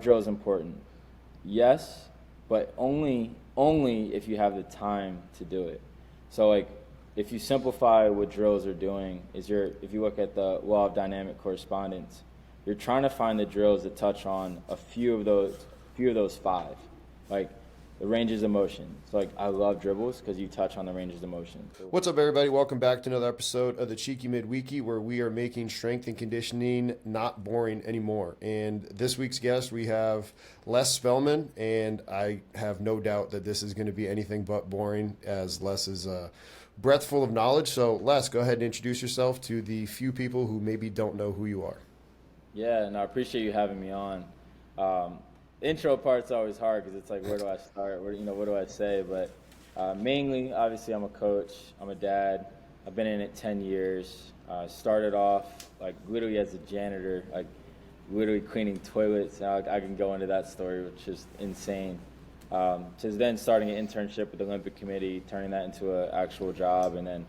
drills important? Yes, but only if you have the time to do it. So like, if you simplify what drills are doing, if you look at the law of dynamic correspondence, you're trying to find the drills that touch on a few of those five, like the ranges of motion. So like, I love dribbles because you touch on the ranges of motion. What's up, everybody? Welcome back to another episode of the Cheeky Midweeky, where we are making strength and conditioning not boring anymore. And this week's guest, we have Les Spellman, and I have no doubt that this is going to be anything but boring, as Les is a breath full of knowledge. So Les, go ahead and introduce yourself to the few people who maybe don't know who you are. Yeah, and I appreciate you having me on. The intro part's always hard because it's like, where do I start? What do I say? But mainly, obviously, I'm a coach. I'm a dad. I've been in it 10 years. Started off like literally as a janitor, like literally cleaning toilets. Now I can go into that story, which is insane. Just then starting an internship with the Olympic Committee, turning that into an actual job, and then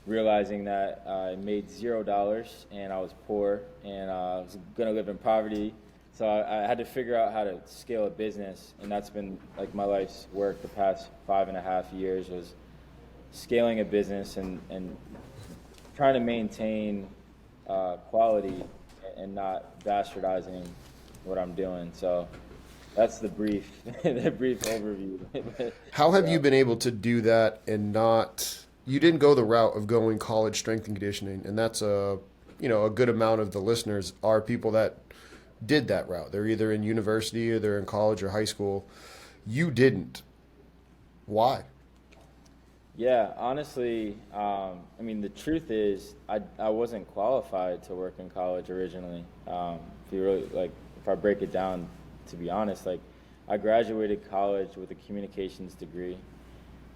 realizing that I made $0 and I was poor and I was going to live in poverty. So I had to figure out how to scale a business, and that's been like my life's work the past 5.5 years, was scaling a business and trying to maintain quality and not bastardizing what I'm doing. So that's the brief overview. How have you been able to do that and not? You didn't go the route of going college strength and conditioning, and that's a good amount of the listeners are people that did that route. They're either in university or they're in college or high school. You didn't. Why? Yeah, honestly, the truth is I wasn't qualified to work in college originally. If I break it down, to be honest, like I graduated college with a communications degree,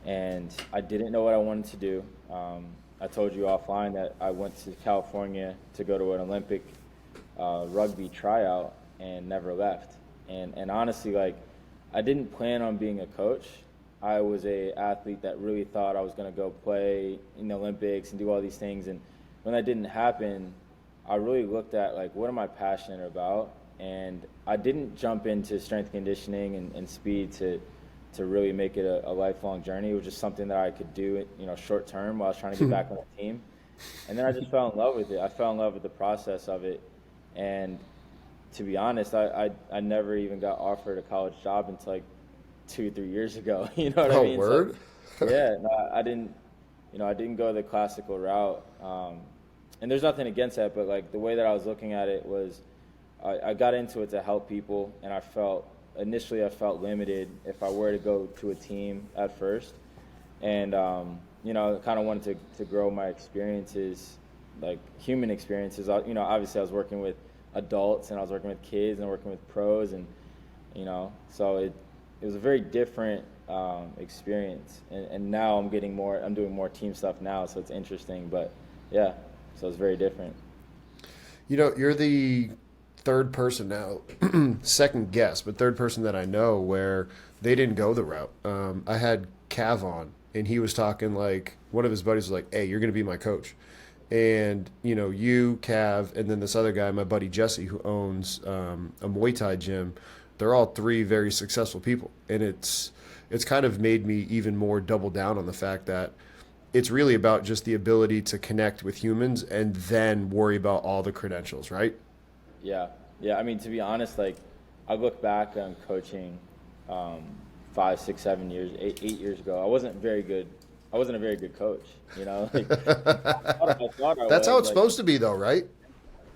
and I didn't know what I wanted to do. I told you offline that I went to California to go to an Olympic rugby tryout and never left. And honestly, like, I didn't plan on being a coach. I was a athlete that really thought I was going to go play in the Olympics and do all these things. And when that didn't happen, I really looked at, like, what am I passionate about? And I didn't jump into strength conditioning and speed to really make it a lifelong journey. It was just something that I could do, short term while I was trying to get back on the team. And then I just fell in love with it. I fell in love with the process of it. And to be honest, I never even got offered a college job until like 2-3 years ago. You know what I mean? Word? So, yeah, no, I didn't go the classical route. And there's nothing against that, but like the way that I was looking at it was I got into it to help people, and initially I felt limited if I were to go to a team at first. And, I kind of wanted to grow my experiences, like human experiences. Obviously I was working with adults and I was working with kids and working with pros, and so it was a very different experience. And now I'm doing more team stuff now, so it's interesting. But yeah, so it's very different. You're the third person now, second guest, but third person that I know where they didn't go the route. I had Cav on, and he was talking like one of his buddies was like, "Hey, you're going to be my coach." And, you, Cav, and then this other guy, my buddy Jesse, who owns a Muay Thai gym, they're all three very successful people. And it's kind of made me even more double down on the fact that it's really about just the ability to connect with humans and then worry about all the credentials, right? Yeah. I mean, to be honest, like I look back on coaching 5, 6, 7 years, 8 years ago. I wasn't a very good coach, Like, I thought I That's was, how it's like, supposed to be, though, right?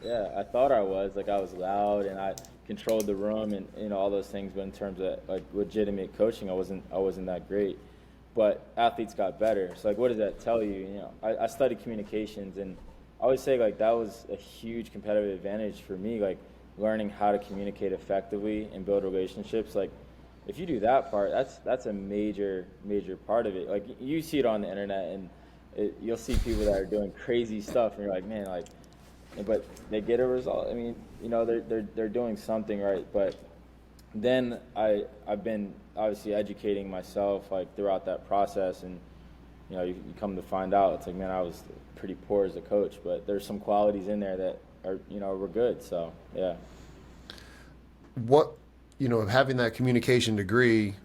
Yeah, I thought I was. Like, I was loud and I controlled the room and all those things. But in terms of like legitimate coaching, I wasn't that great. But athletes got better. So like, what does that tell you? I studied communications, and I always say like that was a huge competitive advantage for me. Like learning how to communicate effectively and build relationships. Like, if you do that part, that's a major part of it. Like you see it on the internet, and you'll see people that are doing crazy stuff, and you're like, man, like, but they get a result. I mean, they're doing something right. But then I've been obviously educating myself like throughout that process, and you come to find out it's like, man, I was pretty poor as a coach, but there's some qualities in there that are were good. So yeah. What having that communication degree,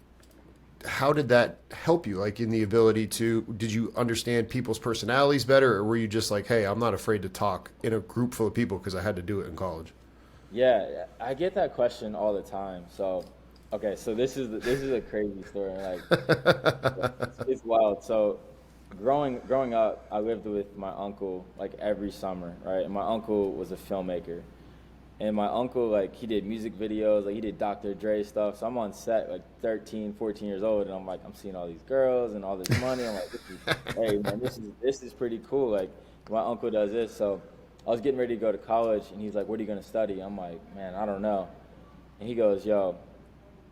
how did that help you? Like in the ability to, did you understand people's personalities better, or were you just like, hey, I'm not afraid to talk in a group full of people because I had to do it in college? Yeah, I get that question all the time. So, okay, so this is a crazy story. Like, it's wild. So, growing up, I lived with my uncle like every summer, right? And my uncle was a filmmaker, and my uncle, like, he did music videos, like he did Dr. Dre stuff. So I'm on set like 13, 14 years old, and I'm like, I'm seeing all these girls and all this money. I'm like, hey man, this is pretty cool. Like, my uncle does this. So I was getting ready to go to college, and he's like, what are you gonna study? I'm like, man, I don't know. And he goes, yo,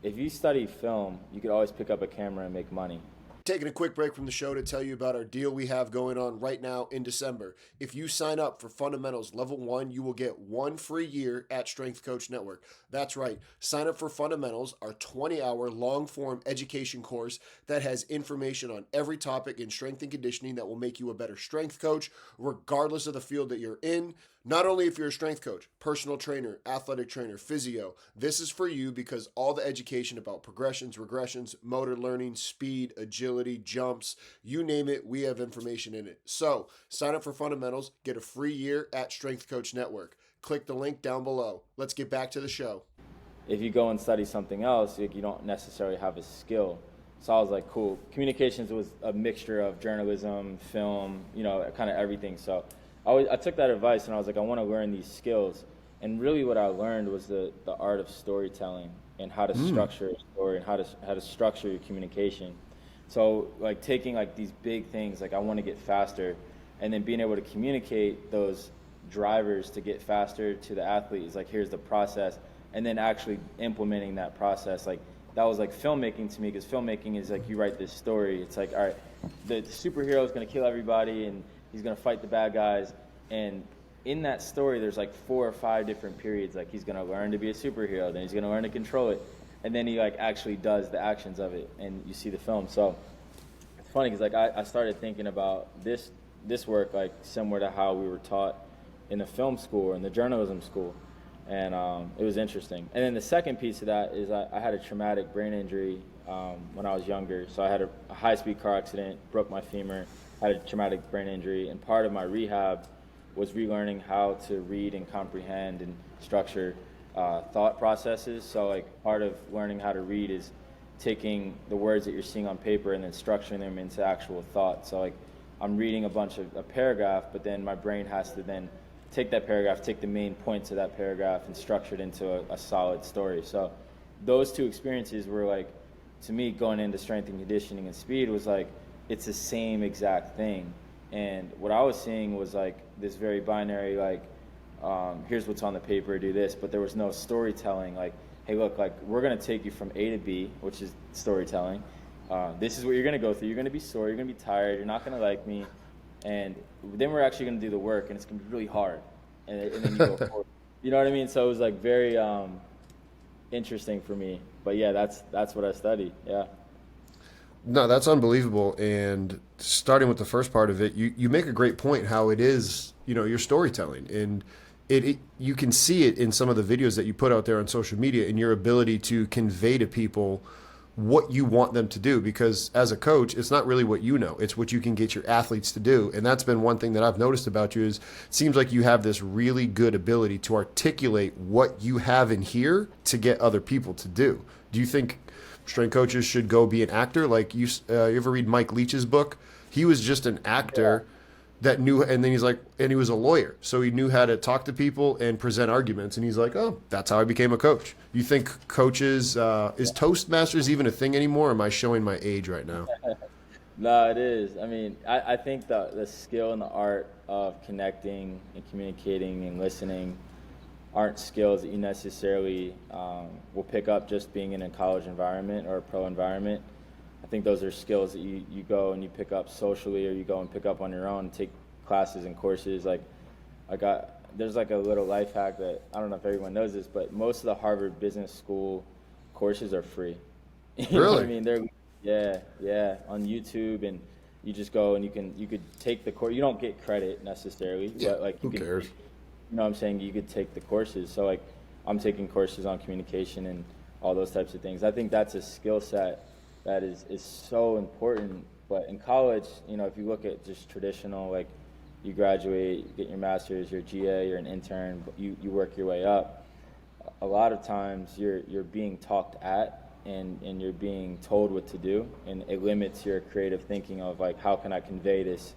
if you study film, you could always pick up a camera and make money. Taking a quick break from the show to tell you about our deal we have going on right now in December. If you sign up for Fundamentals Level 1, you will get 1 free year at Strength Coach Network. That's right. Sign up for Fundamentals, our 20-hour long-form education course that has information on every topic in strength and conditioning that will make you a better strength coach, regardless of the field that you're in. Not only if you're a strength coach, personal trainer, athletic trainer, physio, this is for you because all the education about progressions, regressions, motor learning, speed, agility, jumps, you name it, we have information in it. So sign up for Fundamentals, get a free year at Strength Coach Network. Click the link down below. Let's get back to the show. If you go and study something else, like, you don't necessarily have a skill. So I was like, cool. Communications was a mixture of journalism, film, kind of everything. So I took that advice, and I was like, I want to learn these skills. And really what I learned was the art of storytelling and how to structure a story and how to structure your communication. So like taking like these big things, like I want to get faster, and then being able to communicate those drivers to get faster to the athlete is like, here's the process, and then actually implementing that process. Like that was like filmmaking to me, because filmmaking is like, you write this story. It's like, all right, the superhero is going to kill everybody and he's going to fight the bad guys. And in that story, there's like 4 or 5 different periods. Like he's going to learn to be a superhero, then he's going to learn to control it, and then he like actually does the actions of it, and you see the film. So it's funny because like I started thinking about this work like similar to how we were taught in the film school or in the journalism school. And it was interesting. And then the second piece of that is I had a traumatic brain injury when I was younger. So I had a high-speed car accident, broke my femur, had a traumatic brain injury, and part of my rehab was relearning how to read and comprehend and structure thought processes. So like part of learning how to read is taking the words that you're seeing on paper and then structuring them into actual thought. So like I'm reading a paragraph, but then my brain has to then take that paragraph, take the main points of that paragraph and structure it into a solid story. So those two experiences were like, to me, going into strength and conditioning and speed was like, it's the same exact thing. And what I was seeing was like this very binary, like, here's what's on the paper, do this, but there was no storytelling. Like, hey, look, like we're going to take you from A to B, which is storytelling. This is what you're going to go through. You're going to be sore. You're going to be tired. You're not going to like me. And then we're actually going to do the work, and it's going to be really hard. And then you go forward. You know what I mean? So it was like very interesting for me. But yeah, that's what I studied. Yeah. No, that's unbelievable. And starting with the first part of it, you make a great point how it is, your storytelling. And you can see it in some of the videos that you put out there on social media and your ability to convey to people what you want them to do, because as a coach, it's not really what you know, it's what you can get your athletes to do. And that's been one thing that I've noticed about you is it seems like you have this really good ability to articulate what you have in here to get other people to do. Do you think strength coaches should go be an actor? Like you ever read Mike Leach's book? He was just an actor that knew, and then he's like, and he was a lawyer, so he knew how to talk to people and present arguments, and he's like, oh, that's how I became a coach. You think coaches, is Toastmasters even a thing anymore, or am I showing my age right now? No, it is. I mean, I think the skill and the art of connecting and communicating and listening aren't skills that you necessarily will pick up just being in a college environment or a pro environment. I think those are skills that you go and you pick up socially, or you go and pick up on your own, take classes and courses. Like there's like a little life hack that I don't know if everyone knows this, but most of the Harvard Business School courses are free. You know what I mean? They're on YouTube, and you just go and you could take the course. You don't get credit necessarily, but like who cares? You know what I'm saying? You could take the courses. So like I'm taking courses on communication and all those types of things. I think that's a skill set that is so important. But in college, you know, if you look at just traditional, like you graduate, you get your master's, you're a GA, you're an intern, but you work your way up. A lot of times you're being talked at and you're being told what to do, and it limits your creative thinking of like, how can I convey this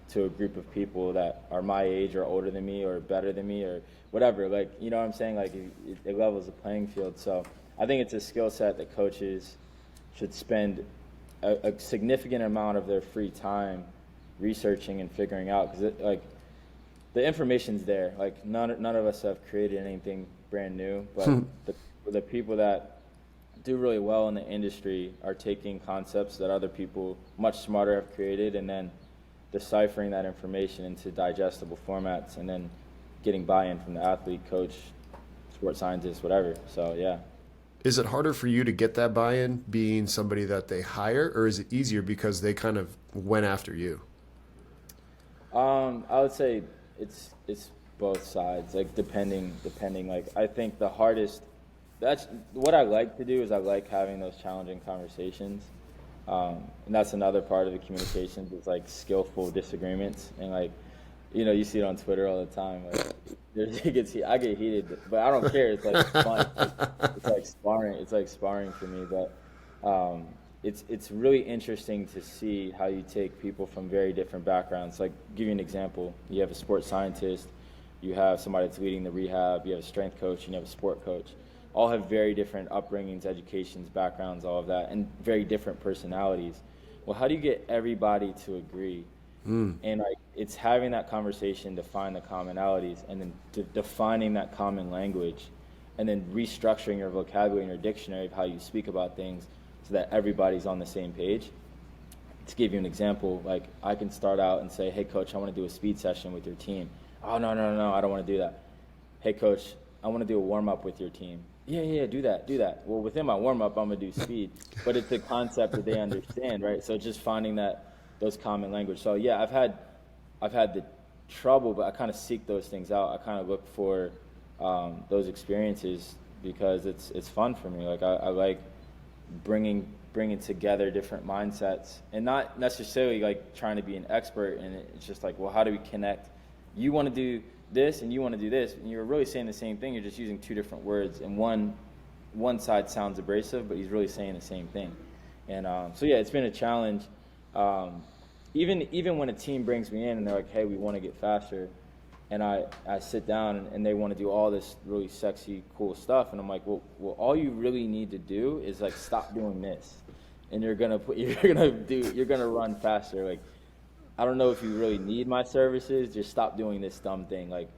to a group of people that are my age or older than me or better than me or whatever. Like, you know what I'm saying? Like it levels the playing field. So I think it's a skill set that coaches should spend a significant amount of their free time researching and figuring out, because like the information's there. Like none of us have created anything brand new, but the people that do really well in the industry are taking concepts that other people much smarter have created and then deciphering that information into digestible formats and then getting buy-in from the athlete, coach, sports scientist, whatever. So yeah. Is it harder for you to get that buy-in being somebody that they hire, or is it easier because they kind of went after you? I would say it's both sides, like depending. Like I think the hardest, that's what I like to do, is I like having those challenging conversations. And that's another part of the communications, is like skillful disagreements. And like, you know, you see it on Twitter all the time. Like, I get heated, but I don't care. It's like fun. It's like sparring. It's like sparring for me. But it's really interesting to see how you take people from very different backgrounds. Like, give you an example. You have a sports scientist, you have somebody that's leading the rehab, you have a strength coach, and you have a sport coach. All have very different upbringings, educations, backgrounds, all of that, and very different personalities. Well, how do you get everybody to agree? And like, it's having that conversation to find the commonalities, and then defining that common language, and then restructuring your vocabulary and your dictionary of how you speak about things so that everybody's on the same page. To give you an example, like I can start out and say, hey coach, I want to do a speed session with your team. Oh, no, I don't want to do that. Hey coach, I want to do a warm-up with your team. Yeah, do that. Well, within my warm-up, I'm going to do speed, but it's a concept that they understand, right? So just finding those common language. So yeah, I've had the trouble, but I kind of seek those things out. I kind of look for those experiences because it's fun for me. Like I like bringing together different mindsets, and not necessarily like trying to be an expert. And it's just like, well, how do we connect? You want to do this and you want to do this, and you're really saying the same thing. You're just using two different words, and one side sounds abrasive, but he's really saying the same thing. And so yeah, it's been a challenge. Even when a team brings me in and they're like, hey, we want to get faster, and I sit down and they want to do all this really sexy, cool stuff, and I'm like, well, all you really need to do is like stop doing this, and you're gonna run faster. Like, I don't know if you really need my services. Just stop doing this dumb thing, like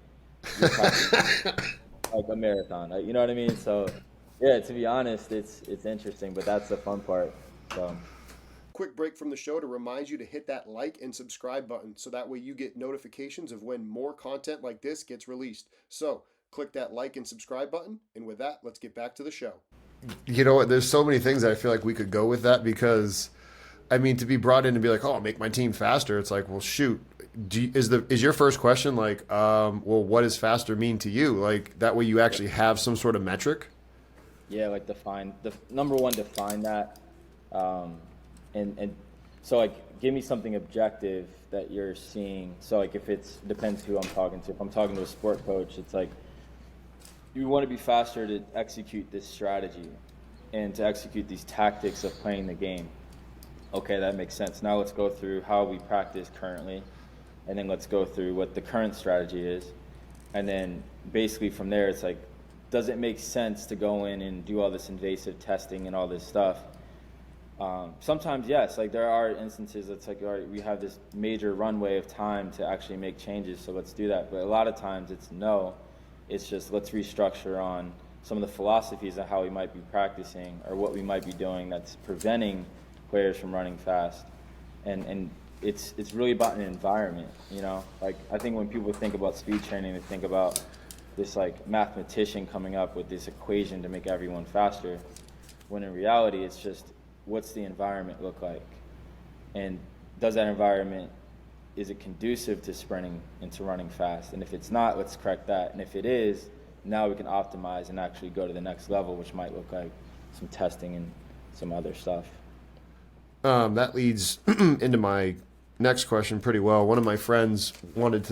like a marathon. You know what I mean? So yeah, to be honest, it's interesting, but that's the fun part. So. Quick break from the show to remind you to hit that like and subscribe button so that way you get notifications of when more content like this gets released. So click that like and subscribe button, and with that, let's get back to the show. You know what? There's so many things that I feel like we could go with that, because I mean, to be brought in and be like, oh, make my team faster. It's like, well, shoot. Is your first question like, well, what does faster mean to you? Like that way you actually have some sort of metric. Yeah, like define that. And so like, give me something objective that you're seeing. So like, if depends who I'm talking to. If I'm talking to a sport coach, it's like, you want to be faster to execute this strategy and to execute these tactics of playing the game. Okay, that makes sense. Now let's go through how we practice currently, and then let's go through what the current strategy is. And then basically from there, it's like, does it make sense to go in and do all this invasive testing and all this stuff? Sometimes yes, like there are instances that's like, all right, we have this major runway of time to actually make changes, so let's do that. But a lot of times it's no, it's just let's restructure on some of the philosophies of how we might be practicing or what we might be doing that's preventing players from running fast. And it's really about an environment, you know? Like I think when people think about speed training, they think about this like mathematician coming up with this equation to make everyone faster, when in reality it's just, what's the environment look like? And does that environment, is it conducive to sprinting and to running fast? And if it's not, let's correct that. And if it is, now we can optimize and actually go to the next level, which might look like some testing and some other stuff. That leads into my next question pretty well. One of my friends wanted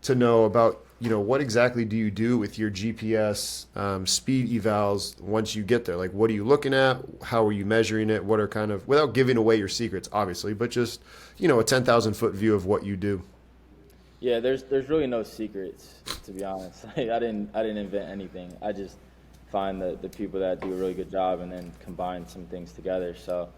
to know about, what exactly do you do with your GPS speed evals once you get there? Like, what are you looking at? How are you measuring it? What are kind of, without giving away your secrets, obviously, but just, a 10,000 foot view of what you do. Yeah, there's really no secrets, to be honest. Like, I didn't invent anything. I just find the people that do a really good job and then combine some things together. So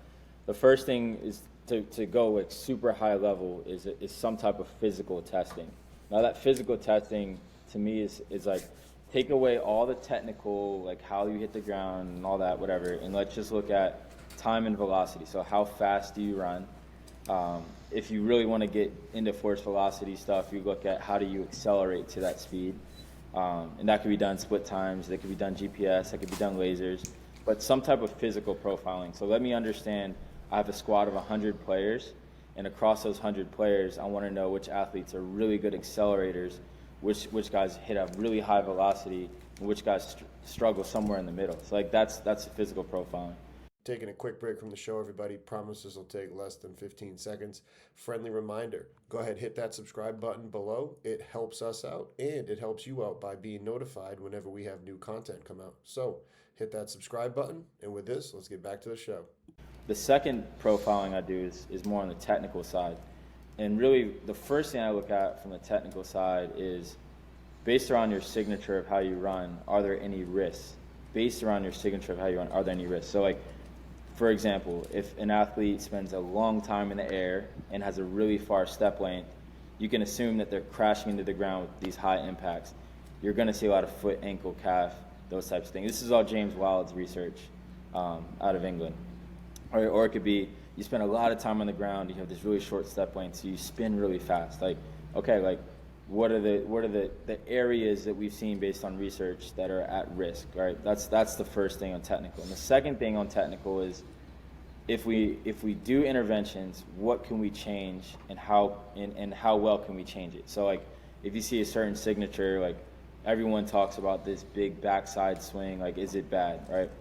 the first thing is to go like super high level is some type of physical testing. Now that physical testing to me is like take away all the technical, like how you hit the ground and all that, whatever, and let's just look at time and velocity. So how fast do you run? If you really want to get into force velocity stuff, you look at how do you accelerate to that speed. And that could be done split times, that could be done GPS, that could be done lasers, but some type of physical profiling. So let me understand, I have a squad of 100 players, and across those 100 players, I want to know which athletes are really good accelerators, which guys hit a really high velocity, and which guys struggle somewhere in the middle. So like that's physical profiling. Taking a quick break from the show, everybody. Promises will take less than 15 seconds. Friendly reminder, go ahead, hit that subscribe button below. It helps us out, and it helps you out by being notified whenever we have new content come out. So hit that subscribe button, and with this, let's get back to the show. The second profiling I do is more on the technical side. And really, the first thing I look at from the technical side is, based around your signature of how you run, are there any risks? Based around your signature of how you run, are there any risks? So like, for example, if an athlete spends a long time in the air and has a really far step length, you can assume that they're crashing into the ground with these high impacts. You're going to see a lot of foot, ankle, calf, those types of things. This is all James Wild's research out of England. Or it could be you spend a lot of time on the ground, you have this really short step length, so you spin really fast. Like, okay, like what are the areas that we've seen based on research that are at risk, right? That's the first thing on technical. And the second thing on technical is if we do interventions, what can we change and how well can we change it? So like if you see a certain signature, like everyone talks about this big backside swing, like is it bad, right?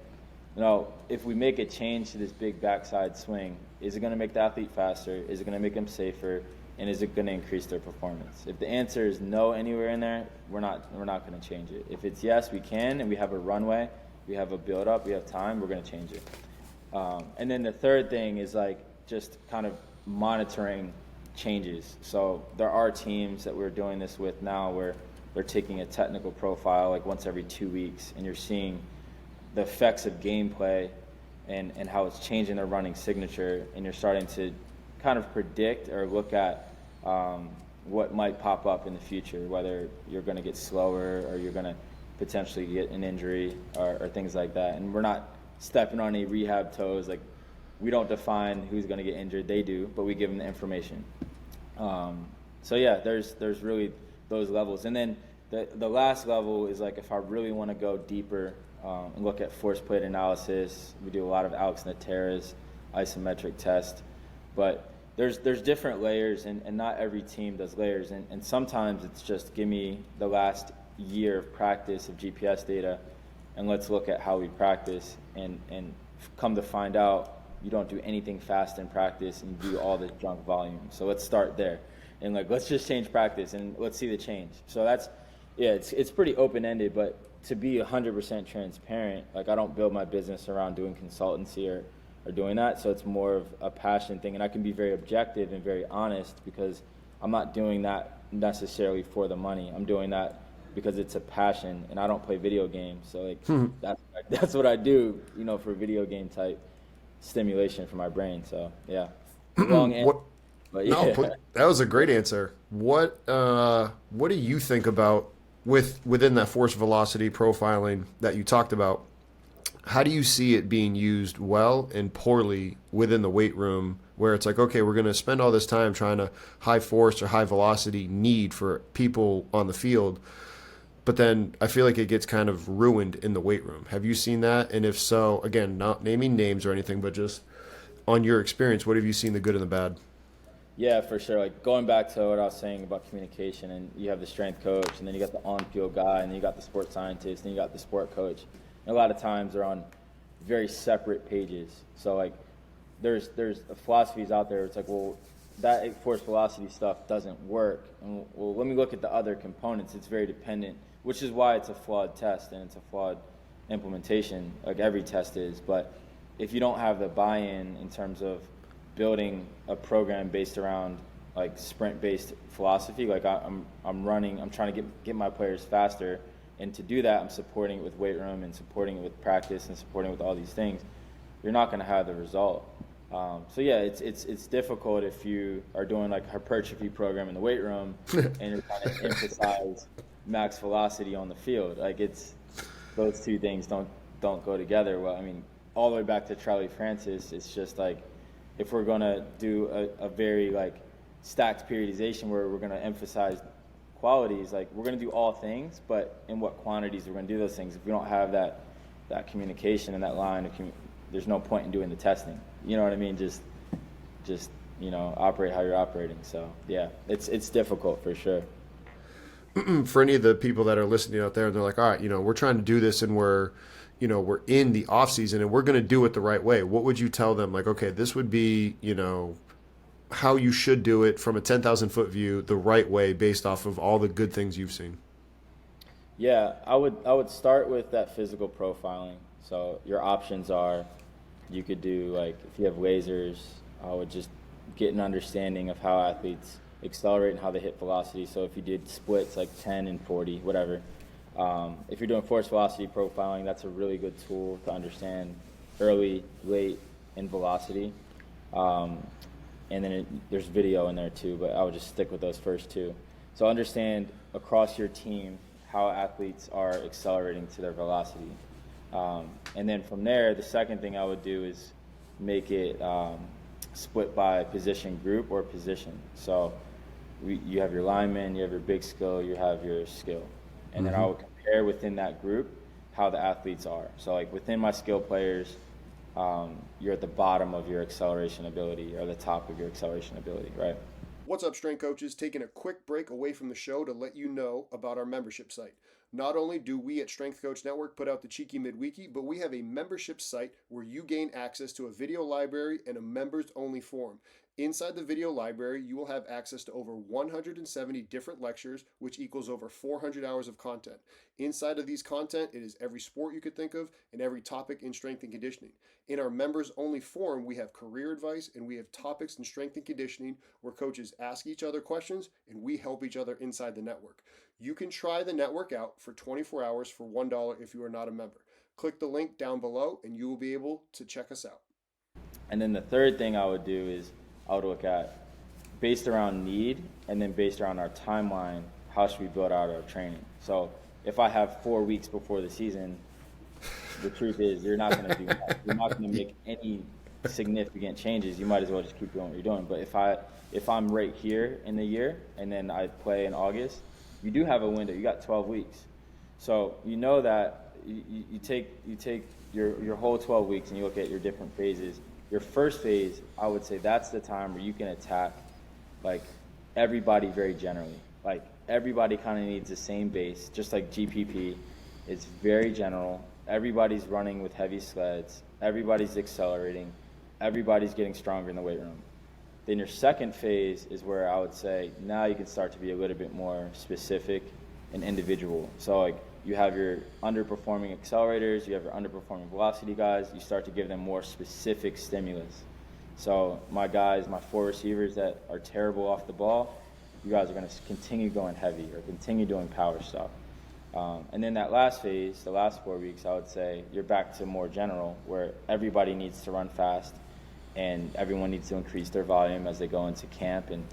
No, if we make a change to this big backside swing, is it going to make the athlete faster? Is it going to make them safer? And is it going to increase their performance? If the answer is no anywhere in there, we're not going to change it. If it's yes, we can, and we have a runway, we have a build-up, we have time, we're going to change it. And then the third thing is like just kind of monitoring changes. So there are teams that we're doing this with now where they're taking a technical profile like once every 2 weeks, and you're seeing the effects of gameplay and how it's changing their running signature, and you're starting to kind of predict or look at what might pop up in the future, whether you're going to get slower or you're going to potentially get an injury or things like that. And we're not stepping on any rehab toes. Like, we don't define who's going to get injured. They do, but we give them the information. So yeah, there's really those levels. And then the last level is like if I really want to go deeper and look at force plate analysis. We do a lot of Alex Natera's isometric test, but there's different layers, and not every team does layers, and sometimes it's just give me the last year of practice of GPS data and let's look at how we practice, and come to find out you don't do anything fast in practice and you do all this junk volume. So let's start there, and like let's just change practice and let's see the change. So that's, yeah, it's pretty open-ended, but to be 100% transparent, like I don't build my business around doing consultancy or doing that, so it's more of a passion thing, and I can be very objective and very honest because I'm not doing that necessarily for the money. I'm doing that because it's a passion, and I don't play video games, so like that's what I do, for video game type stimulation for my brain. So yeah, long answer, but yeah. No, that was a great answer. What do you think about within that force velocity profiling that you talked about? How do you see it being used well and poorly within the weight room, where it's like, okay, we're going to spend all this time trying to high force or high velocity need for people on the field, but then I feel like it gets kind of ruined in the weight room. Have you seen that? And if so, again, not naming names or anything, but just on your experience, what have you seen the good and the bad? Yeah, for sure. Like going back to what I was saying about communication, and you have the strength coach, and then you got the on-field guy, and then you got the sports scientist, and you got the sport coach. And a lot of times they're on very separate pages. So like there's philosophies out there. It's like, well, that force velocity stuff doesn't work. And well, let me look at the other components. It's very dependent, which is why it's a flawed test and it's a flawed implementation, like every test is. But if you don't have the buy-in in terms of building a program based around like sprint-based philosophy, like I'm trying to get my players faster, and to do that, I'm supporting it with weight room and supporting it with practice and supporting it with all these things. You're not going to have the result. So yeah, it's difficult if you are doing like a hypertrophy program in the weight room and you're trying to emphasize max velocity on the field. Like those two things don't go together. Well, I mean, all the way back to Charlie Francis, it's just like if we're gonna do a very like stacked periodization where we're gonna emphasize qualities, like we're gonna do all things, but in what quantities we're gonna do those things. If we don't have that communication and that line of there's no point in doing the testing. You know what I mean? Just operate how you're operating. So yeah, it's difficult for sure. For any of the people that are listening out there, they're like, all right, we're trying to do this and we're in the off season and we're going to do it the right way. What would you tell them? Like, okay, this would be, how you should do it from a 10,000 foot view, the right way based off of all the good things you've seen. Yeah, I would start with that physical profiling. So your options are, you could do like, if you have lasers, I would just get an understanding of how athletes accelerate and how they hit velocity. So if you did splits like 10 and 40, whatever. If you're doing force velocity profiling, that's a really good tool to understand early, late, and velocity. And then there's video in there too, but I would just stick with those first two. So understand across your team how athletes are accelerating to their velocity. And then from there, the second thing I would do is make it split by position group or position. So you have your lineman, you have your big skill, you have your skill. And then I would compare within that group how the athletes are. So like within my skill players, you're at the bottom of your acceleration ability or the top of your acceleration ability, right? What's up, strength coaches? Taking a quick break away from the show to let you know about our membership site. Not only do we at Strength Coach Network put out the Cheeky Midweeky, but we have a membership site where you gain access to a video library and a members-only forum. Inside the video library, you will have access to over 170 different lectures, which equals over 400 hours of content. Inside of these content, it is every sport you could think of and every topic in strength and conditioning. In our members-only forum, we have career advice and we have topics in strength and conditioning where coaches ask each other questions and we help each other inside the network. You can try the network out for 24 hours for $1 if you are not a member. Click the link down below and you will be able to check us out. And then the third thing I would do is I would look at, based around need and then based around our timeline, how should we build out our training? So if I have 4 weeks before the season, the truth is you're not going to do that. You're not going to make any significant changes. You might as well just keep doing what you're doing. But if I'm right here in the year and then I play in August, you do have a window. You got 12 weeks. So you know that you take your whole 12 weeks and you look at your different phases. Your first phase, I would say that's the time where you can attack like everybody very generally. Like everybody kind of needs the same base, just like GPP. It's very general. Everybody's running with heavy sleds. Everybody's accelerating. Everybody's getting stronger in the weight room. Then your second phase is where I would say now you can start to be a little bit more specific and individual. So like you have your underperforming accelerators, you have your underperforming velocity guys, you start to give them more specific stimulus. So my guys, my 4 receivers that are terrible off the ball, you guys are going to continue going heavy or continue doing power stuff. And then that last phase, the last 4 weeks, I would say you're back to more general where everybody needs to run fast and everyone needs to increase their volume as they go into camp and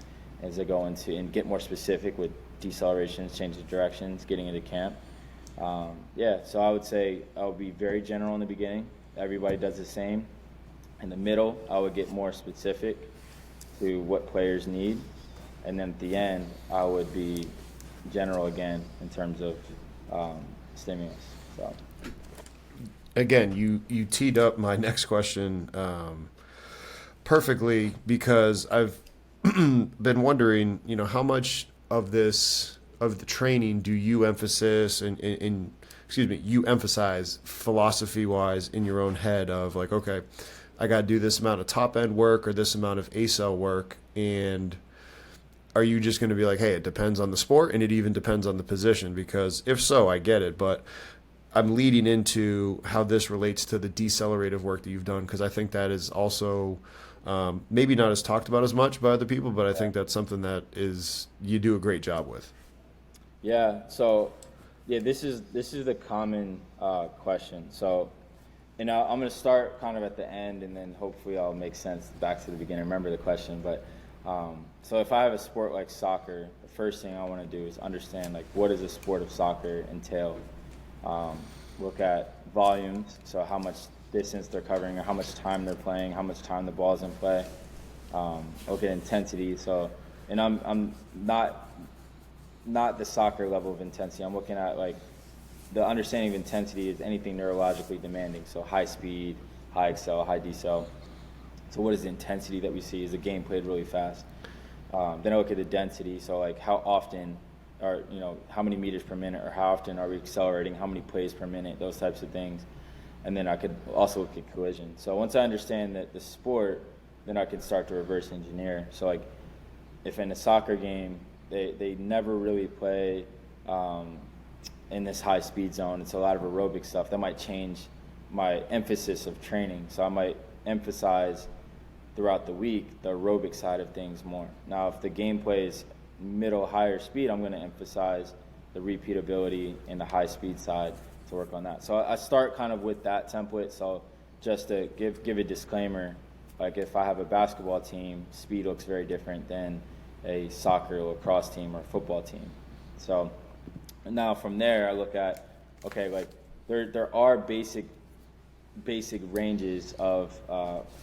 as they go into and get more specific with decelerations, change of directions, getting into camp. So I would say I would be very general in the beginning. Everybody does the same. In the middle, I would get more specific to what players need. And then at the end, I would be general again in terms of stimulus. So again, you teed up my next question perfectly because I've been wondering, how much of the training do you emphasize and you emphasize philosophy wise in your own head of like, okay, I got to do this amount of top end work or this amount of ACL work, and are you just going to be like, hey, it depends on the sport and it even depends on the position? Because if so, I get it, but I'm leading into how this relates to the decelerative work that you've done, because I think that is also maybe not as talked about as much by other people, but I think that's something that is you do a great job with. Yeah. So, yeah, this is the common question. So, and I'm going to start kind of at the end, and then hopefully I'll make sense back to the beginning. Remember the question, but so if I have a sport like soccer, the first thing I want to do is understand like what does a sport of soccer entail. Look at volumes, so how much distance they're covering, or how much time they're playing, how much time the ball's in play. Look at intensity. So, and I'm not the soccer level of intensity. I'm looking at like the understanding of intensity is anything neurologically demanding. So high speed, high accel, high decel. So what is the intensity that we see? Is the game played really fast? Then I look at the density. So like how often, or how many meters per minute, or how often are we accelerating? How many plays per minute? Those types of things. And then I could also look at collision. So once I understand that the sport, then I can start to reverse engineer. So like if in a soccer game they never really play in this high speed zone, it's a lot of aerobic stuff, that might change my emphasis of training. So I might emphasize throughout the week the aerobic side of things more. Now if the game plays middle higher speed, I'm going to emphasize the repeatability and the high speed side to work on that. So I start kind of with that template. So just to give a disclaimer, like if I have a basketball team, speed looks very different than a soccer or lacrosse team or football team. So now from there I look at, okay, like there are basic ranges of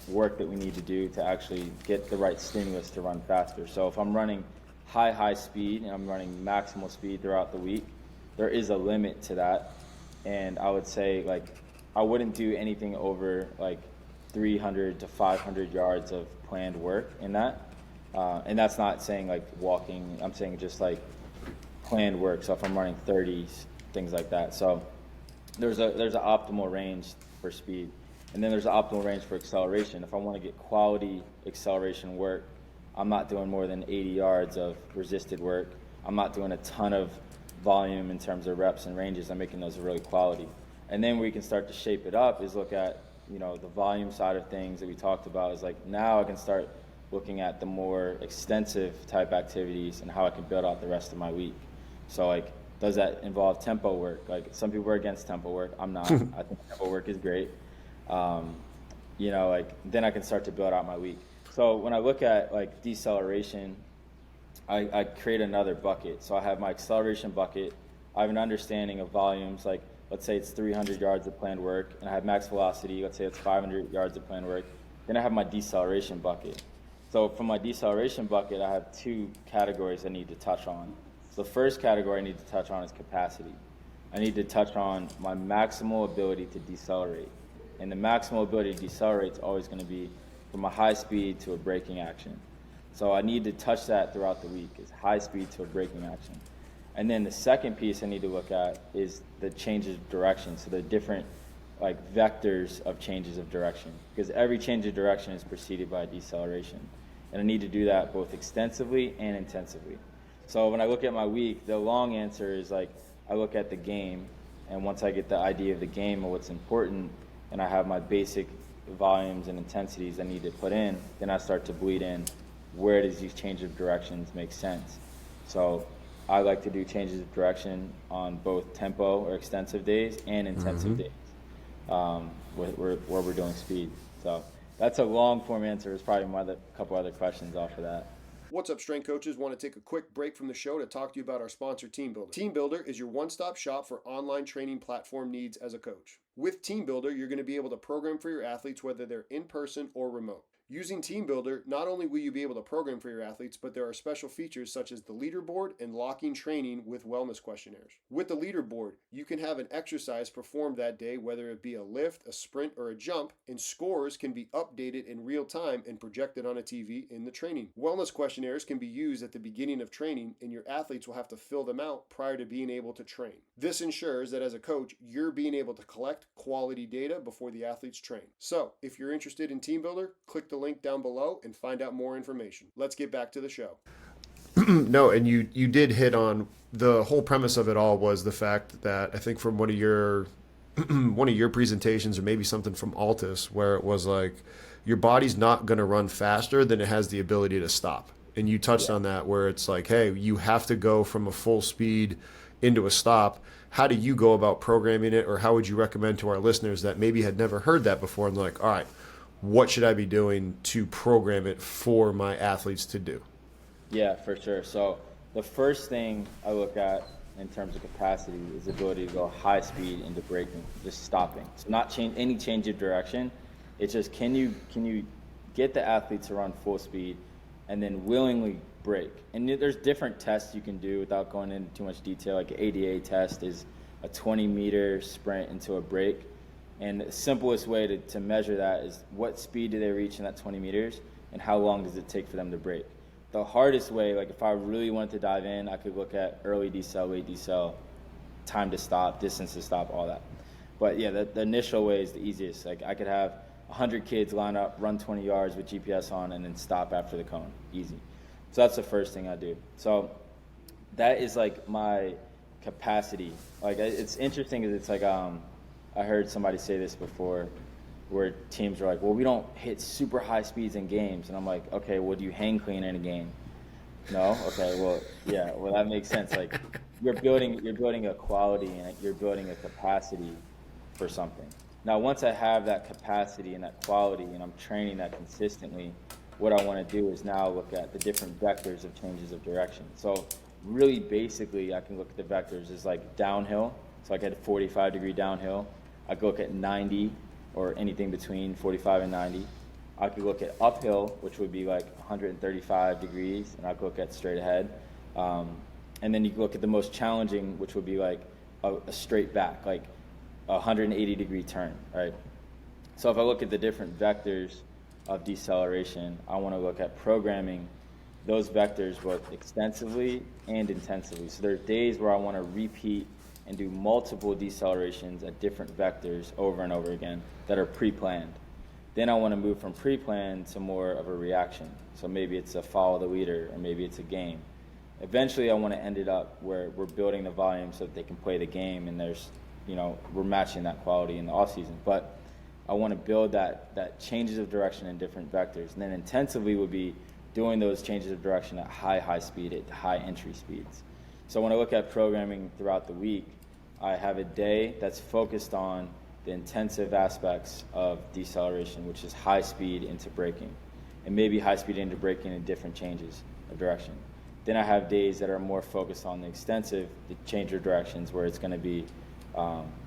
work that we need to do to actually get the right stimulus to run faster. So if I'm running high speed and I'm running maximal speed throughout the week, there is a limit to that. And I would say like I wouldn't do anything over like 300 to 500 yards of planned work in that. And that's not saying like walking, I'm saying just like planned work. So if I'm running 30s, things like that. So there's an optimal range for speed. And then there's an optimal range for acceleration. If I want to get quality acceleration work, I'm not doing more than 80 yards of resisted work. I'm not doing a ton of volume in terms of reps and ranges. I'm making those really quality. And then we can start to shape it up is look at, the volume side of things that we talked about is like now I can start looking at the more extensive type activities and how I can build out the rest of my week. So like, does that involve tempo work? Like some people are against tempo work. I'm not. I think tempo work is great. Like then I can start to build out my week. So when I look at like deceleration, I create another bucket. So I have my acceleration bucket. I have an understanding of volumes. Like let's say it's 300 yards of planned work, and I have max velocity. Let's say it's 500 yards of planned work. Then I have my deceleration bucket. So from my deceleration bucket, I have two categories I need to touch on. So the first category I need to touch on is capacity. I need to touch on my maximal ability to decelerate. And the maximal ability to decelerate is always going to be from a high speed to a braking action. So I need to touch that throughout the week, is high speed to a braking action. And then the second piece I need to look at is the changes of direction. So the different like vectors of changes of direction, because every change of direction is preceded by a deceleration. And I need to do that both extensively and intensively. So when I look at my week, the long answer is like I look at the game, and once I get the idea of the game and what's important, and I have my basic volumes and intensities I need to put in, then I start to bleed in where does these changes of directions make sense. So I like to do changes of direction on both tempo or extensive days and intensive days where we're doing speed. So that's a long form answer. There's probably a couple other questions off of that. What's up, strength coaches? Want to take a quick break from the show to talk to you about our sponsor, Team Builder. Team Builder is your one-stop shop for online training platform needs as a coach. With Team Builder, you're going to be able to program for your athletes whether they're in person or remote. Using Team Builder, not only will you be able to program for your athletes, but there are special features such as the leaderboard and locking training with wellness questionnaires. With the leaderboard, you can have an exercise performed that day, whether it be a lift, a sprint, or a jump, and scores can be updated in real time and projected on a TV in the training. Wellness questionnaires can be used at the beginning of training, and your athletes will have to fill them out prior to being able to train. This ensures that as a coach, you're being able to collect quality data before the athletes train. So, if you're interested in Team Builder, click the link down below and find out more information. Let's get back to the show. No, and you did hit on the whole premise of it all was the fact that I think from one of your presentations or maybe something from Altus where it was like your body's not going to run faster than it has the ability to stop. And you touched on that where it's like, hey, you have to go from a full speed into a stop. How do you go about programming it, or how would you recommend to our listeners that maybe had never heard that before and like, all right, what should I be doing to program it for my athletes to do? Yeah, for sure. So the first thing I look at in terms of capacity is the ability to go high speed into braking, just stopping. So not any change of direction. It's just can you get the athlete to run full speed and then willingly brake. And there's different tests you can do without going into too much detail. Like an ADA test is a 20-meter sprint into a brake. And the simplest way to measure that is what speed do they reach in that 20 meters and how long does it take for them to brake. The hardest way, like if I really wanted to dive in, I could look at early decel, late decel, time to stop, distance to stop, all that. But yeah, the initial way is the easiest. Like I could have 100 kids line up, run 20 yards with GPS on, and then stop after the cone. Easy. So that's the first thing I do. So that is like my capacity. Like it's interesting because it's like I heard somebody say this before where teams are like, well, we don't hit super high speeds in games. And I'm like, okay, well, do you hang clean in a game? No? Okay, well, yeah, well, that makes sense. Like you're building a quality and you're building a capacity for something. Now, once I have that capacity and that quality and I'm training that consistently, what I want to do is now look at the different vectors of changes of direction. So really basically, I can look at the vectors as like downhill. So I get a 45-degree downhill. I could look at 90 or anything between 45 and 90. I could look at uphill, which would be like 135 degrees, and I could look at straight ahead. And then you could look at the most challenging, which would be like a straight back, like a 180-degree turn, right? So if I look at the different vectors of deceleration, I want to look at programming those vectors both extensively and intensively. So there are days where I want to repeat and do multiple decelerations at different vectors over and over again that are pre-planned. Then I want to move from pre-planned to more of a reaction. So maybe it's a follow the leader, or maybe it's a game. Eventually I want to end it up where we're building the volume so that they can play the game and there's, we're matching that quality in the off season. But I want to build that changes of direction in different vectors. And then intensively would be doing those changes of direction at high speed, at high entry speeds. So when I look at programming throughout the week, I have a day that's focused on the intensive aspects of deceleration, which is high speed into braking, and maybe high speed into braking in different changes of direction. Then I have days that are more focused on the change of directions, where it's going to be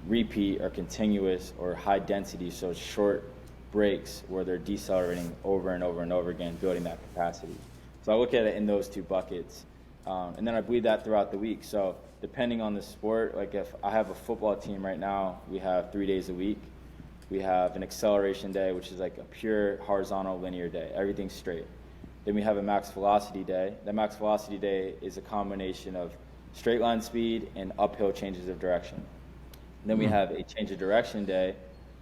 repeat or continuous or high density, so short breaks where they're decelerating over and over and over again, building that capacity. So I look at it in those two buckets, and then I bleed that throughout the week. So depending on the sport, like if I have a football team right now, we have 3 days a week. We have an acceleration day, which is like a pure horizontal linear day. Everything's straight. Then we have a max velocity day. The max velocity day is a combination of straight line speed and uphill changes of direction. Then we have a change of direction day,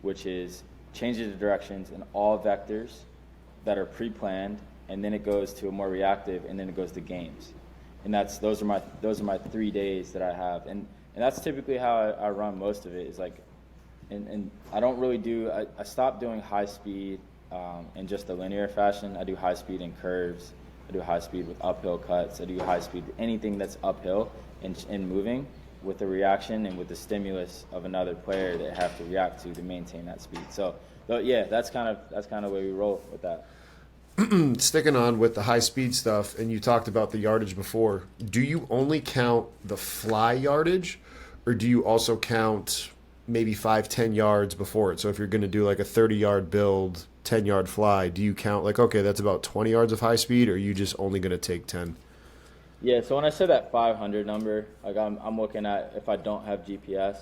which is changes of directions in all vectors that are pre-planned, and then it goes to a more reactive, and then it goes to games. And those are my 3 days that I have, and that's typically how I run most of it. Is like, and I don't really do. I stopped doing high speed in just a linear fashion. I do high speed in curves. I do high speed with uphill cuts. I do high speed with anything that's uphill and moving with the reaction and with the stimulus of another player that have to react to maintain that speed. So yeah, that's kind of the way we roll with that. Sticking on with the high speed stuff, and you talked about the yardage before, do you only count the fly yardage, or do you also count maybe 5-10 yards before it? So if you're going to do like a 30-yard build 10-yard fly, do you count like, okay, that's about 20 yards of high speed, or are you just only going to take 10? Yeah, so when I said that 500 number, like I'm looking at if I don't have GPS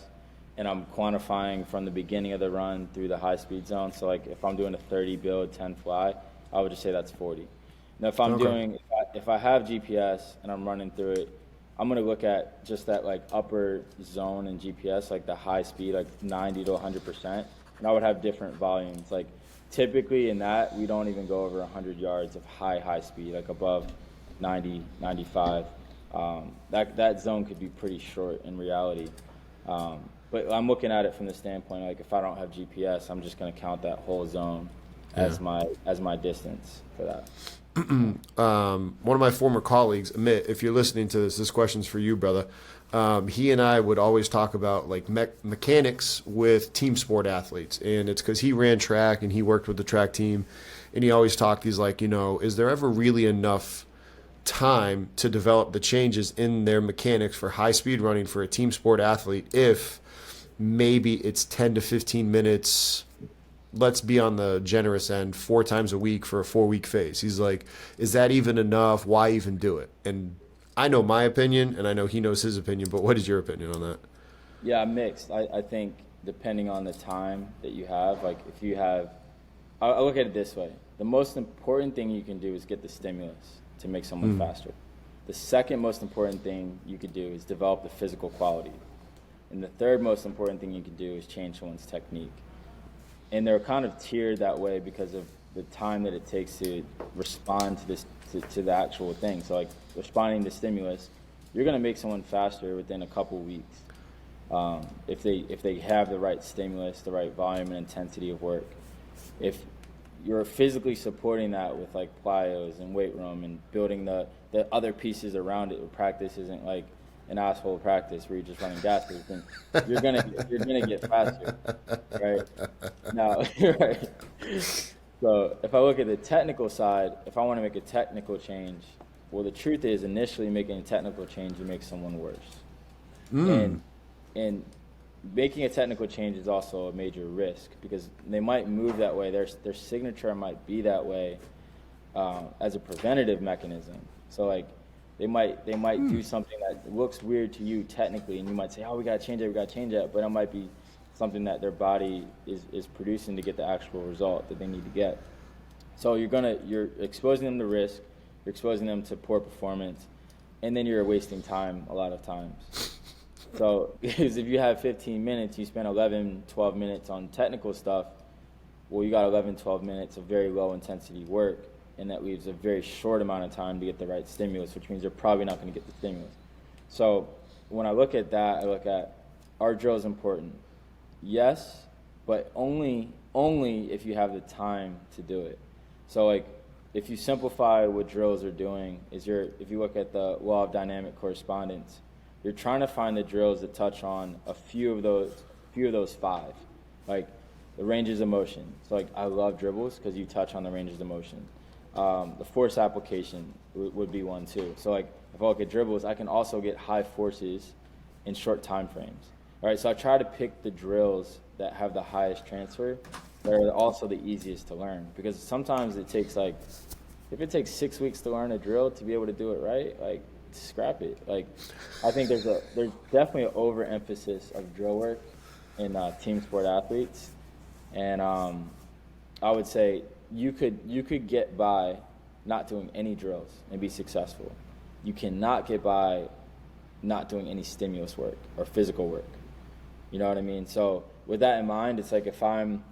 and I'm quantifying from the beginning of the run through the high speed zone. So like if I'm doing a 30 build, 10 fly, I would just say that's 40. Now if I'm Okay. doing, if I have GPS and I'm running through it, I'm going to look at just that like upper zone in GPS, like the high speed, like 90 to 100%. And I would have different volumes. Like typically in that, we don't even go over 100 yards of high speed, like above 90, 95. That zone could be pretty short in reality. But I'm looking at it from the standpoint, like if I don't have GPS, I'm just going to count that whole zone as my distance for that. One of my former colleagues, Amit, if you're listening to this question's for you, brother. He and I would always talk about like mechanics with team sport athletes, and it's because he ran track and he worked with the track team, and he always talked. He's like, is there ever really enough time to develop the changes in their mechanics for high speed running for a team sport athlete if maybe it's 10 to 15 minutes, let's be on the generous end, 4 times a week for a 4-week phase? He's like, is that even enough? Why even do it? And I know my opinion, and I know he knows his opinion, but what is your opinion on that? Yeah, mixed. I think depending on the time that you have, like if you have, I look at it this way. The most important thing you can do is get the stimulus to make someone faster. The second most important thing you could do is develop the physical quality. And the third most important thing you can do is change someone's technique. And they're kind of tiered that way because of the time that it takes to respond to this, to the actual thing. So like responding to stimulus, you're going to make someone faster within a couple weeks. If they have the right stimulus, the right volume and intensity of work. If you're physically supporting that with like plyos and weight room and building the other pieces around it, where practice isn't like an asshole practice where you're just running gases, then you're gonna get faster, right? Now, right. So if I look at the technical side, if I want to make a technical change, well, the truth is initially making a technical change, you make someone worse. And making a technical change is also a major risk because they might move that way. Their signature might be that way as a preventative mechanism. So like they might do something that looks weird to you technically, and you might say, oh, we gotta change it, but it might be something that their body is producing to get the actual result that they need to get. So you're exposing them to risk, you're exposing them to poor performance, and then you're wasting time a lot of times. So because if you have 15 minutes, you spend 11, 12 minutes on technical stuff, well, you got 11, 12 minutes of very low intensity work, and that leaves a very short amount of time to get the right stimulus, which means you're probably not going to get the stimulus. So when I look at that, I look at, are drills important? Yes, but only if you have the time to do it. So like if you simplify what drills are doing, if you look at the law of dynamic correspondence, you're trying to find the drills that touch on a few of those 5, like the ranges of motion. So like I love dribbles because you touch on the ranges of motion. The force application would be one too. So like if I look at dribbles, I can also get high forces in short time frames. All right, so I try to pick the drills that have the highest transfer, that are also the easiest to learn. Because sometimes it takes if it takes 6 weeks to learn a drill to be able to do it right, like scrap it. Like I think there's definitely an overemphasis of drill work in team sport athletes, and I would say you could get by not doing any drills and be successful. You cannot get by not doing any stimulus work or physical work. You know what I mean? So with that in mind, it's like if I'm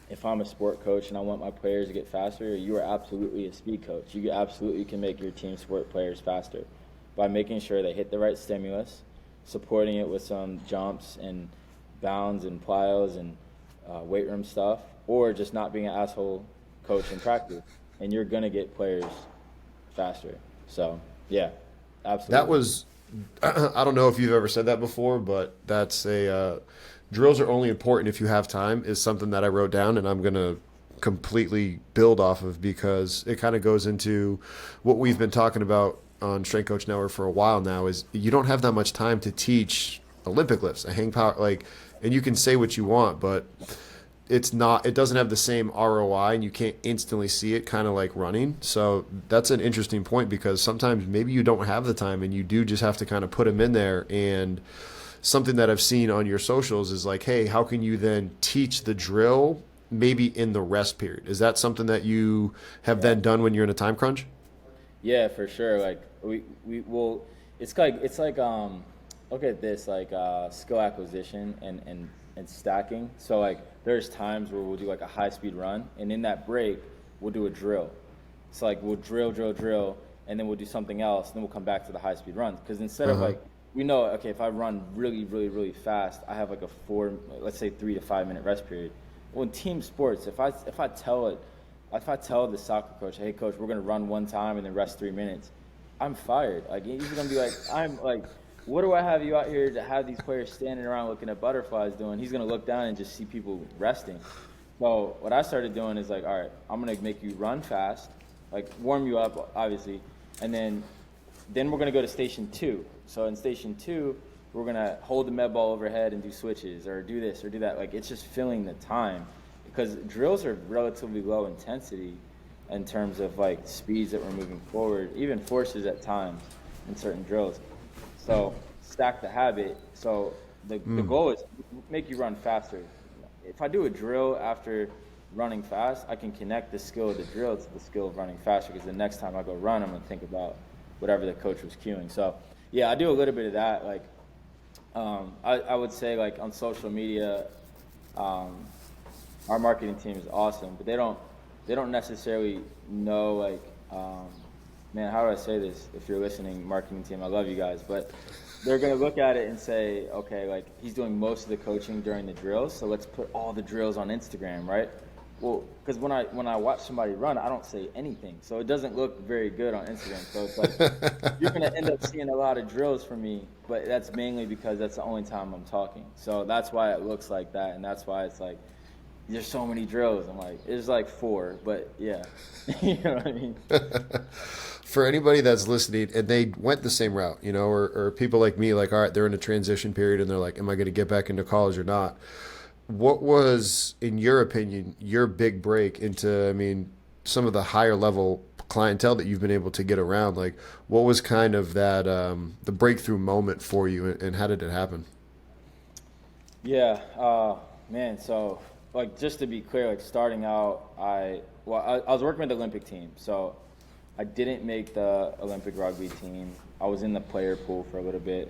a sport coach and I want my players to get faster, you are absolutely a speed coach. You absolutely can make your team sport players faster by making sure they hit the right stimulus, supporting it with some jumps and bounds and plyos and weight room stuff, or just not being an asshole coach in practice, and you're going to get players faster. So, yeah, absolutely. That was, I don't know if you've ever said that before, but that's drills are only important if you have time is something that I wrote down, and I'm going to completely build off of because it kind of goes into what we've been talking about on Strength Coach Network for a while now is you don't have that much time to teach Olympic lifts, a hang power, and you can say what you want, but it doesn't have the same ROI and you can't instantly see it, kind of like running. So that's an interesting point, because sometimes maybe you don't have the time and you do just have to kind of put them in there. And something that I've seen on your socials is like, hey, how can you then teach the drill maybe in the rest period? Is that something that you have Yeah. then done when you're in a time crunch? Yeah, for sure. Like we will. It's like look at this, like skill acquisition and stacking. So like there's times where we'll do like a high speed run, and in that break we'll do a drill. So like we'll drill, and then we'll do something else, and then we'll come back to the high speed runs. Because instead of Uh-huh. like, we know, okay, if I run really fast, I have like a let's say 3 to 5 minute rest period. Well, in team sports, if I tell the soccer coach, hey coach, we're gonna run one time and then rest 3 minutes, I'm fired. Like he's gonna be like, I'm like, what do I have you out here to have these players standing around looking at butterflies doing? He's gonna look down and just see people resting. So what I started doing is like, all right, I'm gonna make you run fast, like warm you up, obviously, and then we're gonna go to station 2. So in station 2, we're gonna hold the med ball overhead and do switches or do this or do that. Like it's just filling the time, because drills are relatively low intensity in terms of like speeds that we're moving forward, even forces at times in certain drills. So stack the habit. So the goal is make you run faster. If I do a drill after running fast, I can connect the skill of the drill to the skill of running faster, because the next time I go run, I'm gonna think about whatever the coach was cueing. So yeah, I do a little bit of that. Like I would say like on social media, our marketing team is awesome, but they don't necessarily know like man, how do I say this? If you're listening, marketing team, I love you guys, but they're gonna look at it and say, okay, like he's doing most of the coaching during the drills, so let's put all the drills on Instagram, right? Well, because when I watch somebody run, I don't say anything, so it doesn't look very good on Instagram. So it's like you're gonna end up seeing a lot of drills from me, but that's mainly because that's the only time I'm talking. So that's why it looks like that, and that's why it's like there's so many drills. I'm like, there's like 4, but yeah, you know what I mean? For anybody that's listening and they went the same route, or people like me, like, all right, they're in a transition period and they're like, am I going to get back into college or not? What was, in your opinion, your big break into, I mean, some of the higher level clientele that you've been able to get around? Like, what was kind of that, the breakthrough moment for you, and how did it happen? Yeah, man. So, like, just to be clear, like starting out, I was working with the Olympic team, so I didn't make the Olympic rugby team. I was in the player pool for a little bit.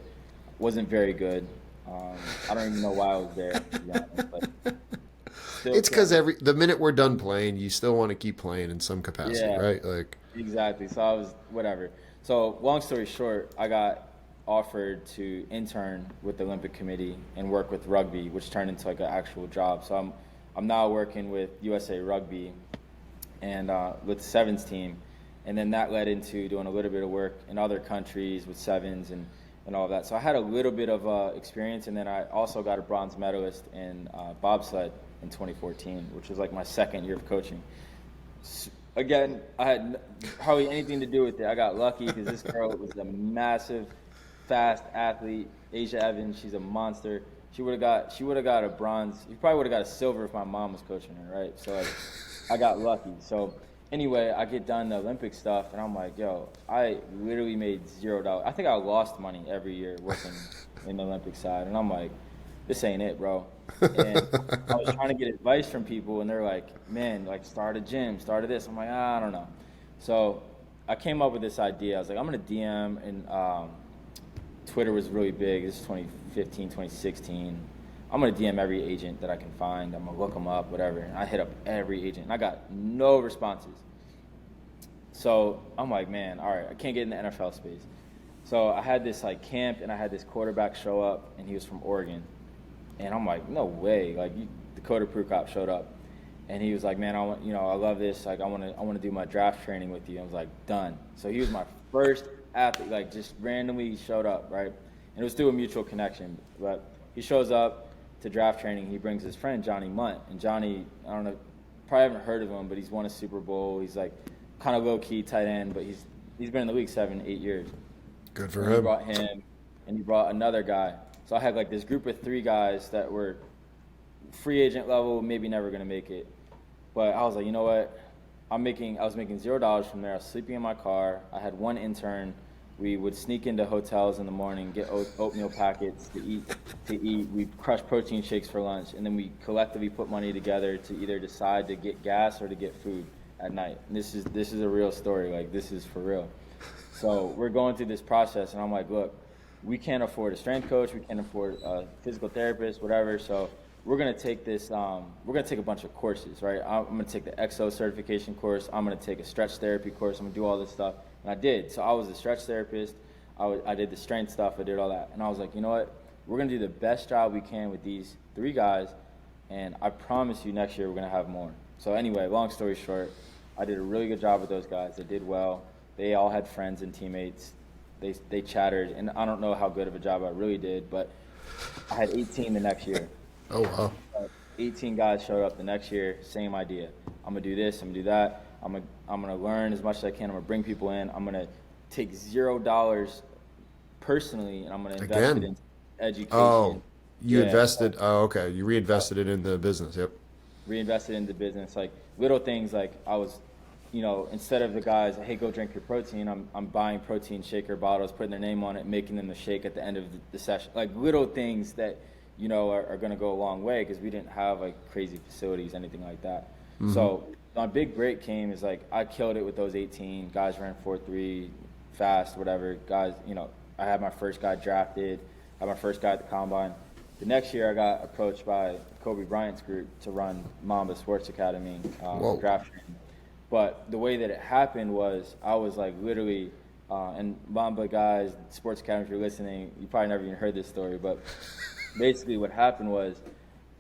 Wasn't very good. I don't even know why I was there, to be honest, but still It's because trying. the minute we're done playing, you still want to keep playing in some capacity, Yeah, right? Like, exactly. So I was whatever. So long story short, I got offered to intern with the Olympic Committee and work with rugby, which turned into like an actual job. So I'm now working with USA Rugby and with the sevens team, and then that led into doing a little bit of work in other countries with sevens and all of that. So I had a little bit of experience, and then I also got a bronze medalist in bobsled in 2014, which was like my second year of coaching. Again, I had hardly anything to do with it. I got lucky because this girl was a massive, fast athlete. Asia Evans, she's a monster. She would have got a bronze. She probably would have got a silver if my mom was coaching her, right? So like, I got lucky. So anyway, I get done the Olympic stuff, and I'm like, yo, I literally made $0. I think I lost money every year working in the Olympic side, and I'm like, this ain't it, bro. And I was trying to get advice from people, and they're like, man, like start a gym, start this. I'm like, I don't know. So I came up with this idea. I was like, I'm gonna DM, and Twitter was really big. This is 2015, 2016. I'm gonna DM every agent that I can find. I'm gonna look them up, whatever. And I hit up every agent, and I got no responses. So I'm like, man, all right, I can't get in the NFL space. So I had this like camp, and I had this quarterback show up, and he was from Oregon. And I'm like, no way. Like Dakota Prukop showed up, and he was like, man, I love this. Like I want to do my draft training with you. I was like, done. So he was my first athlete. Like just randomly showed up, right? And it was through a mutual connection. But he shows up to draft training. He brings his friend Johnny Munt, and Johnny, I don't know, probably haven't heard of him, but he's won a Super Bowl. He's like kind of low key tight end, but he's been in the league 7-8 years. good for And he him. brought him, and he brought another guy. So I had like this group of 3 guys that were free agent level, maybe never gonna make it. But I was like, you know what? I was making $0 from there. I was sleeping in my car. I had one intern. We would sneak into hotels in the morning, get oatmeal packets to eat. We'd crush protein shakes for lunch, and then we collectively put money together to either decide to get gas or to get food at night. And this is a real story. Like, this is for real. So we're going through this process, and I'm like, look, we can't afford a strength coach. We can't afford a physical therapist, whatever. So we're going to take this, we're going to take a bunch of courses, right? I'm going to take the EXO certification course. I'm going to take a stretch therapy course. I'm going to do all this stuff. And I did. So I was a stretch therapist. I did the strength stuff. I did all that. And I was like, you know what? We're going to do the best job we can with these 3 guys. And I promise you next year we're going to have more. So anyway, long story short, I did a really good job with those guys. They did well. They all had friends and teammates. They chattered. And I don't know how good of a job I really did, but I had 18 the next year. Oh, wow. 18 guys showed up the next year, same idea. I'm going to do this, I'm going to do that. I'm going to learn as much as I can. I'm going to bring people in. I'm going to take $0 personally, and I'm going to invest it in education. Oh, you invested. Oh, okay. You reinvested it in the business. Yep. Reinvested in the business. Like little things like I was, instead of the guys, hey, go drink your protein, I'm buying protein shaker bottles, putting their name on it, making them the shake at the end of the session. Like little things that are going to go a long way because we didn't have like crazy facilities, anything like that. Mm-hmm. So my big break came is like I killed it with those 18 guys. Ran 4.3 fast, whatever guys. I had my first guy drafted. I had my first guy at the combine. The next year, I got approached by Kobe Bryant's group to run Mamba Sports Academy draft training. But the way that it happened was I was like literally, and Mamba guys, Sports Academy, if you're listening, you probably never even heard this story, but basically what happened was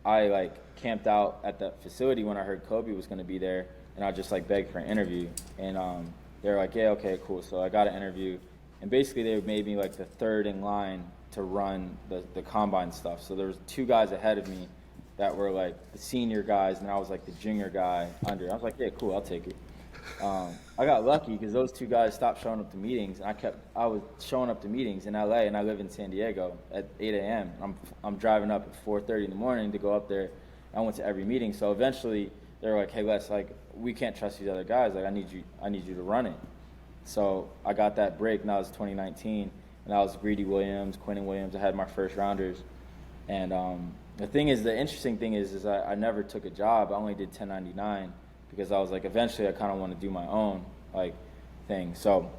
I like camped out at the facility when I heard Kobe was going to be there, and I just like begged for an interview. And they were like, yeah, okay, cool. So I got an interview, and basically they made me like the third in line to run the combine stuff. So there was 2 guys ahead of me that were like the senior guys, and I was like the junior guy under. I was like, yeah, cool, I'll take it. I got lucky because those 2 guys stopped showing up to meetings, and I was showing up to meetings in LA, and I live in San Diego at 8 a.m. I'm driving up at 4:30 in the morning to go up there. I went to every meeting. So eventually they were like, hey, Les, like we can't trust these other guys. Like I need you to run it. So I got that break, and that was 2019, and I was Greedy Williams, Quentin Williams. I had my first rounders, and the interesting thing is I never took a job. I only did 1099 because I was like, eventually I kind of want to do my own like thing. So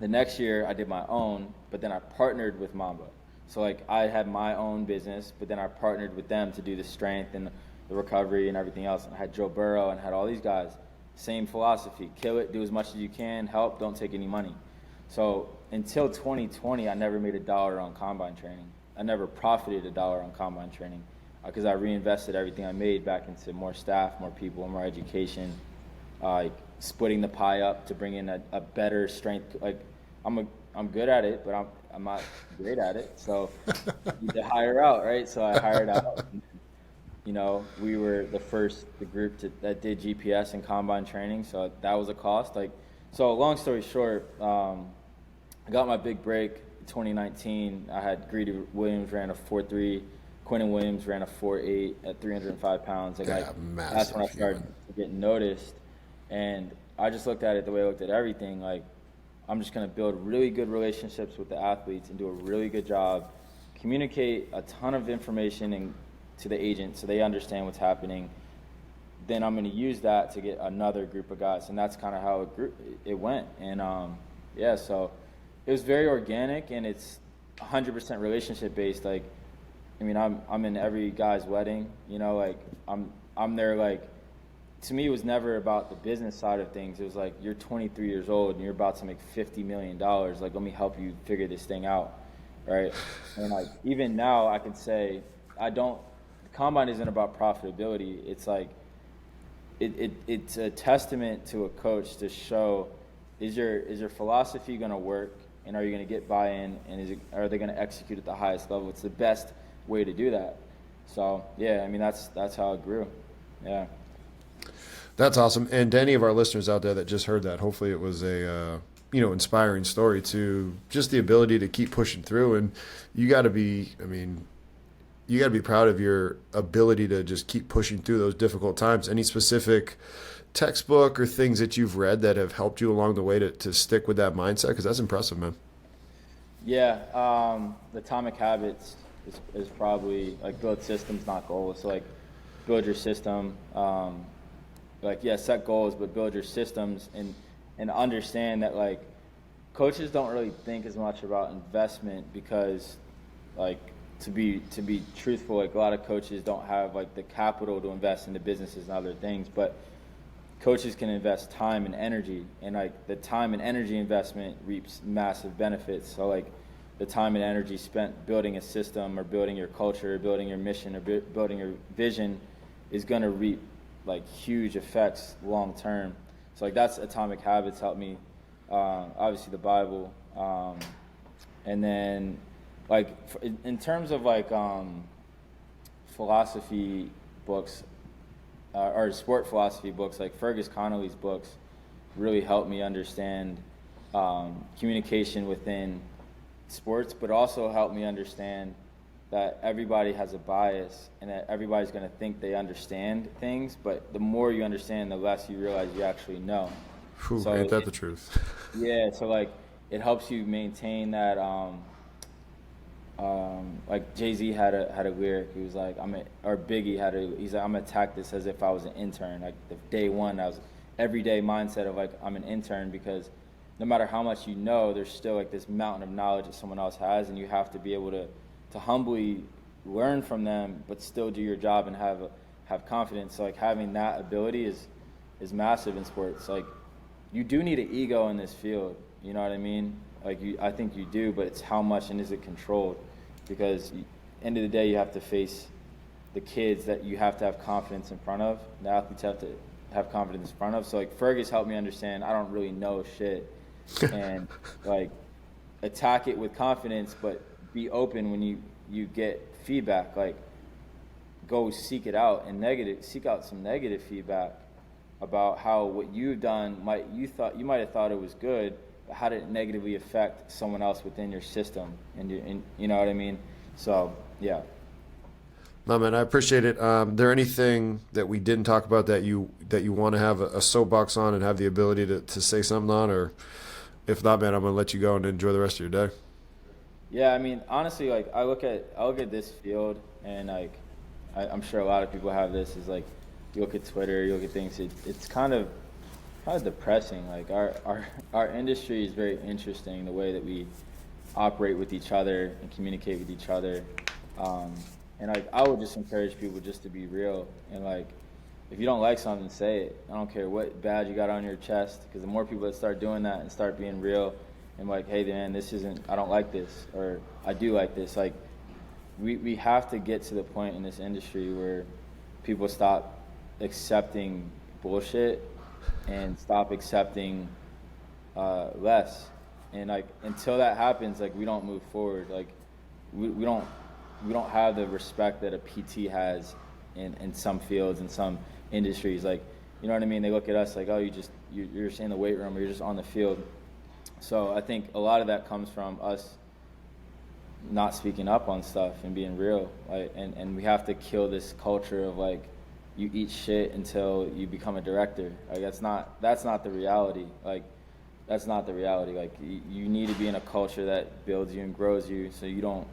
the next year I did my own, but then I partnered with Mamba. So like I had my own business, but then I partnered with them to do the strength and the recovery and everything else. And I had Joe Burrow and had all these guys, same philosophy, kill it, do as much as you can, help, don't take any money. So until 2020, I never made $1 on combine training. I never profited $1 on combine training because I reinvested everything I made back into more staff, more people, more education, like splitting the pie up to bring in a better strength. Like I'm good at it, but I'm not great at it. So you need to hire out, right? So I hired out. We were the group that did GPS and combine training. So that was a cost. So long story short, I got my big break in 2019. I had Greedy Williams ran a 4.3. Quentin Williams ran a 4.8 at 305 pounds. That's when I started getting noticed. And I just looked at it the way I looked at everything. Like, I'm just going to build really good relationships with the athletes and do a really good job, communicate a ton of information to the agent so they understand what's happening. Then I'm going to use that to get another group of guys. And that's kind of how it went. And, so it was very organic, and it's 100% relationship based. Like, I mean, I'm in every guy's wedding, I'm there. Like, to me, it was never about the business side of things. It was like, you're 23 years old and you're about to make $50 million. Like, let me help you figure this thing out, right? And like, even now I can say, the combine isn't about profitability. It's like, it's a testament to a coach to show, is your philosophy going to work, and are you going to get buy-in, and are they going to execute at the highest level? It's the best way to do that. So yeah, I mean, that's how it grew. Yeah. That's awesome. And to any of our listeners out there that just heard that, hopefully it was a inspiring story to just the ability to keep pushing through. And you got to be, I mean, you got to be proud of your ability to just keep pushing through those difficult times. Any specific textbook or things that you've read that have helped you along the way to stick with that mindset? Because that's impressive, man. Yeah, the Atomic Habits is probably like build systems, not goals. So like build your system. Like yeah, set goals, but build your systems and understand that like coaches don't really think as much about investment because like to be truthful, like a lot of coaches don't have like the capital to invest into businesses and other things, but coaches can invest time and energy, and like the time and energy investment reaps massive benefits. So like the time and energy spent building a system or building your culture or building your mission or building your vision is going to reap like huge effects long term. So like that's Atomic Habits helped me. Obviously the Bible, and then like in terms of like philosophy books, or sport philosophy books, like Fergus Connolly's books really helped me understand communication within sports, but also helped me understand that everybody has a bias and that everybody's going to think they understand things, but the more you understand, the less you realize you actually know. Whew, So ain't that the truth? yeah, so like it helps you maintain that. Like Jay-Z had a lyric. He was like, or Biggie had he's like, I'm gonna attack this as if I was an intern. Like the day one, I was everyday mindset of like I'm an intern, because no matter how much you know, there's still like this mountain of knowledge that someone else has, and you have to be able to humbly learn from them, but still do your job and have confidence. So like having that ability is massive in sports. Like you do need an ego in this field. You know what I mean? Like I think you do, but it's how much and is it controlled? Because end of the day, you have to face the kids that you have to have confidence in front of. The athletes have to have confidence in front of. So like Fergus helped me understand I don't really know shit, and like attack it with confidence, but be open when you get feedback. Like go seek it out and seek out some negative feedback about how what you've done you might have thought it was good, but how did it negatively affect someone else within your system, and you know what I mean? So yeah. No, man, I appreciate it. There anything that we didn't talk about that you want to have a soapbox on and have the ability to say something on, or if not, man, I'm gonna let you go and enjoy the rest of your day. Yeah, I mean, honestly, like I look at this field, and like I'm sure a lot of people have this. Is like you look at Twitter, you look at things. It's kind of depressing. Like our industry is very interesting. The way that we operate with each other and communicate with each other, and like I would just encourage people just to be real, and like if you don't like something, say it. I don't care what badge you got on your chest, because the more people that start doing that and start being real and like, hey man, I don't like this, or I do like this. Like we have to get to the point in this industry where people stop accepting bullshit and stop accepting less. And like until that happens, like we don't move forward. Like we don't have the respect that a PT has in some fields, in some industries. Like, you know what I mean? They look at us like, oh, you're just in the weight room, or you're just on the field. So I think a lot of that comes from us not speaking up on stuff and being real. Like, and we have to kill this culture of like you eat shit until you become a director. Like that's not the reality. Like that's not the reality. Like you need to be in a culture that builds you and grows you, so you don't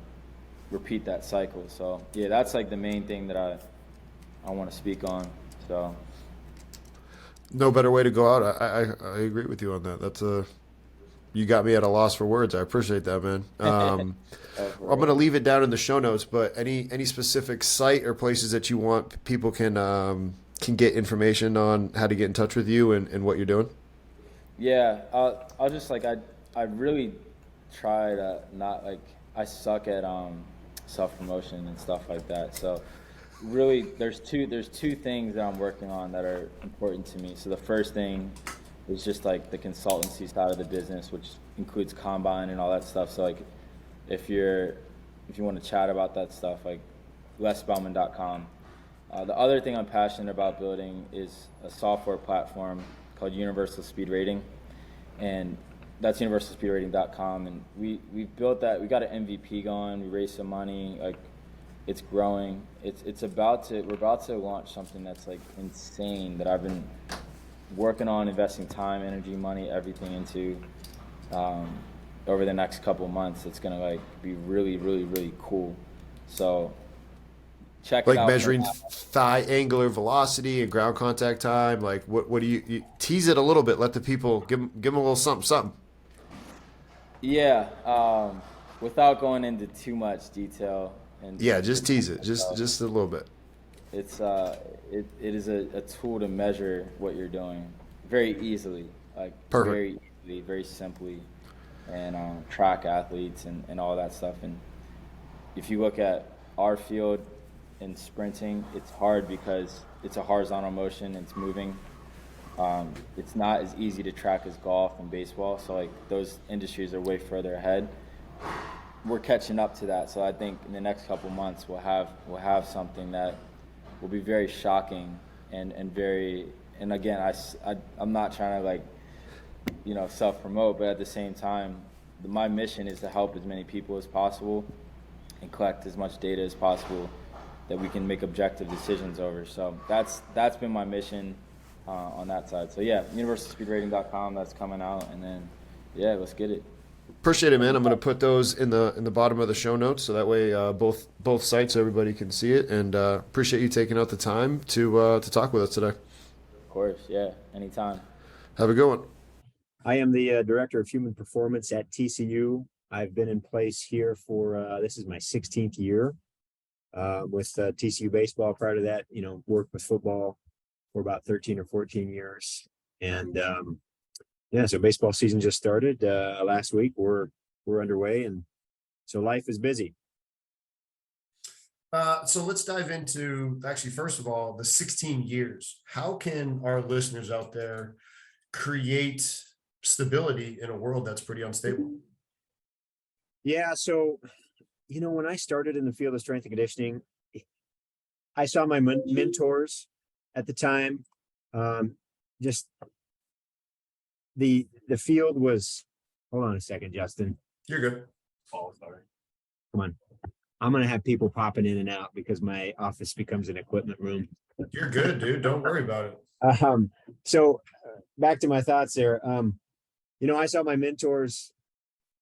repeat that cycle. So yeah, that's like the main thing that I want to speak on. So No better way to go out. I agree with you on that. You got me at a loss for words. I appreciate that, man. I'm going to leave it down in the show notes, but any specific site or places that you want people can get information on how to get in touch with you and what you're doing? yeah, I'll just like I really try to not like I suck at self promotion and stuff like that. So really there's two things that I'm working on that are important to me. So the first thing is just like the consultancy side of the business, which includes combine and all that stuff. So like if you want to chat about that stuff, like Spellman.com. The other thing I'm passionate about building is a software platform called Universal Speed Rating, and that's universalspeedrating.com. And we've built that. We got an MVP going. We raised some money. Like It's growing. We're about to launch something that's like insane that I've been working on, investing time, energy, money, everything into over the next couple months. It's gonna like be really, really, really cool. So check it Like out. measuring thigh angular velocity and ground contact time. Like what do you tease it a little bit? Let the people give them a little something, something. Yeah, without going into too much detail and Yeah, just repeating tease it, myself, just a little bit. it's it is a tool to measure what you're doing very easily, like Perfect. very easily, very simply, and track athletes and all that stuff. And if you look at our field in sprinting, it's hard because it's a horizontal motion, it's moving. It's not as easy to track as golf and baseball, so like those industries are way further ahead. We're catching up to that, so I think in the next couple months we'll have something that will be very shocking and very, and again, I'm not trying to like, self promote, but at the same time, my mission is to help as many people as possible and collect as much data as possible that we can make objective decisions over. So that's been my mission on that side. So yeah, universallspeedrating.com, that's coming out, and then yeah, let's get it. Appreciate it, man. I'm going to put those in the bottom of the show notes, so that way both sites everybody can see it. And appreciate you taking out the time to talk with us today. Of course, yeah, anytime. Have a good one. I am the Director of Human Performance at TCU. I've been in place here for, this is my 16th year with TCU baseball. Prior to that, worked with football for about 13 or 14 years. And yeah, so baseball season just started last week. We're underway, and so life is busy. So let's dive into, actually, first of all, the 16 years. How can our listeners out there create stability in a world that's pretty unstable? Yeah, so when I started in the field of strength and conditioning, I saw my mentors at the time. Just the field was. Hold on a second, Justin. You're good. Oh, sorry. Come on. I'm gonna have people popping in and out because my office becomes an equipment room. You're good, dude. Don't worry about it. So back to my thoughts there. I saw my mentors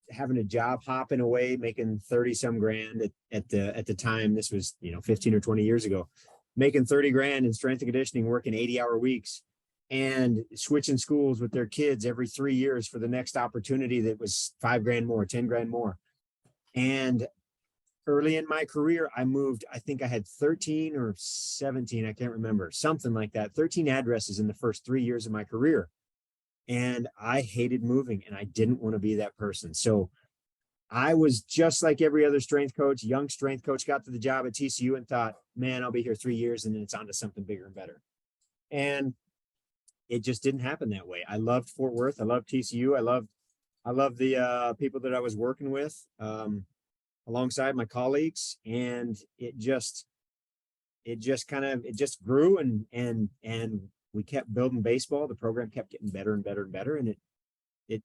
having a job hopping away, making 30 some grand at the time. This was 15 or 20 years ago, making 30 grand in strength and conditioning, working 80-hour weeks, and switching schools with their kids every 3 years for the next opportunity that was 5 grand more, 10 grand more. And early in my career, I moved, I think I had 13 or 17, I can't remember, something like that, 13 addresses in the first 3 years of my career. And I hated moving, and I didn't want to be that person. So I was just like every other strength coach, young strength coach, got to the job at TCU and thought, man, I'll be here 3 years and then it's on to something bigger and better. And it just didn't happen that way. I loved Fort Worth. I loved TCU. I loved the people that I was working with alongside my colleagues. And it just grew and we kept building baseball. The program kept getting better and better and better. And it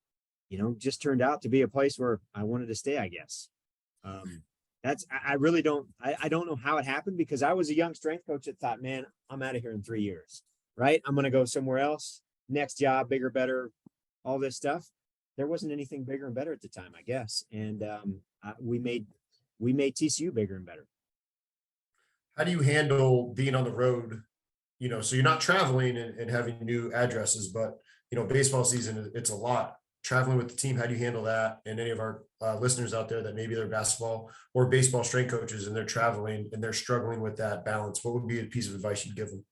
just turned out to be a place where I wanted to stay, I guess. I really don't know how it happened, because I was a young strength coach that thought, man, I'm out of here in 3 years, right? I'm going to go somewhere else, next job, bigger, better, all this stuff. There wasn't anything bigger and better at the time, I guess. And we made TCU bigger and better. How do you handle being on the road? So you're not traveling and having new addresses, but baseball season, it's a lot. Traveling with the team, how do you handle that? And any of our listeners out there that maybe they're basketball or baseball strength coaches and they're traveling and they're struggling with that balance, what would be a piece of advice you'd give them?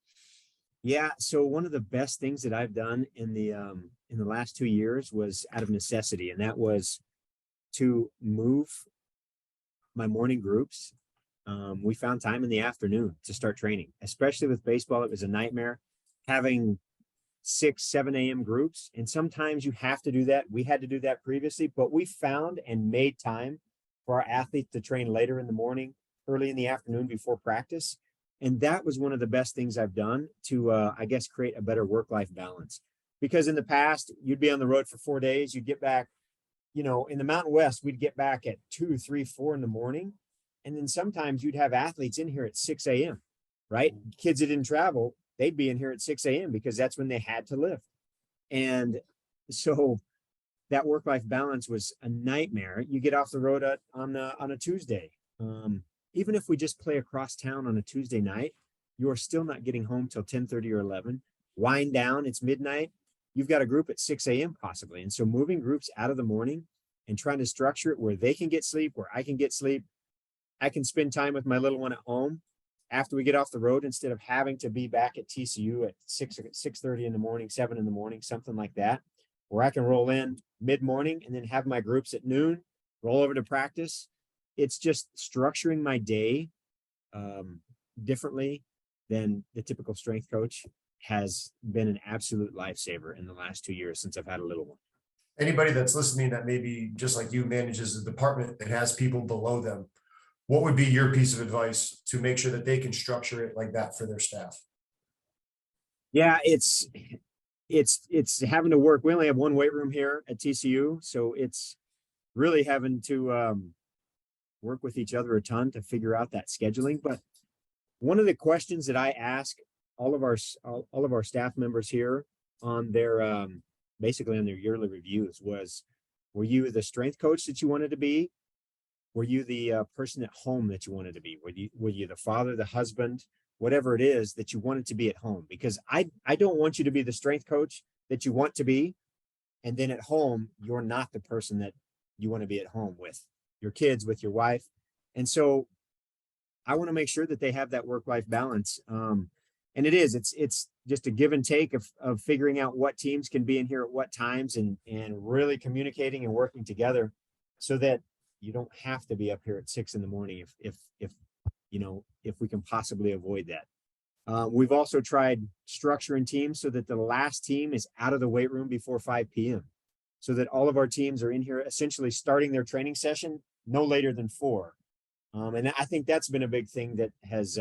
Yeah. So one of the best things that I've done in the last 2 years was out of necessity. And that was to move my morning groups. We found time in the afternoon to start training, especially with baseball. It was a nightmare having 6, 7 a.m. groups. And sometimes you have to do that. We had to do that previously, but we found and made time for our athletes to train later in the morning, early in the afternoon before practice. And that was one of the best things I've done to, I guess, create a better work-life balance. Because in the past, you'd be on the road for 4 days. You'd get back, in the Mountain West, we'd get back at 2, 3, 4 in the morning. And then sometimes you'd have athletes in here at 6 a.m., right? Kids that didn't travel, they'd be in here at 6 a.m. because that's when they had to lift. And so that work-life balance was a nightmare. You get off the road on a Tuesday. Even if we just play across town on a Tuesday night, you're still not getting home till 10:30 or 11. Wind down, it's midnight. You've got a group at 6 a.m. possibly. And so moving groups out of the morning and trying to structure it where they can get sleep, where I can get sleep. I can spend time with my little one at home after we get off the road instead of having to be back at TCU at 6:30 in the morning, 7 in the morning, something like that, where I can roll in mid-morning and then have my groups at noon, roll over to practice. It's just structuring my day differently than the typical strength coach has been an absolute lifesaver in the last 2 years since I've had a little one. Anybody that's listening that maybe just like you manages a department that has people below them, what would be your piece of advice to make sure that they can structure it like that for their staff? Yeah, it's having to work. We only have one weight room here at TCU, so it's really having to work with each other a ton to figure out that scheduling. But one of the questions that I ask all of our staff members here on their basically on their yearly reviews was, were you the strength coach that you wanted to be? Were you the person at home that you wanted to be? Were you the father, the husband, whatever it is that you wanted to be at home? Because I don't want you to be the strength coach that you want to be, and then at home you're not the person that you want to be at home with your kids, with your wife. And so I want to make sure that they have that work-life balance. And it's just a give and take of figuring out what teams can be in here at what times and really communicating and working together so that you don't have to be up here at 6 in the morning if we can possibly avoid that. We've also tried structuring teams so that the last team is out of the weight room before 5 p.m. so that all of our teams are in here essentially starting their training session no later than 4. And I think that's been a big thing that has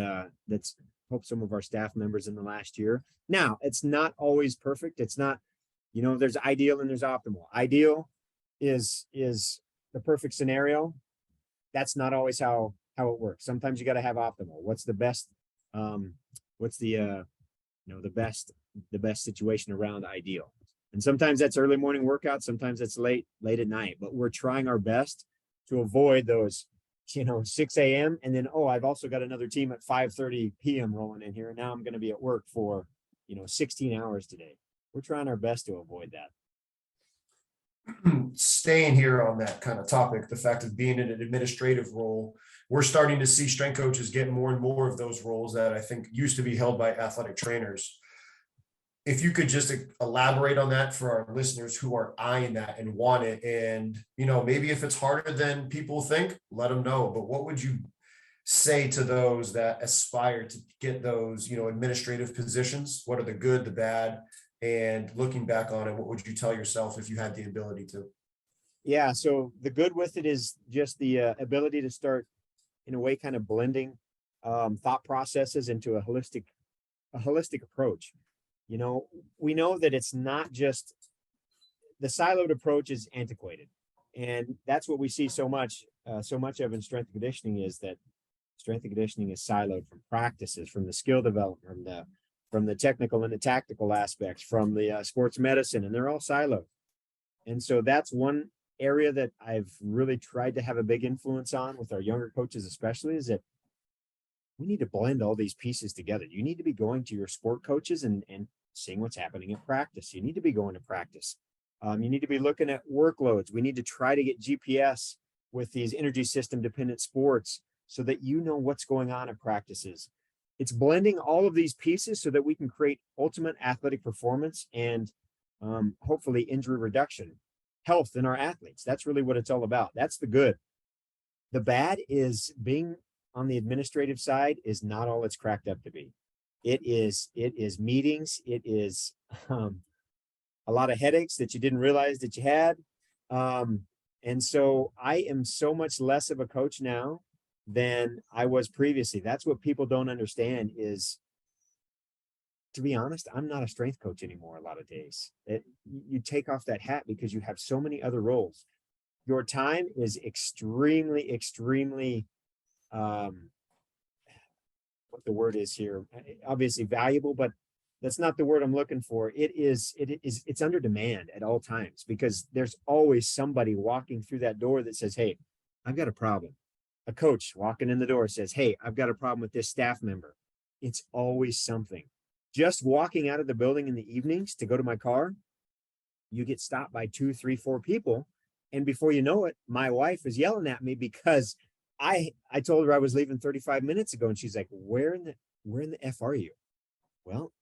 that's helped some of our staff members in the last year. Now, it's not always perfect. It's not, there's ideal and there's optimal. Ideal is the perfect scenario. That's not always how it works. Sometimes you got to have optimal. What's the best? What's the best situation around ideal? And sometimes that's early morning workout. Sometimes that's late at night. But we're trying our best to avoid those 6 a.m. and then, I've also got another team at 5:30 p.m. rolling in here. And now I'm going to be at work for 16 hours today. We're trying our best to avoid that. Staying here on that kind of topic, the fact of being in an administrative role, we're starting to see strength coaches get more and more of those roles that I think used to be held by athletic trainers. If you could just elaborate on that for our listeners who are eyeing that and want it, and maybe if it's harder than people think, let them know. But what would you say to those that aspire to get those administrative positions? What are the good, the bad? And looking back on it, what would you tell yourself if you had the ability to? Yeah, so the good with it is just the ability to start, in a way, kind of blending thought processes into a holistic approach. We know that it's not just the siloed approach is antiquated, and that's what we see so much of in strength and conditioning, is that strength and conditioning is siloed from practices, from the skill development, from the technical and the tactical aspects, from the sports medicine, and they're all siloed. And so that's one area that I've really tried to have a big influence on with our younger coaches, especially, is that we need to blend all these pieces together. You need to be going to your sport coaches and seeing what's happening at practice. You need to be going to practice. You need to be looking at workloads. We need to try to get GPS with these energy system dependent sports so that what's going on at practices. It's blending all of these pieces so that we can create ultimate athletic performance and hopefully injury reduction, health in our athletes. That's really what it's all about. That's the good. The bad is being on the administrative side is not all it's cracked up to be. It is meetings. It is a lot of headaches that you didn't realize that you had. And so I am so much less of a coach now than I was previously. That's what people don't understand is, to be honest, I'm not a strength coach anymore a lot of days. You take off that hat because you have so many other roles. Your time is extremely, extremely what the word is here, obviously valuable, but that's not the word I'm looking for. It's under demand at all times because there's always somebody walking through that door that says, hey, I've got a problem. A coach walking in the door says, hey, I've got a problem with this staff member. It's always something. Just walking out of the building in the evenings to go to my car, you get stopped by 2, 3, 4 people. And before you know it, my wife is yelling at me because I told her I was leaving 35 minutes ago. And she's like, where in the F are you? Well,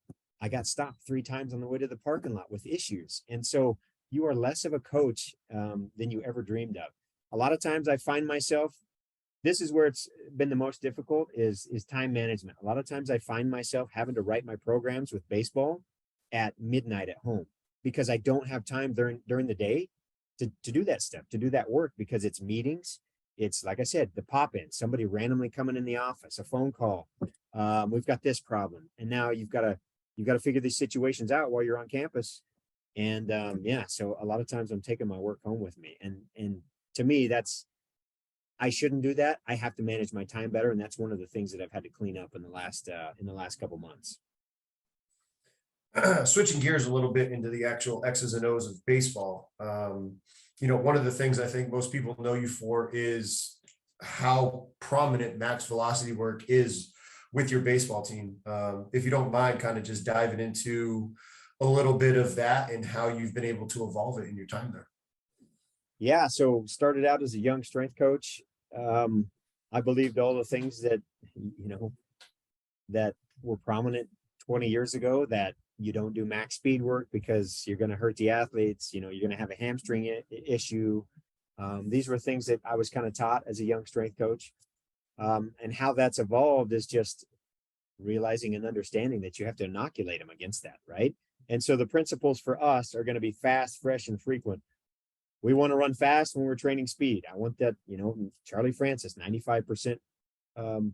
I got stopped 3 times on the way to the parking lot with issues. And so you are less of a coach than you ever dreamed of. A lot of times I find myself, this is where it's been the most difficult is time management. A lot of times I find myself having to write my programs with baseball at midnight at home because I don't have time during the day to do that stuff, to do that work because it's meetings. It's like I said, the pop-in, somebody randomly coming in the office, a phone call. We've got this problem. And now you've got to figure these situations out while you're on campus. And yeah, so a lot of times I'm taking my work home with me. And to me, I shouldn't do that. I have to manage my time better. And that's one of the things that I've had to clean up in the last couple months. Switching gears a little bit into the actual X's and O's of baseball. One of the things I think most people know you for is how prominent max velocity work is with your baseball team. If you don't mind kind of just diving into a little bit of that and how you've been able to evolve it in your time there. Yeah. So started out as a young strength coach. I believed all the things that, that were prominent 20 years ago, that you don't do max speed work because you're going to hurt the athletes. You're going to have a hamstring issue. These were things that I was kind of taught as a young strength coach. And how that's evolved is just realizing and understanding that you have to inoculate them against that, right? And so the principles for us are going to be fast, fresh, and frequent. We want to run fast when we're training speed. I want that, Charlie Francis, 95%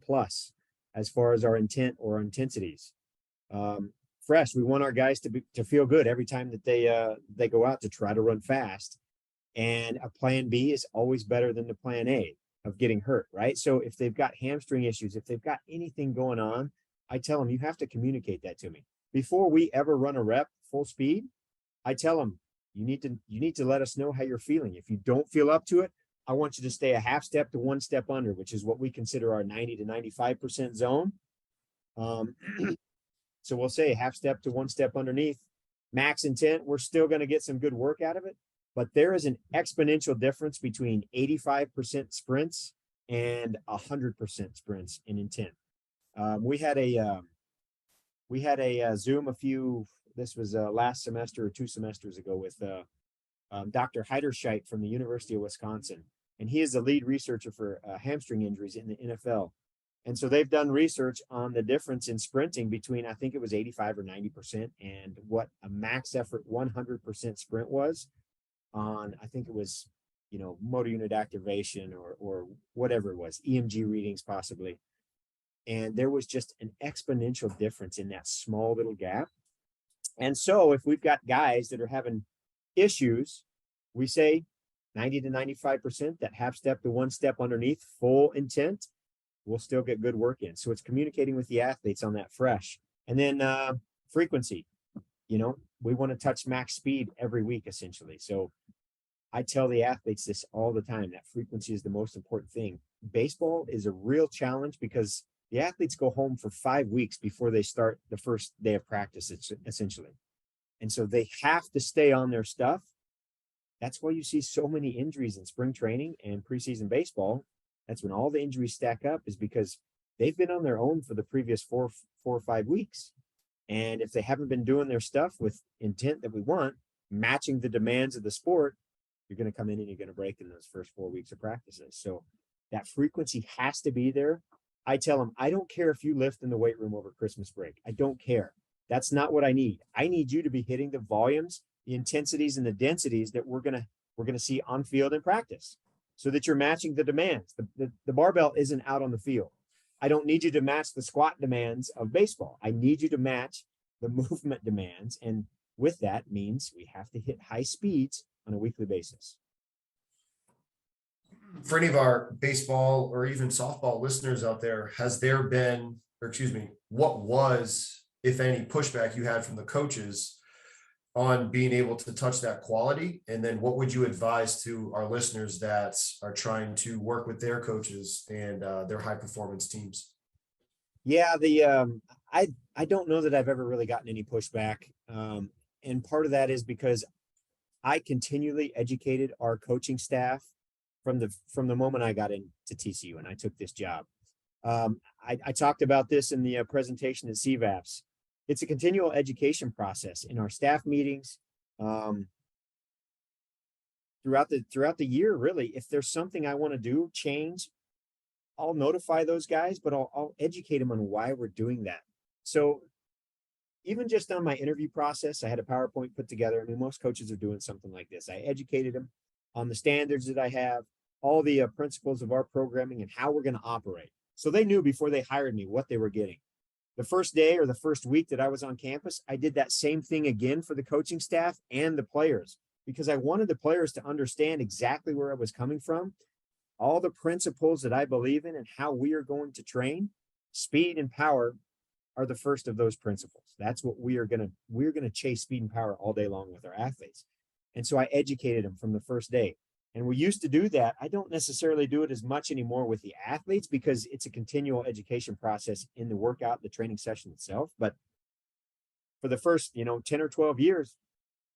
plus as far as our intent or our intensities. Fresh, we want our guys to feel good every time that they go out to try to run fast. And a plan B is always better than the plan A of getting hurt, right? So if they've got hamstring issues, if they've got anything going on, I tell them, you have to communicate that to me. Before we ever run a rep full speed, I tell them, you need to let us know how you're feeling. If you don't feel up to it, I want you to stay a half step to 1 step under, which is what we consider our 90 to 95% zone. So we'll say a half step to 1 step underneath. Max intent, we're still going to get some good work out of it, but there is an exponential difference between 85% sprints and 100% sprints in intent. We had a Zoom this was last semester or 2 semesters ago with Dr. Hypertrophy from the University of Wisconsin. And he is the lead researcher for hamstring injuries in the NFL. And so they've done research on the difference in sprinting between, I think it was 85 or 90% and what a max effort 100% sprint was on, I think it was, motor unit activation or whatever it was, EMG readings possibly. And there was just an exponential difference in that small little gap. And so if we've got guys that are having issues, we say 90 to 95%, that half step to 1 step underneath full intent, we'll still get good work in. So it's communicating with the athletes on that fresh. And then frequency, we want to touch max speed every week, essentially. So I tell the athletes this all the time, that frequency is the most important thing. Baseball is a real challenge because the athletes go home for 5 weeks before they start the first day of practice, essentially. And so they have to stay on their stuff. That's why you see so many injuries in spring training and preseason baseball. That's when all the injuries stack up, is because they've been on their own for the previous 4 or 5 weeks. And if they haven't been doing their stuff with intent that we want, matching the demands of the sport, you're going to come in and you're going to break in those first 4 weeks of practices. So that frequency has to be there. I tell them, I don't care if you lift in the weight room over Christmas break. I don't care. That's not what I need. I need you to be hitting the volumes, the intensities, and the densities that we're going to see on field in practice, so that you're matching the demands. The barbell isn't out on the field. I don't need you to match the squat demands of baseball. I need you to match the movement demands. And with that means we have to hit high speeds on a weekly basis. for any of our baseball or even softball listeners out there, has there been, or excuse me, what was, if any, pushback you had from the coaches on being able to touch that quality? And then what would you advise to our listeners that are trying to work with their coaches and their high performance teams? Yeah, I don't know that I've ever really gotten any pushback. And part of that is because I continually educated our coaching staff from the moment I got into TCU and I took this job. I talked about this in the presentation at CVAPS. It's a continual education process in our staff meetings, throughout the year. Really, if there's something I want to do, change, I'll notify those guys, but I'll educate them on why we're doing that. So even just on my interview process, I had a PowerPoint put together. I mean, most coaches are doing something like this. I educated them on the standards that I have, all the principles of our programming and how we're going to operate. So they knew before they hired me what they were getting. The first day or the first week that I was on campus, I did that same thing again for the coaching staff and the players, because I wanted the players to understand exactly where I was coming from, all the principles that I believe in and how we are going to train. Speed and power are the first of those principles. That's what we're going to chase speed and power all day long with our athletes. And so I educated them from the first day. And we used to do that. I don't necessarily do it as much anymore with the athletes because it's a continual education process in the workout, the training session itself. But for the first, 10 or 12 years,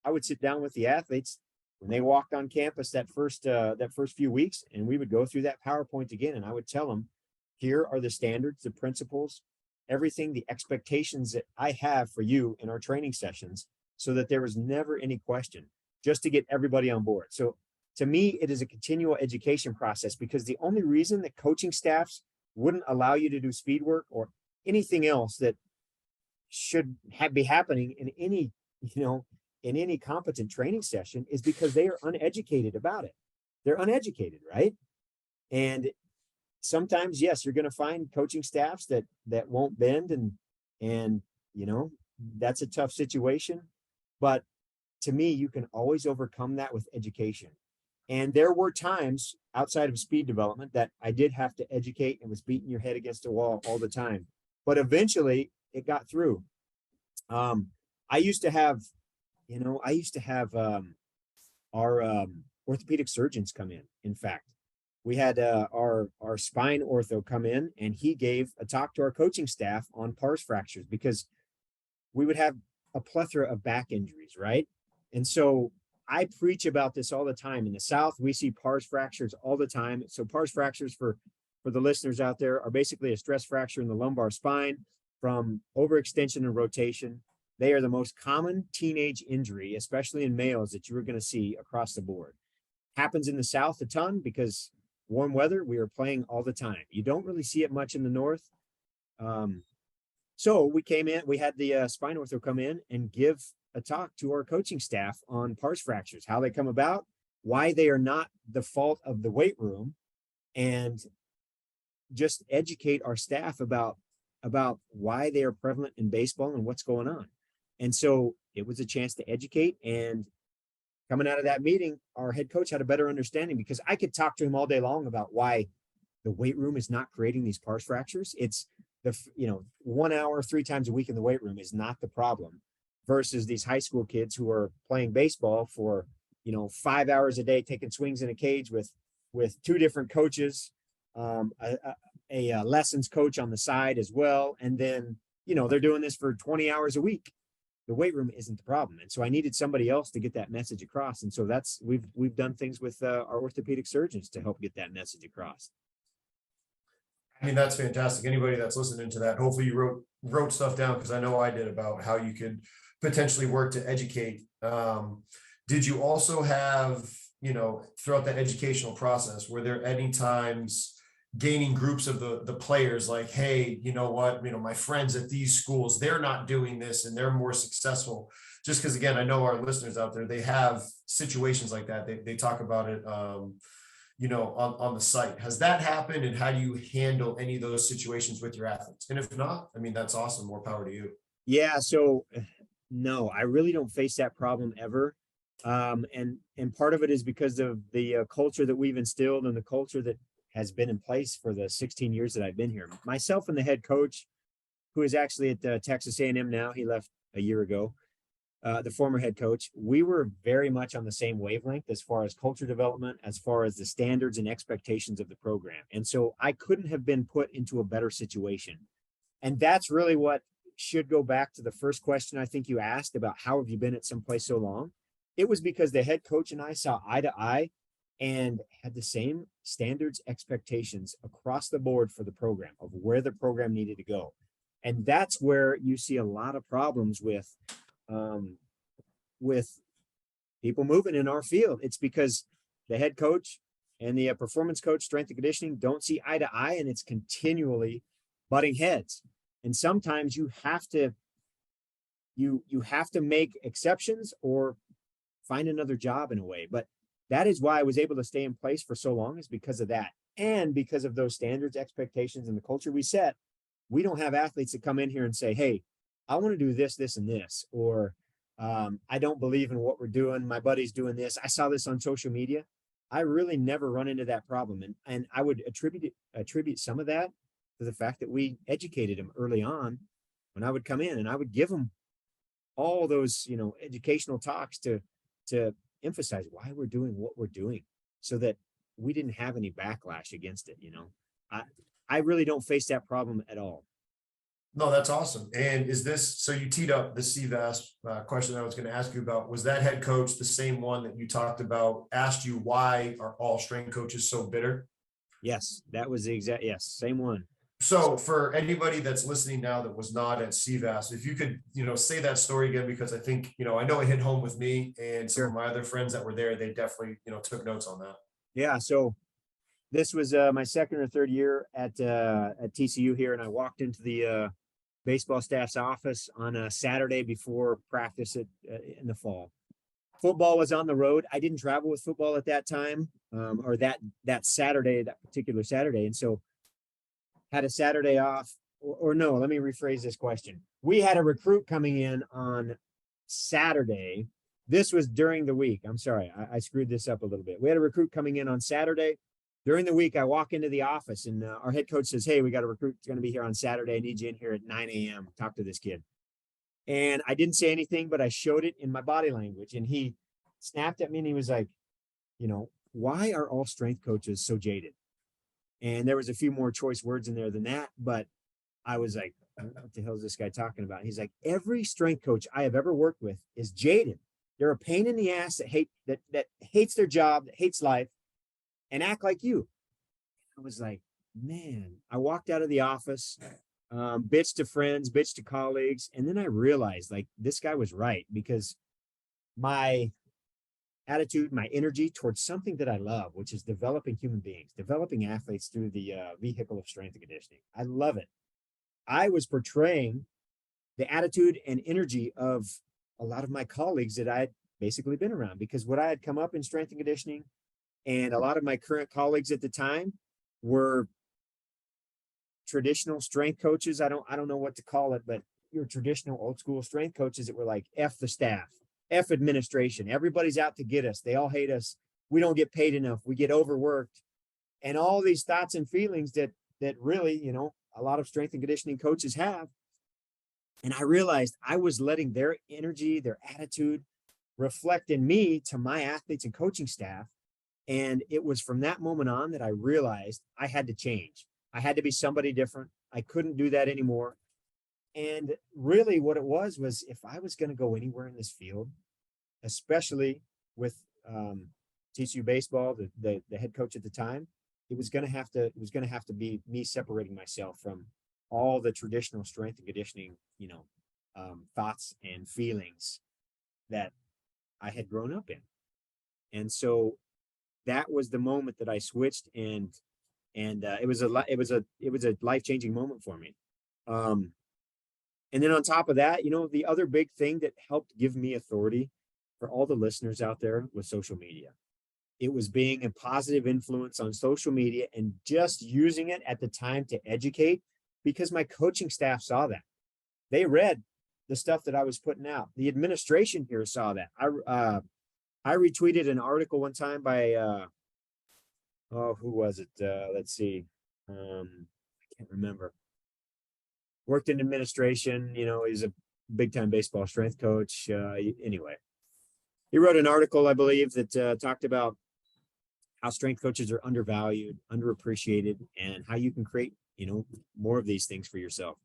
I would sit down with the athletes when they walked on campus that first few weeks, and we would go through that PowerPoint again. And I would tell them, here are the standards, the principles, everything, the expectations that I have for you in our training sessions, so that there was never any question, just to get everybody on board. So to me, it is a continual education process, because the only reason that coaching staffs wouldn't allow you to do speed work or anything else that should be happening in any competent training session is because they are uneducated about it. They're uneducated, right? And sometimes, yes, you're going to find coaching staffs that won't bend, and that's a tough situation. But to me, you can always overcome that with education. And there were times outside of speed development that I did have to educate and was beating your head against a wall all the time. But eventually it got through. I used to have our orthopedic surgeons come in. In fact, we had our spine ortho come in, and he gave a talk to our coaching staff on pars fractures, because we would have a plethora of back injuries, right? And so I preach about this all the time. In the South, we see pars fractures all the time. So pars fractures, for the listeners out there, are basically a stress fracture in the lumbar spine from overextension and rotation. They are the most common teenage injury, especially in males, that you are going to see across the board. Happens in the South a ton because warm weather, we are playing all the time. You don't really see it much in the North. So we came in, we had the spine ortho come in and give a talk to our coaching staff on pars fractures, how they come about, why they are not the fault of the weight room, and just educate our staff about why they are prevalent in baseball and what's going on. And so it was a chance to educate. And coming out of that meeting, our head coach had a better understanding, because I could talk to him all day long about why the weight room is not creating these pars fractures. It's 1 hour, 3 times a week in the weight room is not the problem, versus these high school kids who are playing baseball for, 5 hours a day, taking swings in a cage with 2 different coaches, a lessons coach on the side as well. And then, they're doing this for 20 hours a week. The weight room isn't the problem. And so I needed somebody else to get that message across. And so we've done things with our orthopedic surgeons to help get that message across. I mean, that's fantastic. Anybody that's listening to that, hopefully you wrote stuff down, because I know I did, about how you could potentially work to educate. Did you also have, throughout the educational process, were there any times gaining groups of the players, like, hey, you know what, my friends at these schools, they're not doing this and they're more successful? Just because, again, I know our listeners out there, they have situations like that. They talk about it, on the site. Has that happened, and how do you handle any of those situations with your athletes? And if not, I mean, that's awesome. More power to you. Yeah. So no, I really don't face that problem ever. And part of it is because of the culture that we've instilled and the culture that has been in place for the 16 years that I've been here. Myself and the head coach, who is actually at Texas A&M now, he left a year ago, the former head coach, we were very much on the same wavelength as far as culture development, as far as the standards and expectations of the program. And so I couldn't have been put into a better situation. And that's really what should go back to the first question I think you asked about how have you been at some place so long? It was because the head coach and I saw eye to eye and had the same standards, expectations across the board for the program of where the program needed to go. And that's where you see a lot of problems with people moving in our field. It's because the head coach and the performance coach, strength and conditioning, don't see eye to eye, and it's continually butting heads. And sometimes you have to make exceptions or find another job in a way. But that is why I was able to stay in place for so long, is because of that. And because of those standards, expectations, and the culture we set. We don't have athletes that come in here and say, hey, I want to do this, this, and this, or I don't believe in what we're doing. My buddy's doing this. I saw this on social media. I really never run into that problem. And I would attribute some of that to the fact that we educated them early on when I would come in, and I would give them all those, educational talks to emphasize why we're doing what we're doing so that we didn't have any backlash against it. I really don't face that problem at all. No, that's awesome. And is this, so you teed up the CVAS question I was going to ask you about, was that head coach the same one that you talked about, asked you why are all strength coaches so bitter? Yes, that was the exact, yes, same one. So for anybody that's listening now that was not at CVAS, if you could, say that story again, because I think, I know it hit home with me and some of my other friends that were there, they definitely, took notes on that. Yeah. So this was my second or third year at TCU here, and I walked into the baseball staff's office on a Saturday before practice in the fall. Football was on the road. I didn't travel with football at that time, or that Saturday, that particular Saturday, and so had a Saturday off. Or no, let me rephrase this question. We had a recruit coming in on Saturday. This was during the week. I'm sorry, I screwed this up a little bit. We had a recruit coming in on Saturday. During the week, I walk into the office and our head coach says, hey, we got a recruit that's going to be here on Saturday. I need you in here at 9 a.m. Talk to this kid. And I didn't say anything, but I showed it in my body language. And he snapped at me and he was like, why are all strength coaches so jaded? And there was a few more choice words in there than that. But I was like, what the hell is this guy talking about? He's like, every strength coach I have ever worked with is jaded. They're a pain in the ass that hates their job, that hates life, and act like you. I was like, man, I walked out of the office, bitched to friends, bitched to colleagues. And then I realized like this guy was right, because my attitude, my energy towards something that I love, which is developing human beings, developing athletes through the vehicle of strength and conditioning. I love it. I was portraying the attitude and energy of a lot of my colleagues that I had basically been around, because what I had come up in strength and conditioning, and a lot of my current colleagues at the time were traditional strength coaches. I don't know what to call it, but your traditional old school strength coaches that were like, F the staff, F administration. Everybody's out to get us. They all hate us. We don't get paid enough. We get overworked. And all these thoughts and feelings that really, a lot of strength and conditioning coaches have. And I realized I was letting their energy, their attitude reflect in me to my athletes and coaching staff. And it was from that moment on that I realized I had to change. I had to be somebody different. I couldn't do that anymore. And really what it was if I was going to go anywhere in this field, especially with TCU baseball, the head coach at the time, it was going to have to be me separating myself from all the traditional strength and conditioning, thoughts and feelings that I had grown up in. And so that was the moment that I switched, and it was a life-changing moment for me. And then on top of that, the other big thing that helped give me authority for all the listeners out there was social media. It was being a positive influence on social media and just using it at the time to educate, because my coaching staff saw that. They read the stuff that I was putting out. The administration here saw that. I retweeted an article one time by who was it? Let's see. I can't remember. Worked in administration, he's a big time baseball strength coach. Anyway, he wrote an article, I believe, that talked about how strength coaches are undervalued, underappreciated, and how you can create, more of these things for yourself.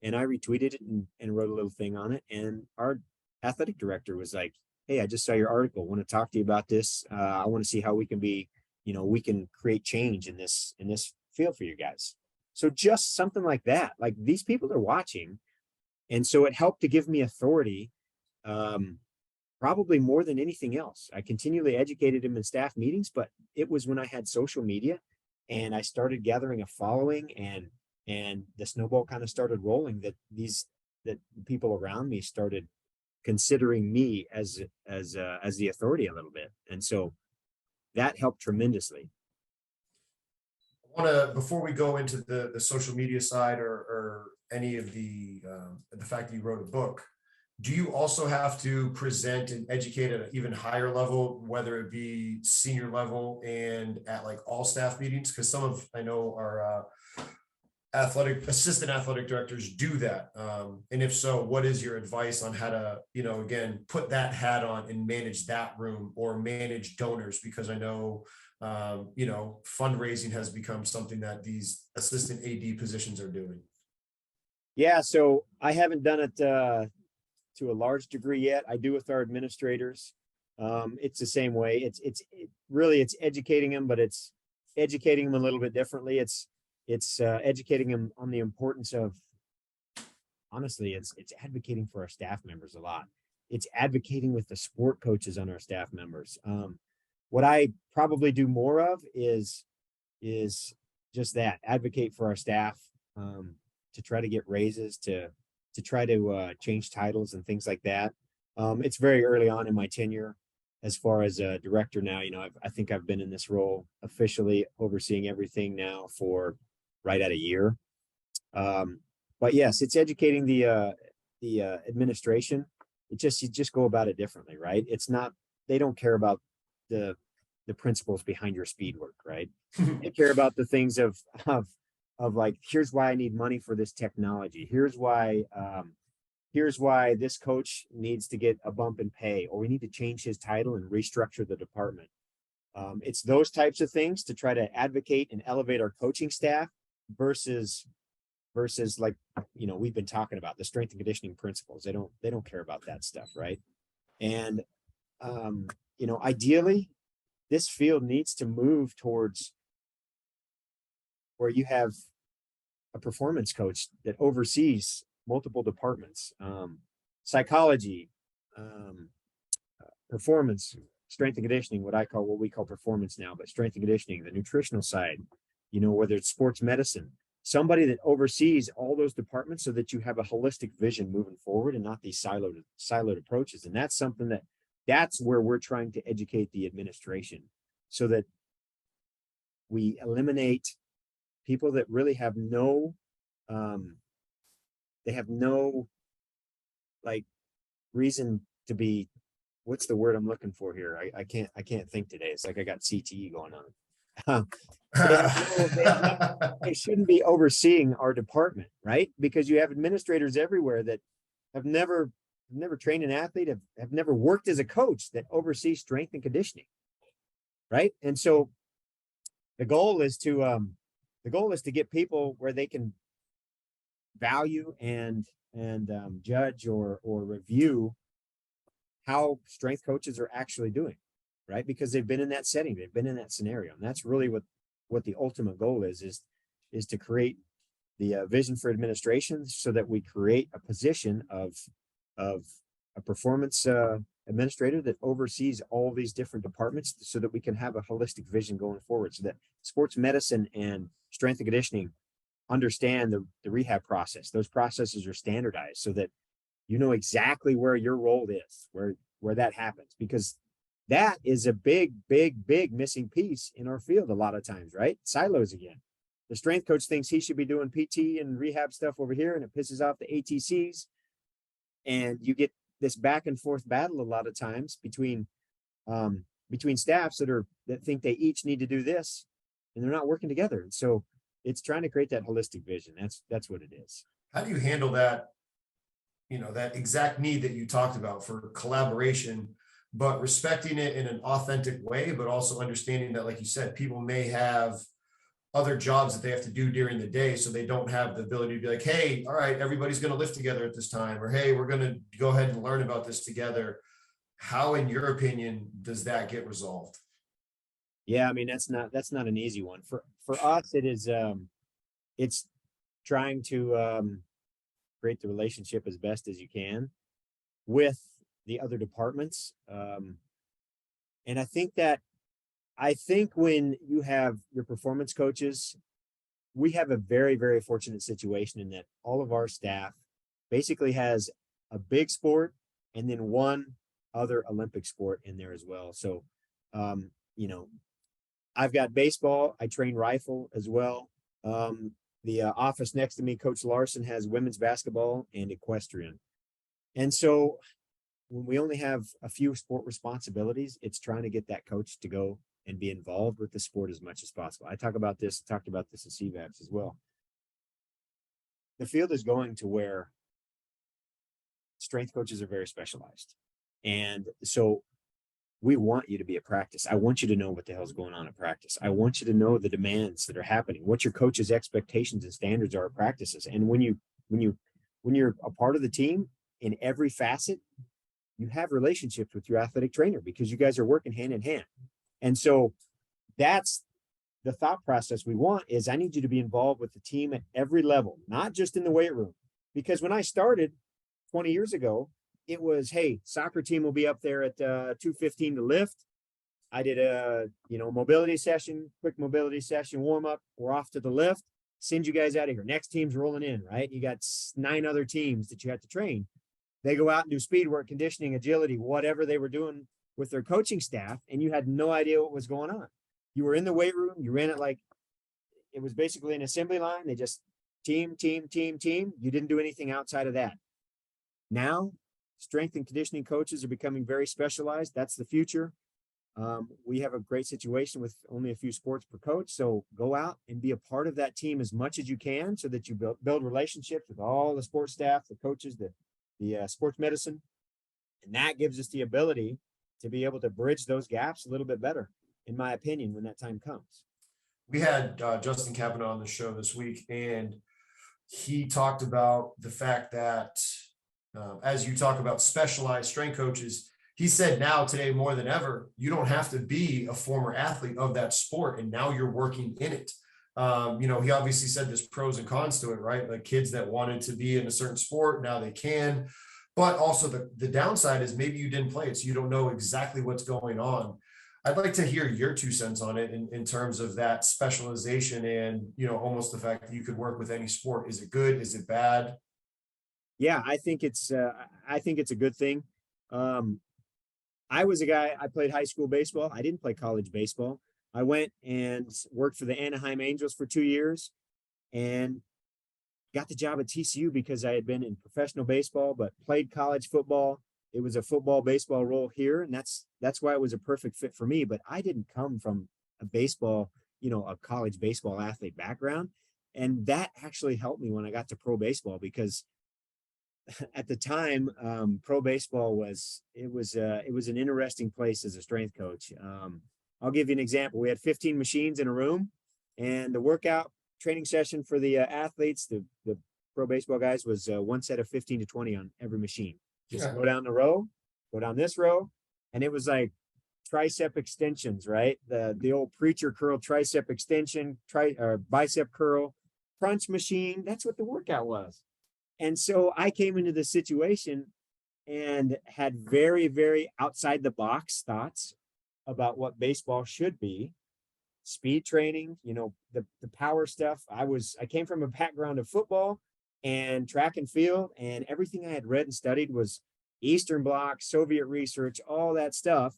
And I retweeted it and wrote a little thing on it. And our athletic director was like, "Hey, I just saw your article. Want to talk to you about this. I want to see how we can be, we can create change in this field for you guys." So just something like that. Like, these people are watching, and so it helped to give me authority, probably more than anything else. I continually educated him in staff meetings, but it was when I had social media and I started gathering a following, and the snowball kind of started rolling, that people around me started considering me as the authority a little bit. And so that helped tremendously. I want to, before we go into the social media side or any of the fact that you wrote a book, do you also have to present and educate at an even higher level, whether it be senior level and at like all staff meetings? Because I know our assistant athletic directors do that. And if so, what is your advice on how to, again, put that hat on and manage that room or manage donors? Because I know, fundraising has become something that these assistant AD positions are doing. Yeah. So I haven't done it to a large degree yet. I do with our administrators. It's the same way. It's really educating them, but it's educating them a little bit differently. It's educating them on the importance of, honestly, it's advocating for our staff members a lot. It's advocating with the sport coaches on our staff members. What I probably do more of is just that, advocate for our staff, to try to get raises, to try to change titles and things like that. It's very early on in my tenure as far as a director now. I think I've been in this role officially overseeing everything now for right at a year. But yes, it's educating the administration. You just go about it differently, right? It's not, they don't care about the principles behind your speed work, right? They care about the things of like, here's why I need money for this technology. Here's why this coach needs to get a bump in pay, or we need to change his title and restructure the department. It's those types of things to try to advocate and elevate our coaching staff versus like, we've been talking about the strength and conditioning principles. They don't care about that stuff, right? And ideally, this field needs to move towards where you have a performance coach that oversees multiple departments, psychology, performance, strength and conditioning, what we call performance now, but strength and conditioning, the nutritional side, whether it's sports medicine, somebody that oversees all those departments so that you have a holistic vision moving forward and not these siloed approaches. And that's something that's where we're trying to educate the administration, so that we eliminate people that really have no like reason to be, what's the word I'm looking for here? I can't think today. It's like I got CTE going on. They shouldn't be overseeing our department, right? Because you have administrators everywhere that have never trained an athlete, have never worked as a coach, that oversees strength and conditioning, right? And so the goal is to get people where they can value and judge or review how strength coaches are actually doing, right? Because they've been in that setting, they've been in that scenario, and that's really what the ultimate goal is to create the vision for administration, so that we create a position of a performance administrator that oversees all these different departments, so that we can have a holistic vision going forward, so that sports medicine and strength and conditioning understand the rehab process. Those processes are standardized so that you know exactly where your role is, where that happens, because that is a big missing piece in our field a lot of times, right? Silos again. The strength coach thinks he should be doing PT and rehab stuff over here, and it pisses off the ATCs. And you get this back and forth battle a lot of times between between staffs that think they each need to do this, and they're not working together. And so it's trying to create that holistic vision. That's what it is. How do you handle that, that exact need that you talked about for collaboration, but respecting it in an authentic way, but also understanding that, like you said, people may have other jobs that they have to do during the day, so they don't have the ability to be like, hey, all right, everybody's going to lift together at this time, or hey, we're going to go ahead and learn about this together. How, in your opinion, does that get resolved? Yeah, I mean, that's not an easy one. For us, it is it's trying to create the relationship as best as you can with the other departments. And I think when you have your performance coaches, we have a very, very fortunate situation in that all of our staff basically has a big sport and then one other Olympic sport in there as well. So, I've got baseball. I train rifle as well. The office next to me, Coach Larson, has women's basketball and equestrian. And so when we only have a few sport responsibilities, it's trying to get that coach to go and be involved with the sport as much as possible. I talked about this at CVAPs as well. The field is going to where strength coaches are very specialized. And so we want you to be at practice. I want you to know what the hell's going on at practice. I want you to know the demands that are happening, what your coach's expectations and standards are at practices. And when you're a part of the team in every facet, you have relationships with your athletic trainer because you guys are working hand in hand. And so that's the thought process we want is I need you to be involved with the team at every level, not just in the weight room. Because when I started 20 years ago, it was, hey, soccer team will be up there at 2:15 to lift. I did a, mobility session, quick mobility session, warm up. We're off to the lift. Send you guys out of here. Next team's rolling in, right? You got 9 other teams that you have to train. They go out and do speed work, conditioning, agility, whatever they were doing with their coaching staff, and you had no idea what was going on. You were in the weight room. You ran it like it was basically an assembly line. They just team. You didn't do anything outside of that. Now, strength and conditioning coaches are becoming very specialized. That's the future. We have a great situation with only a few sports per coach. So go out and be a part of that team as much as you can so that you build relationships with all the sports staff, the coaches, the sports medicine. And that gives us the ability to be able to bridge those gaps a little bit better, in my opinion, when that time comes. We had Justin Kavanaugh on the show this week, and he talked about the fact that as you talk about specialized strength coaches, he said now today more than ever, you don't have to be a former athlete of that sport, and now you're working in it. He obviously said there's pros and cons to it, right? Like kids that wanted to be in a certain sport, now they can. But also the downside is maybe you didn't play it, so you don't know exactly what's going on. I'd like to hear your 2 cents on it in terms of that specialization and, almost the fact that you could work with any sport. Is it good? Is it bad? Yeah, I think it's a good thing. I was a guy, I played high school baseball. I didn't play college baseball. I went and worked for the Anaheim Angels for 2 years and got the job at TCU because I had been in professional baseball, but played college football. It was a football baseball role here. And that's why it was a perfect fit for me. But I didn't come from a baseball, a college baseball athlete background. And that actually helped me when I got to pro baseball because at the time, pro baseball was an interesting place as a strength coach. I'll give you an example. We had 15 machines in a room, and the workout training session for the athletes, the pro baseball guys, was one set of 15 to 20 on every machine. Just go down the row, go down this row, and it was like tricep extensions, right? The old preacher curl tricep extension, bicep curl, crunch machine. That's what the workout was. And so I came into this situation and had very, very outside the box thoughts about what baseball should be. Speed training, the power stuff. I came from a background of football and track and field, and everything I had read and studied was Eastern Bloc, Soviet research, all that stuff.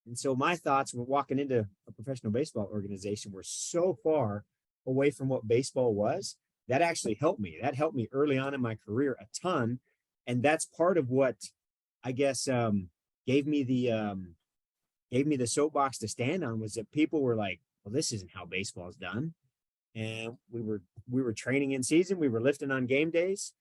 And so my thoughts when walking into a professional baseball organization were so far away from what baseball was. That actually helped me. That helped me early on in my career a ton. And that's part of what I guess gave me the gave me the soapbox to stand on was that people were like, well, this isn't how baseball is done. And we were training in season, we were lifting on game days.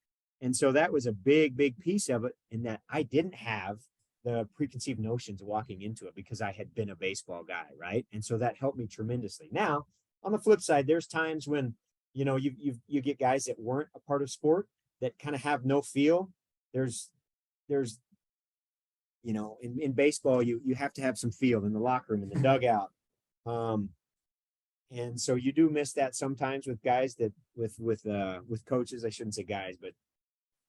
And so that was a big piece of it, in that I didn't have the preconceived notions walking into it because I had been a baseball guy, right? And so that helped me tremendously. Now, on the flip side, there's times when, you know, you get guys that weren't a part of sport that kind of have no feel. There's, you know, in baseball, you have to have some feel in the locker room, in the dugout. And so you do miss that sometimes with guys that with coaches, I shouldn't say guys, but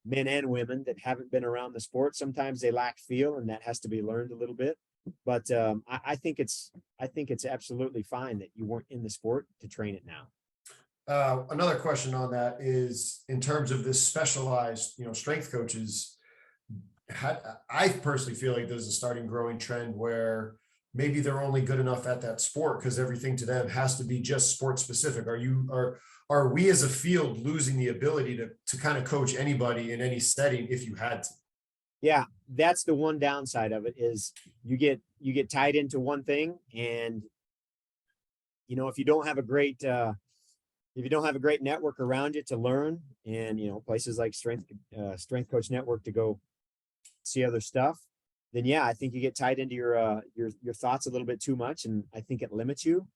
men and women that haven't been around the sport. Sometimes they lack feel, and that has to be learned a little bit. But I think it's absolutely fine that you weren't in the sport to train it now. Another question on that is, in terms of this specialized, you know, strength coaches, I personally feel like there's a starting growing trend where maybe they're only good enough at that sport because everything to them has to be just sport specific. Are we as a field losing the ability to kind of coach anybody in any setting if you had to? Yeah, that's the one downside of it, is you get tied into one thing, and you know, if you don't have a great network around you to learn, and you know, places like strength coach network to go see other stuff, then yeah, I think you get tied into your thoughts a little bit too much, and I think it limits you.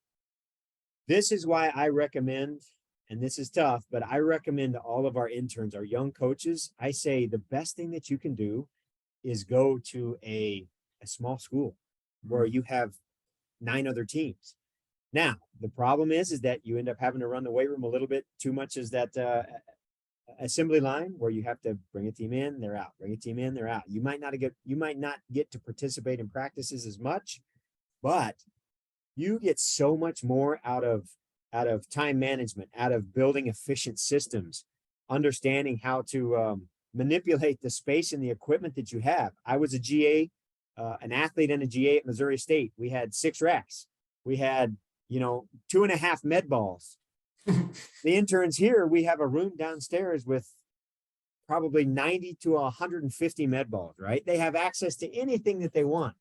This is why I recommend, and this is tough, but I recommend to all of our interns, our young coaches, I say the best thing that you can do is go to a small school where you have 9 other teams. Now, the problem is that you end up having to run the weight room a little bit too much, as that assembly line where you have to bring a team in, they're out, bring a team in, they're out. You might not get to participate in practices as much, but you get so much more out of time management, out of building efficient systems, understanding how to manipulate the space and the equipment that you have. I was a GA, an athlete and a GA at Missouri State. We had 6 racks. We had, you know, 2.5 med balls. The interns here, we have a room downstairs with probably 90 to 150 med balls, right? They have access to anything that they want.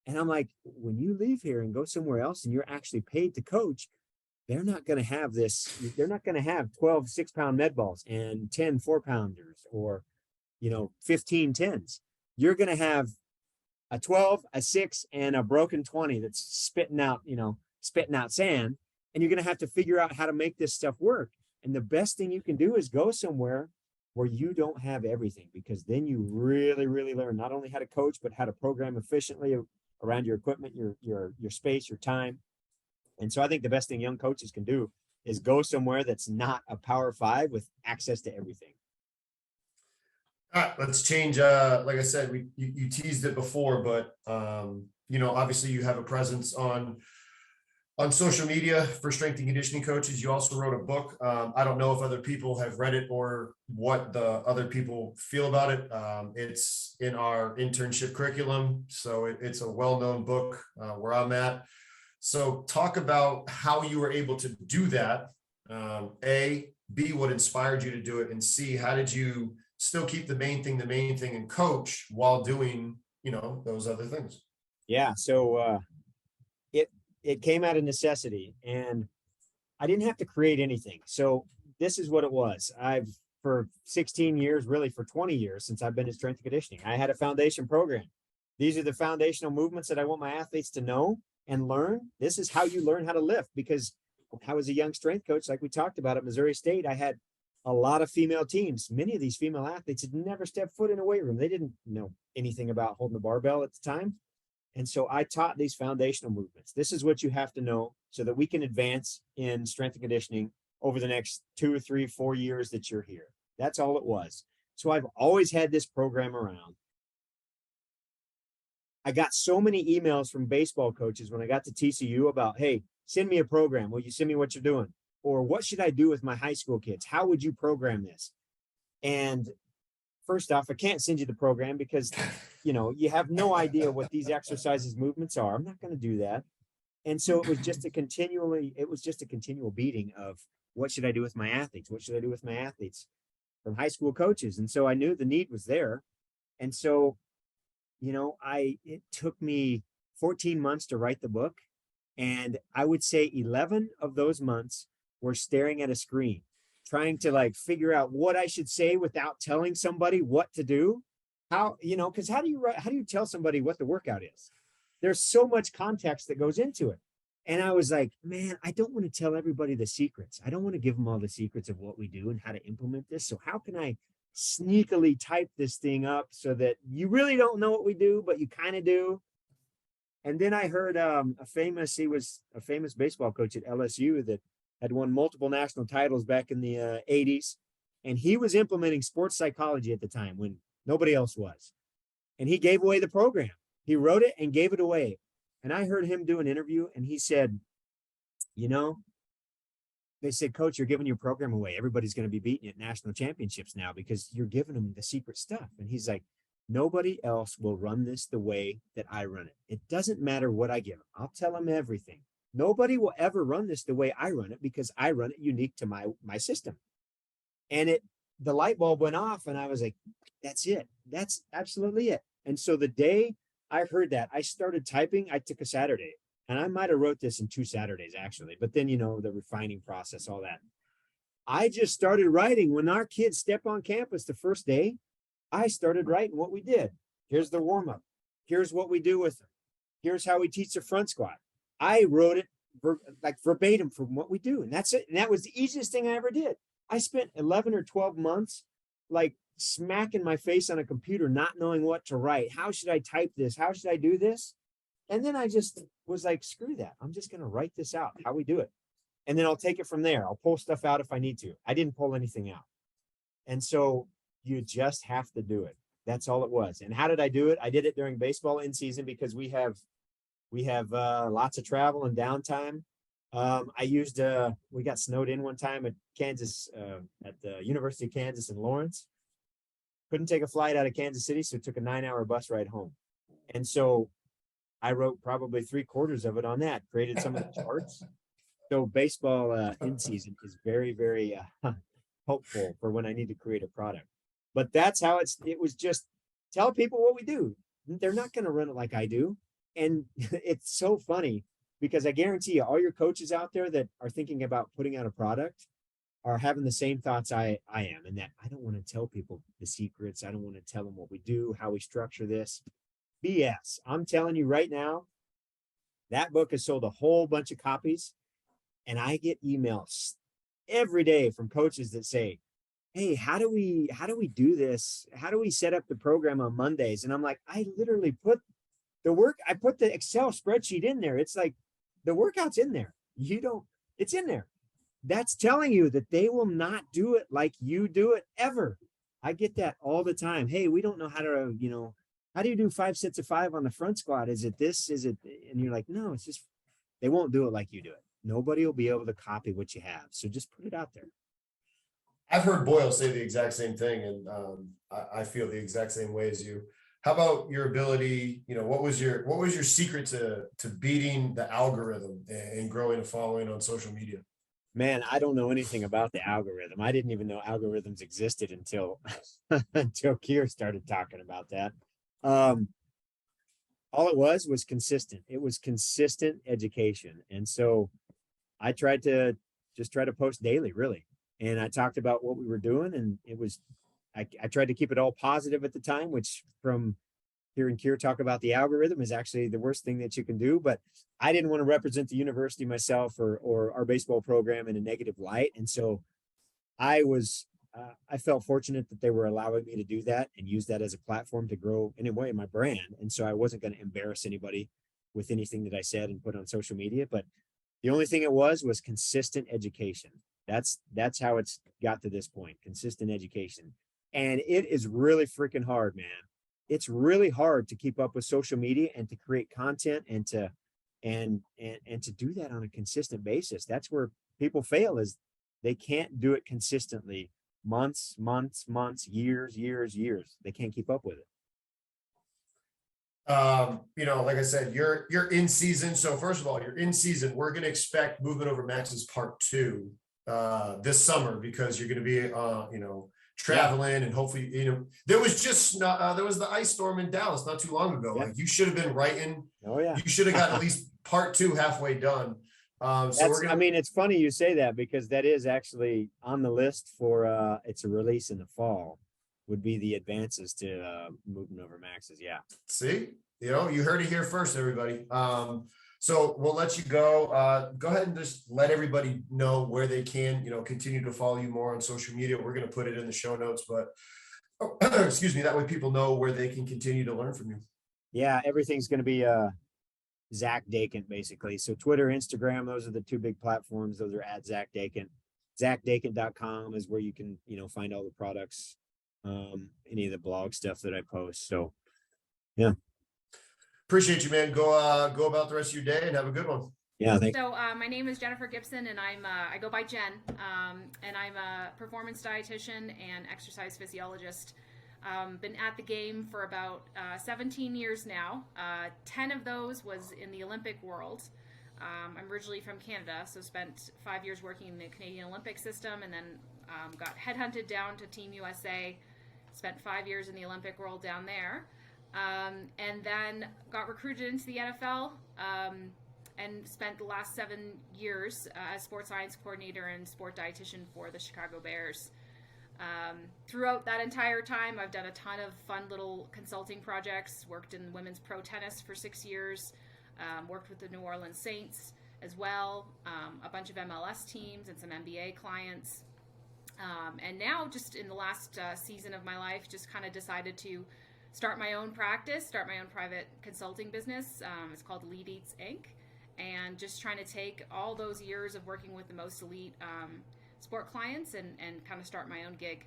And I'm like, when you leave here and go somewhere else and you're actually paid to coach, they're not going to have this. They're not going to have 12 6-pound med balls and 10 4-pounders, or, you know, 15 10s. You're going to have a 12, a 6, and a broken 20 that's spitting out sand. And you're going to have to figure out how to make this stuff work. And the best thing you can do is go somewhere where you don't have everything, because then you really, really learn not only how to coach, but how to program efficiently around your equipment, your space, your time. And so I think the best thing young coaches can do is go somewhere that's not a Power 5 with access to everything. All right, let's change. Like I said, you teased it before, but you know, obviously you have a presence on social media for strength and conditioning coaches. You also wrote a book. I don't know if other people have read it or what the other people feel about it. It's in our internship curriculum, so it's a well-known book where I'm at. So talk about how you were able to do that. A, B, what inspired you to do it, and C, how did you still keep the main thing and coach while doing, you know, those other things? Yeah. So it came out of necessity, and I didn't have to create anything. So this is what it was. For 16 years, really for 20 years since I've been in strength and conditioning, I had a foundation program. These are the foundational movements that I want my athletes to know and learn. This is how you learn how to lift, because I was a young strength coach, like we talked about at Missouri State. I had a lot of female teams. Many of these female athletes had never stepped foot in a weight room. They didn't know anything about holding the barbell at the time. And so I taught these foundational movements. This is what you have to know so that we can advance in strength and conditioning over the next 2 or 3, 4 years that you're here. That's all it was. So I've always had this program around. I got so many emails from baseball coaches when I got to TCU about, hey, send me a program. Will you send me what you're doing? Or what should I do with my high school kids? How would you program this? And first off, I can't send you the program because, you know, you have no idea what these exercises, movements are. I'm not going to do that. And so it was just a continual beating of, what should I do with my athletes? What should I do with my athletes from high school coaches? And so I knew the need was there. And so, you know, it took me 14 months to write the book. And I would say 11 of those months were staring at a screen, trying to like figure out what I should say without telling somebody what to do. How, because how do you tell somebody what the workout is? There's so much context that goes into it. And I was like, man, I don't want to tell everybody the secrets. I don't want to give them all the secrets of what we do and how to implement this. So how can I sneakily type this thing up so that you really don't know what we do, but you kind of do? And then I heard he was a famous baseball coach at LSU that had won multiple national titles back in the 80s. And he was implementing sports psychology at the time when nobody else was. And he gave away the program. He wrote it and gave it away. And I heard him do an interview and he said, they said, Coach, you're giving your program away. Everybody's going to be beating you at national championships now because you're giving them the secret stuff. And he's like, nobody else will run this the way that I run it. It doesn't matter what I give them. I'll tell them everything. Nobody will ever run this the way I run it because I run it unique to my system. And the light bulb went off and I was like, that's it. That's absolutely it. And so the day I heard that, I started typing. I took a Saturday and I might've wrote this in 2 Saturdays actually, but then, the refining process, all that. I just started writing. When our kids step on campus the first day, I started writing what we did. Here's the warm up. Here's what we do with them. Here's how we teach the front squat. I wrote it verbatim from what we do. And that's it. And that was the easiest thing I ever did. I spent 11 or 12 months like smacking my face on a computer, not knowing what to write. How should I type this? How should I do this? And then I just was like, screw that. I'm just going to write this out, how we do it. And then I'll take it from there. I'll pull stuff out if I need to. I didn't pull anything out. And so you just have to do it. That's all it was. And how did I do it? I did it during baseball in season because we have lots of travel and downtime. We got snowed in one time at Kansas, at the University of Kansas in Lawrence. Couldn't take a flight out of Kansas City, so took a 9-hour bus ride home. And so I wrote probably 3/4 of it on that, created some of the charts. So baseball in season is very, very helpful for when I need to create a product. But that's how it was just tell people what we do. They're not going to run it like I do. And it's so funny because I guarantee you, all your coaches out there that are thinking about putting out a product are having the same thoughts I am, and that I don't want to tell people the secrets. I don't want to tell them what we do, how we structure this. BS. I'm telling you right now, that book has sold a whole bunch of copies, and I get emails every day from coaches that say, hey, how do we do this? How do we set up the program on Mondays? And I'm like, I literally put the Excel spreadsheet in there. It's like the workout's in there. It's in there. That's telling you that they will not do it like you do it ever. I get that all the time. Hey, we don't know how to, how do you do 5 sets of 5 on the front squat? Is it this? Is it? And you're like, no, it's just, they won't do it like you do it. Nobody will be able to copy what you have. So just put it out there. I've heard Boyle say the exact same thing, and I feel the exact same way as you. How about your ability? What was your secret to beating the algorithm and growing a following on social media? Man, I don't know anything about the algorithm. I didn't even know algorithms existed until Keir started talking about that. All it was consistent. It was consistent education, and so I tried to post daily, really. And I talked about what we were doing, and I tried to keep it all positive at the time, which from hearing Keir talk about the algorithm is actually the worst thing that you can do. But I didn't want to represent the university myself or our baseball program in a negative light. And so I felt fortunate that they were allowing me to do that and use that as a platform to grow in a way my brand. And so I wasn't going to embarrass anybody with anything that I said and put on social media. But the only thing it was consistent education. That's how it's got to this point, consistent education. And it is really freaking hard, man. It's really hard to keep up with social media and to create content and to do that on a consistent basis. That's where people fail, is they can't do it consistently. Months, years. They can't keep up with it. Like I said, you're in season. So first of all, you're in season. We're going to expect Movement Over Max's part 2 this summer, because you're going to be, traveling and hopefully, there was just there was the ice storm in Dallas not too long ago. Yeah. Like you should have been writing. Oh yeah. You should have got at least part 2 halfway done. I mean, it's funny you say that because that is actually on the list for it's a release in the fall, would be the advances to moving over maxes. Yeah. See, you heard it here first, everybody. So we'll let you go. Go ahead and just let everybody know where they can, continue to follow you more on social media. We're going to put it in the show notes, but excuse me, that way people know where they can continue to learn from you. Yeah, everything's going to be Zach Dechant, basically. So Twitter, Instagram, those are the 2 big platforms. Those are at Zach Dechant. ZachDechant.com is where you can, find all the products, any of the blog stuff that I post. So, yeah. Appreciate you, man. Go about the rest of your day and have a good one. Yeah, thanks. So my name is Jennifer Gibson, and I go by Jenn, and I'm a performance dietitian and exercise physiologist. Been at the game for about 17 years now. 10 of those was in the Olympic world. I'm originally from Canada, so spent 5 years working in the Canadian Olympic system, and then got headhunted down to Team USA. Spent 5 years in the Olympic world down there, and then got recruited into the NFL, and spent the last 7 years as sports science coordinator and sport dietitian for the Chicago Bears. Throughout that entire time, I've done a ton of fun little consulting projects, worked in women's pro tennis for 6 years, worked with the New Orleans Saints as well, a bunch of MLS teams and some NBA clients. And now just in the last season of my life, just kind of decided to start my own practice, start my own private consulting business. It's called Elite Eats Inc. And just trying to take all those years of working with the most elite sport clients and kind of start my own gig.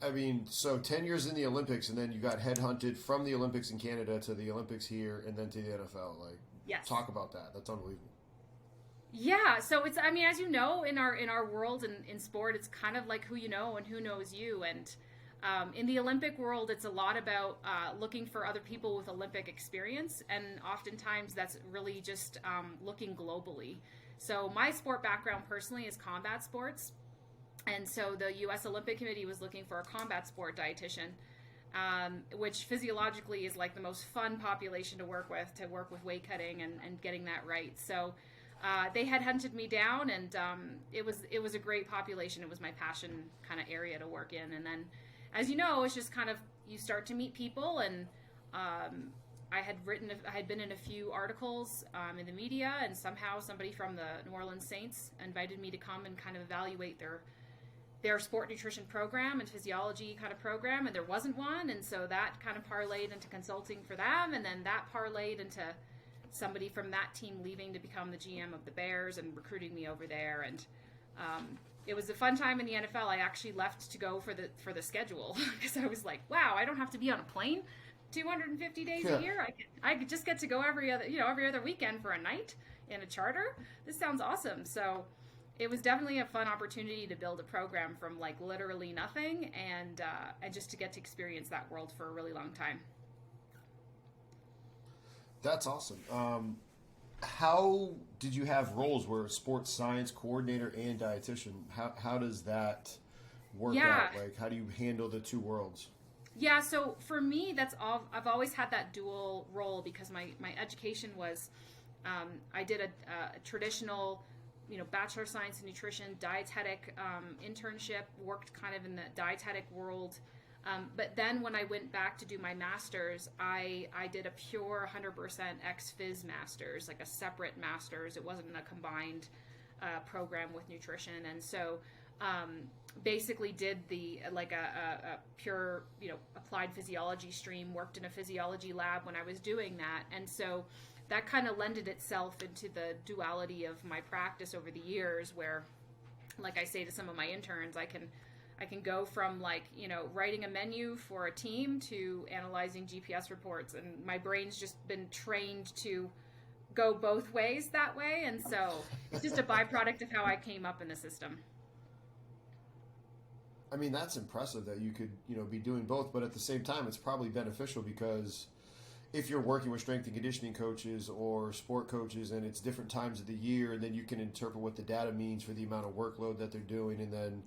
I mean, so 10 years in the Olympics, and then you got headhunted from the Olympics in Canada to the Olympics here, and then to the NFL. Like, yes. Talk about that. That's unbelievable. Yeah, so it's, I mean, as you know, in our world and in sport, it's kind of like who you know and who knows you. And in the Olympic world, it's a lot about looking for other people with Olympic experience, and oftentimes that's really just looking globally. So my sport background personally is combat sports. And so the U.S. Olympic Committee was looking for a combat sport dietitian, which physiologically is like the most fun population to work with weight cutting and getting that right. So they had hunted me down, and it was a great population. It was my passion kind of area to work in. And then, as you know, it's just kind of, you start to meet people, and I had been in a few articles in the media, and somehow somebody from the New Orleans Saints invited me to come and kind of evaluate their sport nutrition program and physiology kind of program, and there wasn't one, and so that kind of parlayed into consulting for them, and then that parlayed into somebody from that team leaving to become the GM of the Bears and recruiting me over there. And it was a fun time in the NFL. I actually left to go for the schedule because I was like, wow, I don't have to be on a plane 250 days a year. I could just get to go every other weekend for a night in a charter. This sounds awesome. So it was definitely a fun opportunity to build a program from like literally nothing, and just to get to experience that world for a really long time. That's awesome. How did you have roles where sports science coordinator and dietitian? How does that work out? Like, how do you handle the two worlds? Yeah, so for me, that's all. I've always had that dual role because my education was, I did a traditional, Bachelor of Science in Nutrition, dietetic internship, worked kind of in the dietetic world. But then when I went back to do my master's, I did a pure 100% ex-phys master's, like a separate master's. It wasn't a combined program with nutrition. And so basically did a pure, applied physiology stream, worked in a physiology lab when I was doing that. And so that kind of lended itself into the duality of my practice over the years where, like I say to some of my interns, I can go from writing a menu for a team to analyzing GPS reports, and my brain's just been trained to go both ways that way. And so it's just a byproduct of how I came up in the system. I mean, that's impressive that you could, be doing both, but at the same time, it's probably beneficial because if you're working with strength and conditioning coaches or sport coaches and it's different times of the year, and then you can interpret what the data means for the amount of workload that they're doing, and then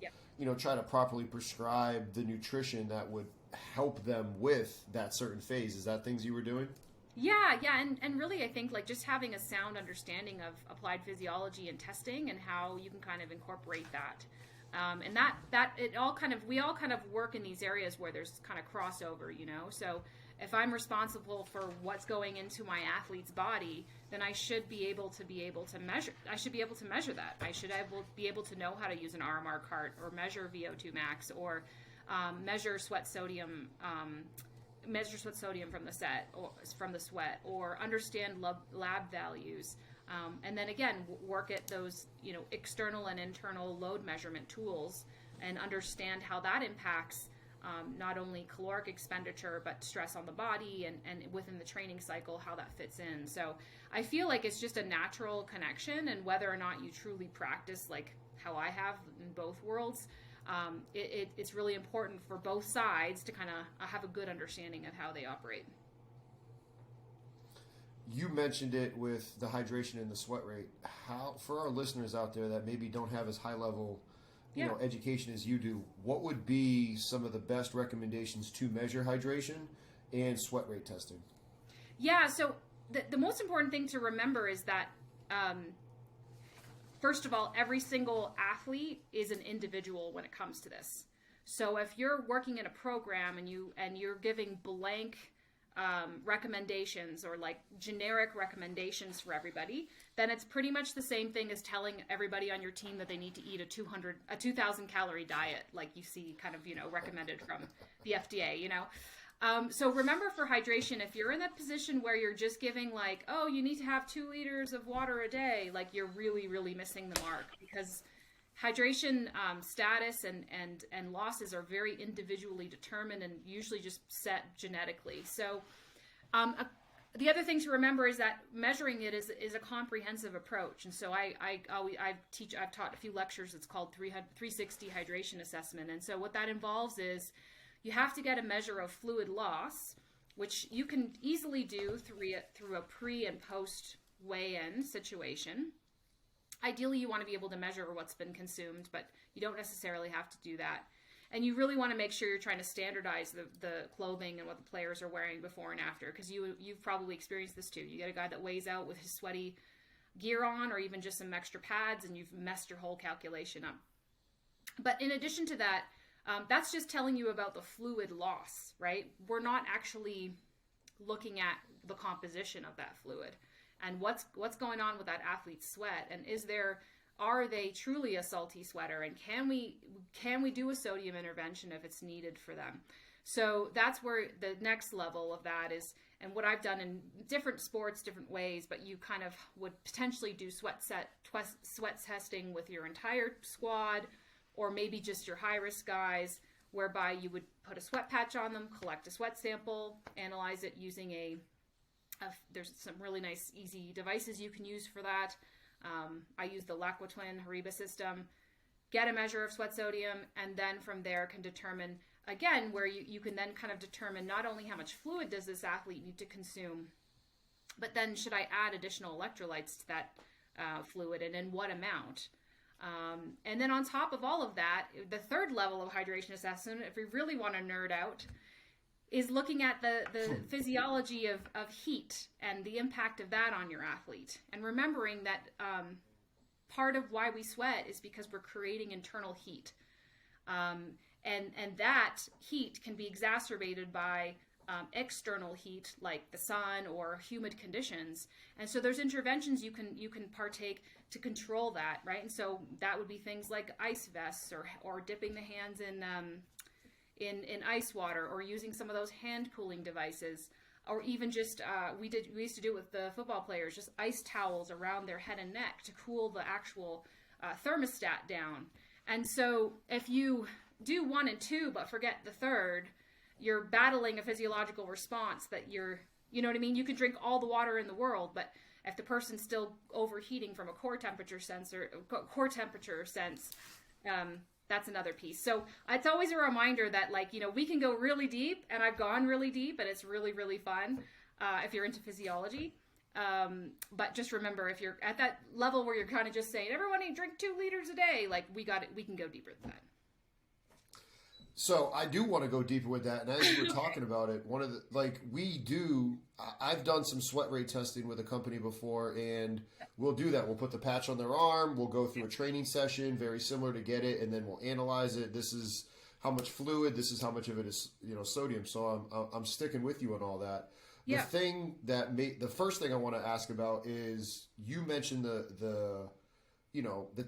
try to properly prescribe the nutrition that would help them with that certain phase. Is that things you were doing? Yeah, and really I think like just having a sound understanding of applied physiology and testing and how you can kind of incorporate that. And that it all kind of, we all kind of work in these areas where there's kind of crossover, So if I'm responsible for what's going into my athlete's body, then I should be able to measure. I should be able to measure that. I should be able to know how to use an RMR cart or measure VO2 max or measure sweat sodium from the set or from the sweat, or understand lab values, and then again work at those external and internal load measurement tools and understand how that impacts not only caloric expenditure but stress on the body and within the training cycle, how that fits in. So I feel like it's just a natural connection, and whether or not you truly practice like how I have in both worlds, it's really important for both sides to kind of have a good understanding of how they operate. You mentioned it with the hydration and the sweat rate. How, for our listeners out there that maybe don't have as high level education as you do, what would be some of the best recommendations to measure hydration and sweat rate testing? Yeah, so the most important thing to remember is that first of all, every single athlete is an individual when it comes to this. So if you're working in a program and you're giving blank recommendations or like generic recommendations for everybody, then it's pretty much the same thing as telling everybody on your team that they need to eat a 2,000 calorie diet, like you see kind of recommended from the FDA. So remember, for hydration, if you're in that position where you're just giving like, oh, you need to have 2 liters of water a day, like you're really, really missing the mark, because hydration status and losses are very individually determined and usually just set genetically. So the other thing to remember is that measuring it is a comprehensive approach. And so I've taught a few lectures. It's called 360 hydration assessment. And so what that involves is you have to get a measure of fluid loss, which you can easily do through a pre and post weigh-in situation. Ideally, you want to be able to measure what's been consumed, but you don't necessarily have to do that. And you really want to make sure you're trying to standardize the clothing and what the players are wearing before and after, because you've probably experienced this too. You get a guy that weighs out with his sweaty gear on, or even just some extra pads, and you've messed your whole calculation up. But in addition to that, that's just telling you about the fluid loss, right? We're not actually looking at the composition of that fluid and what's going on with that athlete's sweat, and are they truly a salty sweater, and can we do a sodium intervention if it's needed for them? So that's where the next level of that is, and what I've done in different sports, different ways, but you kind of would potentially do sweat testing with your entire squad, or maybe just your high-risk guys, whereby you would put a sweat patch on them, collect a sweat sample, analyze it using there's some really nice, easy devices you can use for that. I use the L'Aquatwin Hariba system, get a measure of sweat sodium, and then from there can determine, again, where you can then kind of determine not only how much fluid does this athlete need to consume, but then should I add additional electrolytes to that fluid, and in what amount? And then on top of all of that, the third level of hydration assessment, if we really want to nerd out, is looking at the physiology of heat and the impact of that on your athlete. And remembering that part of why we sweat is because we're creating internal heat. And that heat can be exacerbated by external heat like the sun or humid conditions. And so there's interventions you can partake to control that, right? And so that would be things like ice vests or dipping the hands in ice water, or using some of those hand cooling devices, or even just we used to do it with the football players, just ice towels around their head and neck to cool the actual thermostat down. And so if you do 1 and 2 but forget the third, you're battling a physiological response that you know what I mean? You can drink all the water in the world, but if the person's still overheating from a core temperature sense, that's another piece. So it's always a reminder that, like, we can go really deep, and I've gone really deep, and it's really, really fun. if you're into physiology. But just remember, if you're at that level where you're kind of just saying, everyone drink 2 liters a day, like we can go deeper than that. So I do want to go deeper with that. And as you were talking about it, one of the, like I've done some sweat rate testing with a company before, and we'll do that. We'll put the patch on their arm. We'll go through a training session, very similar to get it. And then we'll analyze it. This is how much fluid, this is how much of it is, sodium. So I'm sticking with you on all that. Yeah. The first thing I want to ask about is you mentioned the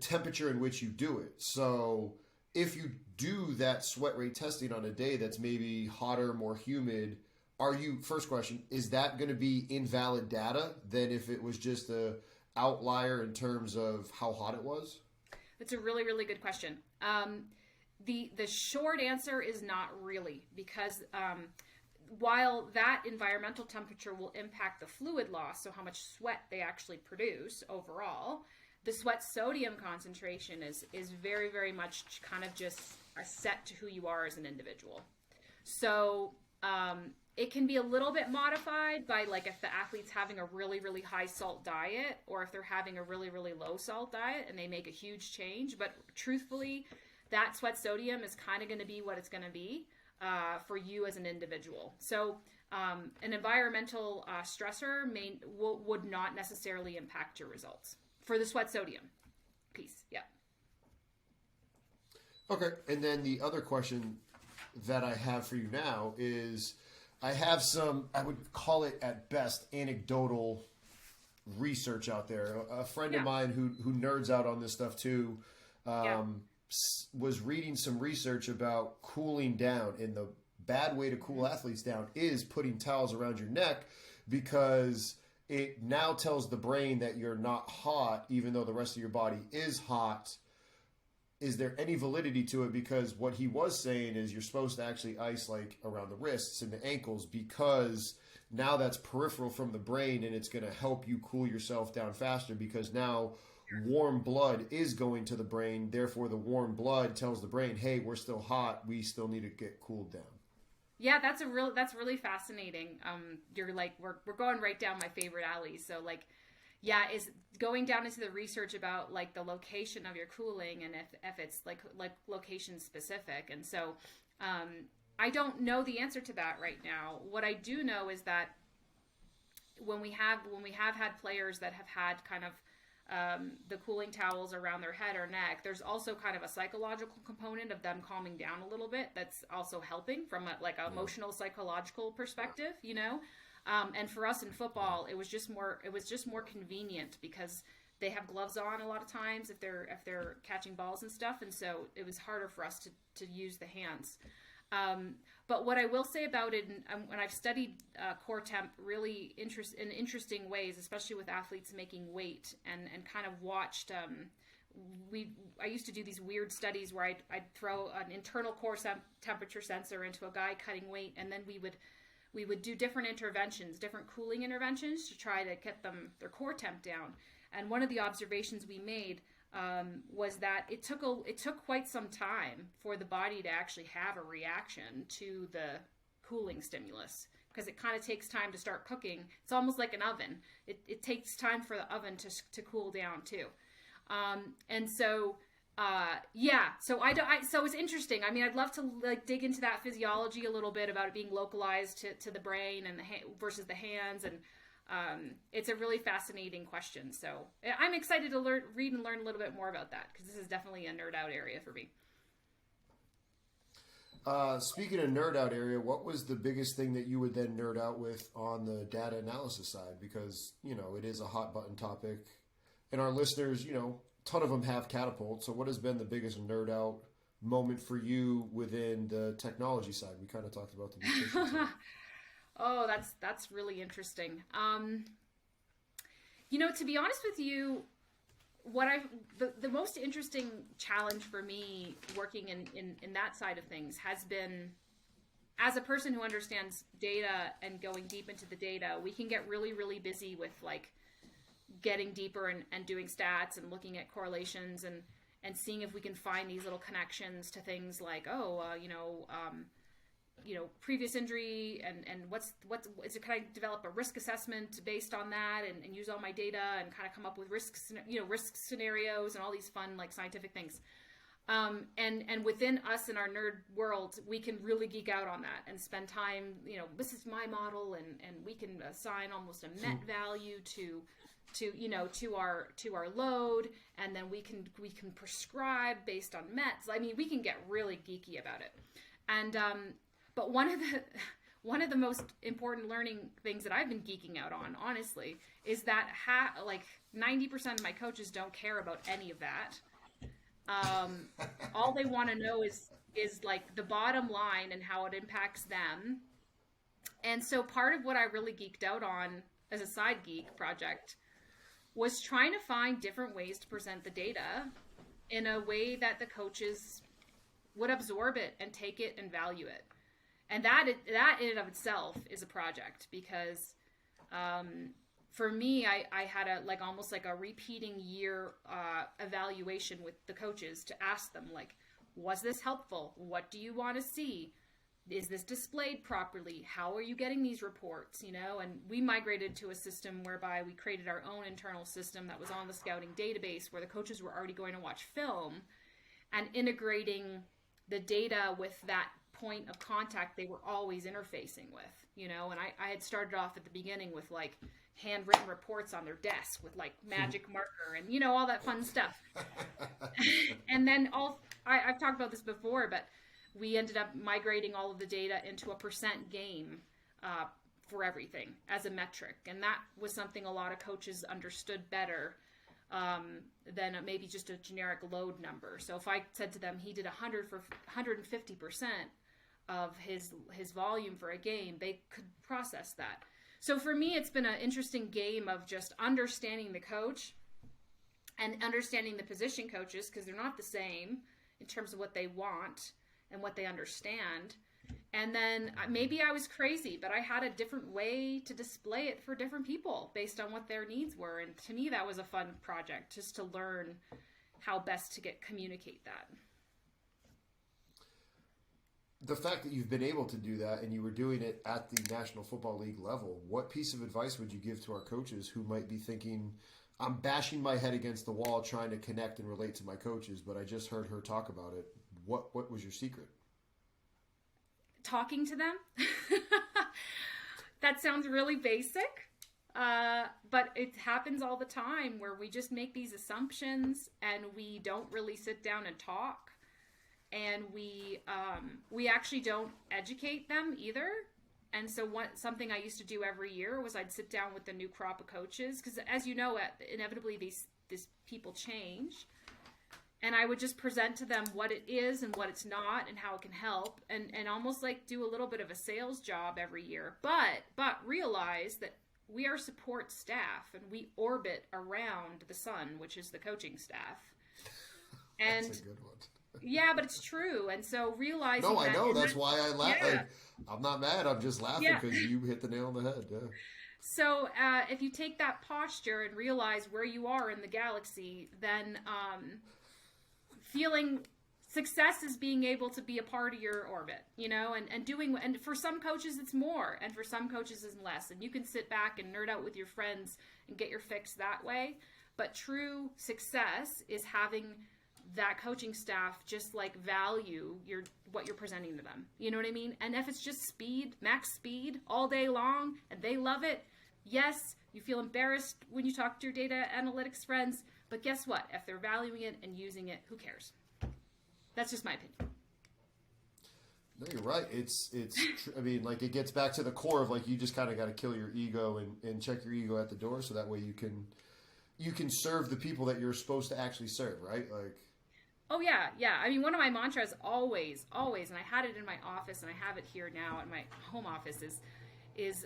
temperature in which you do it. So if you do that sweat rate testing on a day that's maybe hotter, more humid, first question, is that going to be invalid data than if it was just a outlier in terms of how hot it was? That's a really, really good question. The short answer is not really, because while that environmental temperature will impact the fluid loss, so how much sweat they actually produce overall, the sweat sodium concentration is very, very much kind of just set to who you are as an individual. So it can be a little bit modified by, like, if the athlete's having a really, really high salt diet, or if they're having a really, really low salt diet and they make a huge change. But truthfully, that sweat sodium is kind of going to be what it's going to be for you as an individual. So an environmental stressor would not necessarily impact your results for the sweat sodium piece. Yeah. Okay. And then the other question that I have for you now is, I have some, I would call it at best, anecdotal research out there. A friend of mine who nerds out on this stuff too, was reading some research about cooling down, and the bad way to cool athletes down is putting towels around your neck, because it now tells the brain that you're not hot, even though the rest of your body is hot. Is there any validity to it? Because what he was saying is you're supposed to actually ice like around the wrists and the ankles, because now that's peripheral from the brain, and it's going to help you cool yourself down faster, because now warm blood is going to the brain. Therefore, the warm blood tells the brain, hey, we're still hot. We still need to get cooled down. Yeah, that's really fascinating. You're like, we're going right down my favorite alley. So like, yeah, is going down into the research about like the location of your cooling, and if it's like location specific. And so I don't know the answer to that right now. What I do know is that when we have had players that have had kind of the cooling towels around their head or neck, there's also kind of a psychological component of them calming down a little bit that's also helping from a emotional, psychological perspective, and for us in football, it was just more convenient because they have gloves on a lot of times if they're catching balls and stuff, and so it was harder for us to use the hands. But what I will say about it, and when I've studied core temp really in interesting ways, especially with athletes making weight, and kind of watched, I used to do these weird studies where I'd throw an internal core temperature sensor into a guy cutting weight, and then we would do different interventions, different cooling interventions to try to get their core temp down. And one of the observations we made was that it took quite some time for the body to actually have a reaction to the cooling stimulus, because it kind of takes time to start cooking. It's almost like an oven. It takes time for the oven to cool down too. And so so it's interesting. I mean, I'd love to like dig into that physiology a little bit about it being localized to the brain and versus the hands, and it's a really fascinating question. So I'm excited to read and learn a little bit more about that, because this is definitely a nerd out area for me. Speaking of nerd out area, what was the biggest thing that you would then nerd out with on the data analysis side? Because, it is a hot button topic, and our listeners, a ton of them have Catapult. So what has been the biggest nerd out moment for you within the technology side? We kind of talked about the nutrition side. Oh, that's really interesting. To be honest with you, the most interesting challenge for me working in that side of things has been, as a person who understands data and going deep into the data, we can get really, really busy with like getting deeper and doing stats and looking at correlations and seeing if we can find these little connections to things like, previous injury and what's is it, can I develop a risk assessment based on that and use all my data and kind of come up with risk scenarios and all these fun like scientific things. And within us in our nerd world, we can really geek out on that and spend time, this is my model, and we can assign almost a met value to our load, and then we can prescribe based on mets. I mean, we can get really geeky about it. And but one of the most important learning things that I've been geeking out on, honestly, is that 90% of my coaches don't care about any of that. All they want to know is like the bottom line and how it impacts them. And so part of what I really geeked out on as a side geek project was trying to find different ways to present the data in a way that the coaches would absorb it and take it and value it. And that in and of itself is a project, because for me, I had almost like a repeating year evaluation with the coaches to ask them, like, was this helpful? What do you want to see? Is this displayed properly? How are you getting these reports? And we migrated to a system whereby we created our own internal system that was on the scouting database, where the coaches were already going to watch film and integrating the data with that point of contact they were always interfacing with, and I had started off at the beginning with like handwritten reports on their desk with like magic marker and all that fun stuff. And then I've talked about this before, but we ended up migrating all of the data into a percent gain for everything as a metric, and that was something a lot of coaches understood better than maybe just a generic load number. So if I said to them he did 100 for 150% of his volume for a game, they could process that. So for me, it's been an interesting game of just understanding the coach and understanding the position coaches, because they're not the same in terms of what they want and what they understand. And then maybe I was crazy, but I had a different way to display it for different people based on what their needs were. And to me, that was a fun project, just to learn how best to communicate that. The fact that you've been able to do that, and you were doing it at the National Football League level, what piece of advice would you give to our coaches who might be thinking, I'm bashing my head against the wall trying to connect and relate to my coaches, but I just heard her talk about it. What was your secret? Talking to them. That sounds really basic, but it happens all the time where we just make these assumptions and we don't really sit down and talk. And we actually don't educate them either. And so something I used to do every year was I'd sit down with the new crop of coaches, because as you know, inevitably these people change, and I would just present to them what it is and what it's not and how it can help, and almost like do a little bit of a sales job every year, but realize that we are support staff and we orbit around the sun, which is the coaching staff. And that's a good one. Yeah, but it's true. And so realizing No, I that, know. That's why I laugh. Yeah. Like, I'm not mad. I'm just laughing because you hit the nail on the head. Yeah. So if you take that posture and realize where you are in the galaxy, then feeling success is being able to be a part of your orbit, and for some coaches it's more, and for some coaches it's less. And you can sit back and nerd out with your friends and get your fix that way. But true success is having that coaching staff just like value what you're presenting to them. You know what I mean? And if it's just speed, max speed all day long, and they love it, yes, you feel embarrassed when you talk to your data analytics friends, but guess what? If they're valuing it and using it, who cares? That's just my opinion. No, you're right. I mean, like, it gets back to the core of like, you just kind of got to kill your ego and check your ego at the door, so that way you can serve the people that you're supposed to actually serve, right? Like, oh yeah. I mean, one of my mantras always, and I had it in my office and I have it here now in my home office is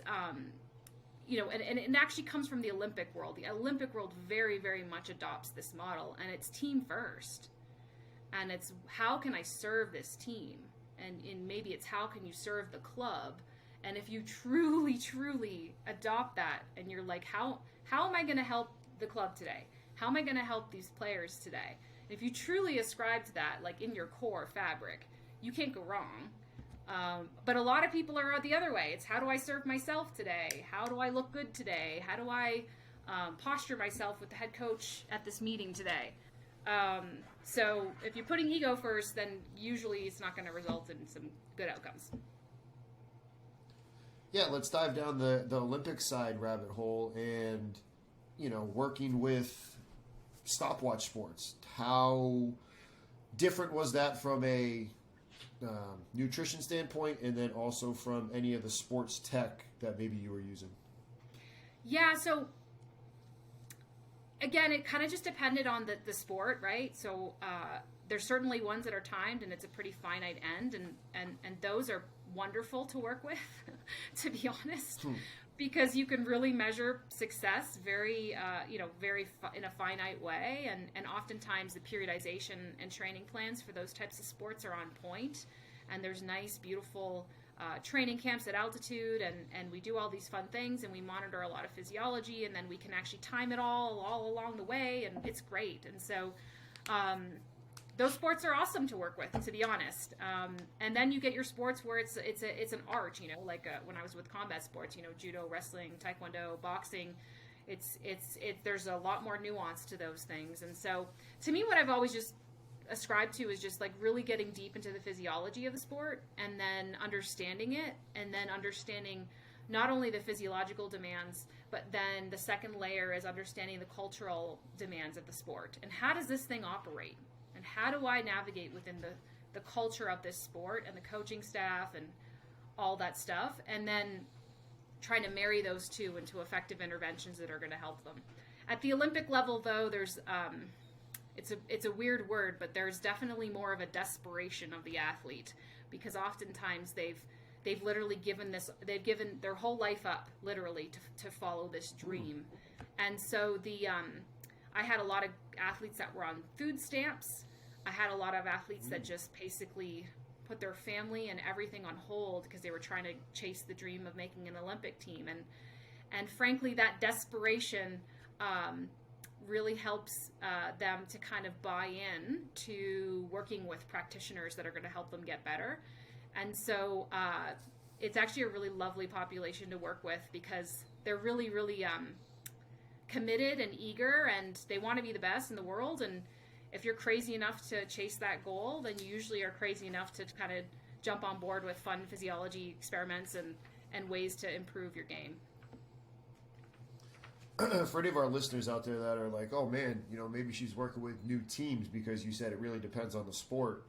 and it actually comes from the Olympic world. The Olympic world very, very much adopts this model, and it's team first. And it's how can I serve this team? And maybe it's how can you serve the club? And if you truly, truly adopt that, and you're like, how am I going to help the club today? How am I going to help these players today? If you truly ascribe to that, like in your core fabric, you can't go wrong. But a lot of people are the other way. It's how do I serve myself today? How do I look good today? How do I posture myself with the head coach at this meeting today? So if you're putting ego first, then usually it's not going to result in some good outcomes. Yeah, let's dive down the Olympic side rabbit hole and, working with stopwatch sports. How different was that from a nutrition standpoint, and then also from any of the sports tech that maybe you were using? Yeah, so again, it kind of just depended on the sport, right? So there's certainly ones that are timed and it's a pretty finite end, and those are wonderful to work with, to be honest, because you can really measure success very in a finite way, and oftentimes the periodization and training plans for those types of sports are on point, and there's nice, beautiful training camps at altitude, and we do all these fun things, and we monitor a lot of physiology, and then we can actually time it all along the way, and it's great. And so those sports are awesome to work with, to be honest. And then you get your sports where it's an art, like when I was with combat sports, judo, wrestling, taekwondo, boxing. There's a lot more nuance to those things. And so to me, what I've always just ascribed to is just like really getting deep into the physiology of the sport, and then understanding it, and then understanding not only the physiological demands, but then the second layer is understanding the cultural demands of the sport, and how does this thing operate, and how do I navigate within the culture of this sport and the coaching staff and all that stuff, and then trying to marry those two into effective interventions that are going to help them. At the Olympic level, though, there's it's a weird word, but there's definitely more of a desperation of the athlete, because oftentimes they've literally given their whole life up literally to follow this dream. And so I had a lot of athletes that were on food stamps. I had a lot of athletes that just basically put their family and everything on hold because they were trying to chase the dream of making an Olympic team. And frankly, that desperation really helps them to kind of buy in to working with practitioners that are going to help them get better. And so it's actually a really lovely population to work with, because they're really, really committed and eager, and they want to be the best in the world. And if you're crazy enough to chase that goal, then you usually are crazy enough to kind of jump on board with fun physiology experiments and ways to improve your game. For any of our listeners out there that are like, oh man, maybe she's working with new teams, because you said it really depends on the sport,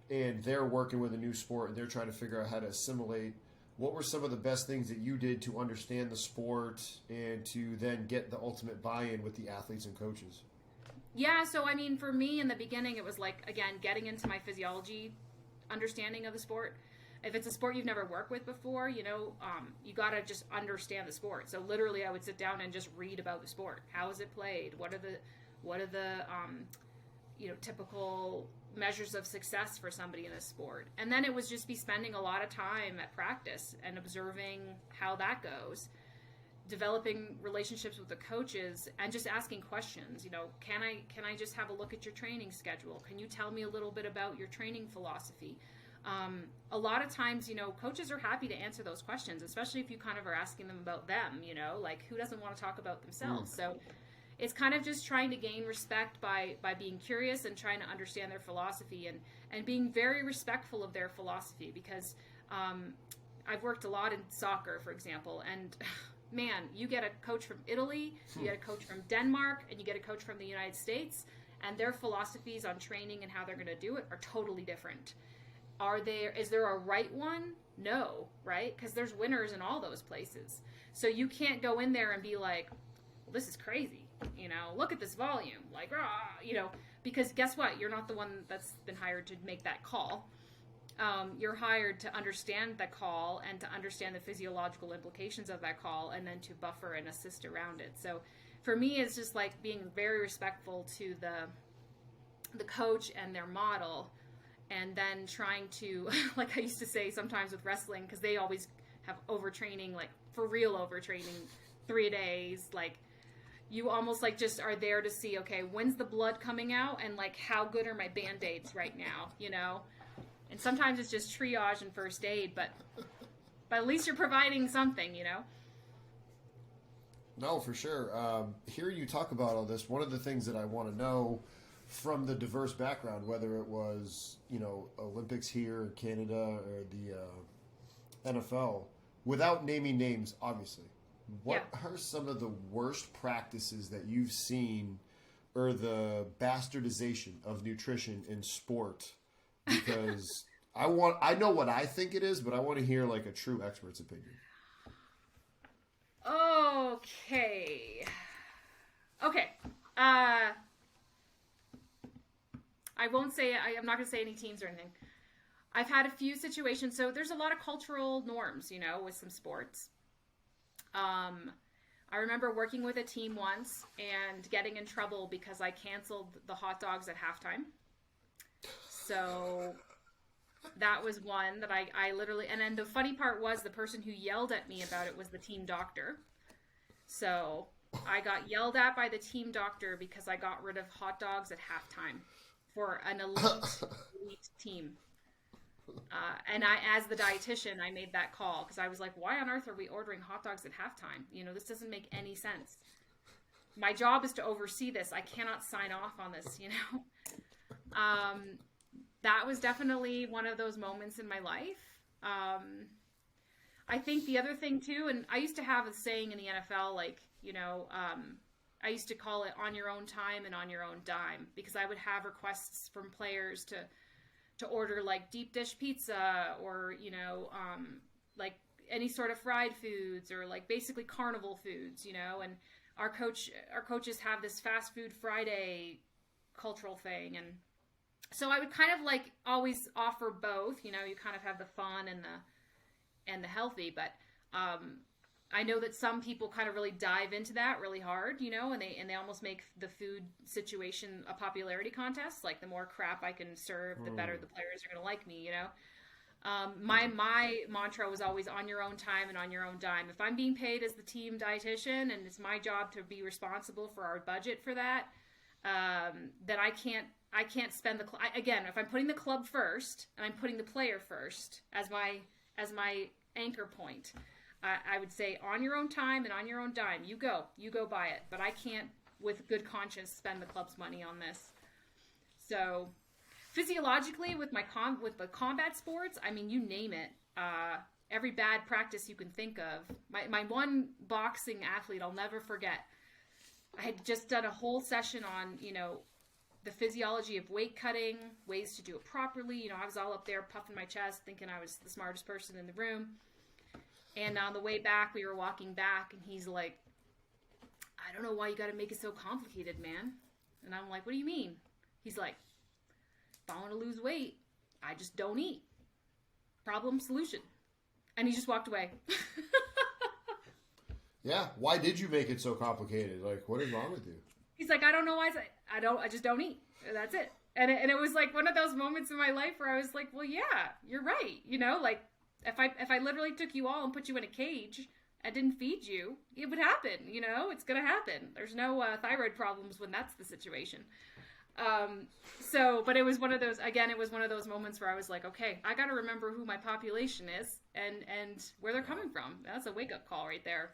and they're working with a new sport and they're trying to figure out how to assimilate, what were some of the best things that you did to understand the sport and to then get the ultimate buy-in with the athletes and coaches? Yeah, so I mean, for me in the beginning, it was like, again, getting into my physiology understanding of the sport. If it's a sport you've never worked with before, you got to just understand the sport. So literally I would sit down and just read about the sport. How is it played? What are the typical measures of success for somebody in this sport? And then it was just be spending a lot of time at practice and observing how that goes, developing relationships with the coaches, and just asking questions. Can I just have a look at your training schedule? Can you tell me a little bit about your training philosophy? A lot of times, coaches are happy to answer those questions, especially if you kind of are asking them about them, like who doesn't want to talk about themselves? So it's kind of just trying to gain respect by being curious and trying to understand their philosophy, and being very respectful of their philosophy, because I've worked a lot in soccer, for example, and man, you get a coach from Italy, you get a coach from Denmark, and you get a coach from the United States, and their philosophies on training and how they're going to do it are totally different. Is there a right one? No, right? Because there's winners in all those places. So you can't go in there and be like, well, this is crazy. Look at this volume. Like, because guess what? You're not the one that's been hired to make that call. You're hired to understand the call and to understand the physiological implications of that call, and then to buffer and assist around it. So for me, it's just like being very respectful to the coach and their model, and then trying to, like I used to say sometimes with wrestling, because they always have overtraining, like for real overtraining, 3 days, like you almost like just are there to see, okay, when's the blood coming out, and like how good are my Band-Aids right now, And sometimes it's just triage and first aid, but at least you're providing something, you know? No, for sure. Hearing you talk about all this, one of the things that I want to know from the diverse background, whether it was, you know, Olympics here in Canada or the NFL, without naming names, obviously, what are some of the worst practices that you've seen or the bastardization of nutrition in sport? Because I know what I think it is, but I want to hear like a true expert's opinion. Okay. I won't say, I'm not going to say any teams or anything. I've had a few situations. So there's a lot of cultural norms, you know, with some sports. I remember working with a team once and getting in trouble because I canceled the hot dogs at halftime. So that was one that I literally, and then the funny part was the person who yelled at me about it was the team doctor. So I got yelled at by the team doctor because I got rid of hot dogs at halftime for an elite team. And as the dietitian, I made that call because I was like, why on earth are we ordering hot dogs at halftime? You know, this doesn't make any sense. My job is to oversee this. I cannot sign off on this, you know? That was definitely one of those moments in my life. I think the other thing too, and I used to have a saying in the NFL, like, you know, I used to call it on your own time and on your own dime, because I would have requests from players to order like deep dish pizza or, you know, like any sort of fried foods or like basically carnival foods, you know, and our coaches have this fast food Friday cultural thing. And so I would kind of like always offer both, you know, you kind of have the fun and the healthy, but I know that some people kind of really dive into that really hard, you know, and they almost make the food situation a popularity contest. Like the more crap I can serve, the better the players are going to like me, you know. My mantra was always on your own time and on your own dime. If I'm being paid as the team dietitian and it's my job to be responsible for our budget for that, then I can't spend again, if I'm putting the club first and I'm putting the player first as my anchor point, I would say on your own time and on your own dime, you go buy it. But I can't, with good conscience, spend the club's money on this. So, physiologically, with the combat sports, I mean, you name it. Every bad practice you can think of. My one boxing athlete, I'll never forget. I had just done a whole session on, you know, the physiology of weight cutting, ways to do it properly. You know, I was all up there puffing my chest, thinking I was the smartest person in the room. And on the way back, we were walking back, and he's like, I don't know why you got to make it so complicated, man. And I'm like, what do you mean? He's like, if I want to lose weight, I just don't eat. Problem, solution. And he just walked away. Yeah. Why did you make it so complicated? Like, what is wrong with you? He's like, I don't know why. I just don't eat. That's it. And it was like one of those moments in my life where I was like, well, yeah, you're right. You know, like if I literally took you all and put you in a cage and didn't feed you, it would happen. You know, it's going to happen. There's no thyroid problems when that's the situation. But it was one of those moments where I was like, okay, I got to remember who my population is and where they're coming from. That's a wake up call right there.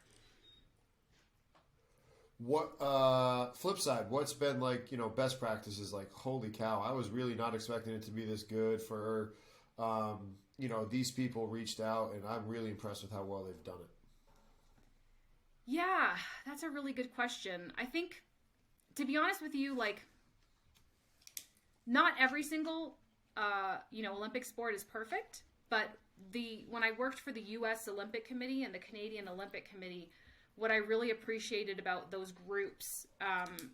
What flip side? What's been like, you know, best practices? Like, holy cow, I was really not expecting it to be this good. For you know, these people reached out, and I'm really impressed with how well they've done it. Yeah, that's a really good question. I think, to be honest with you, like, not every single you know, Olympic sport is perfect, but when I worked for the U.S. Olympic Committee and the Canadian Olympic Committee, what I really appreciated about those groups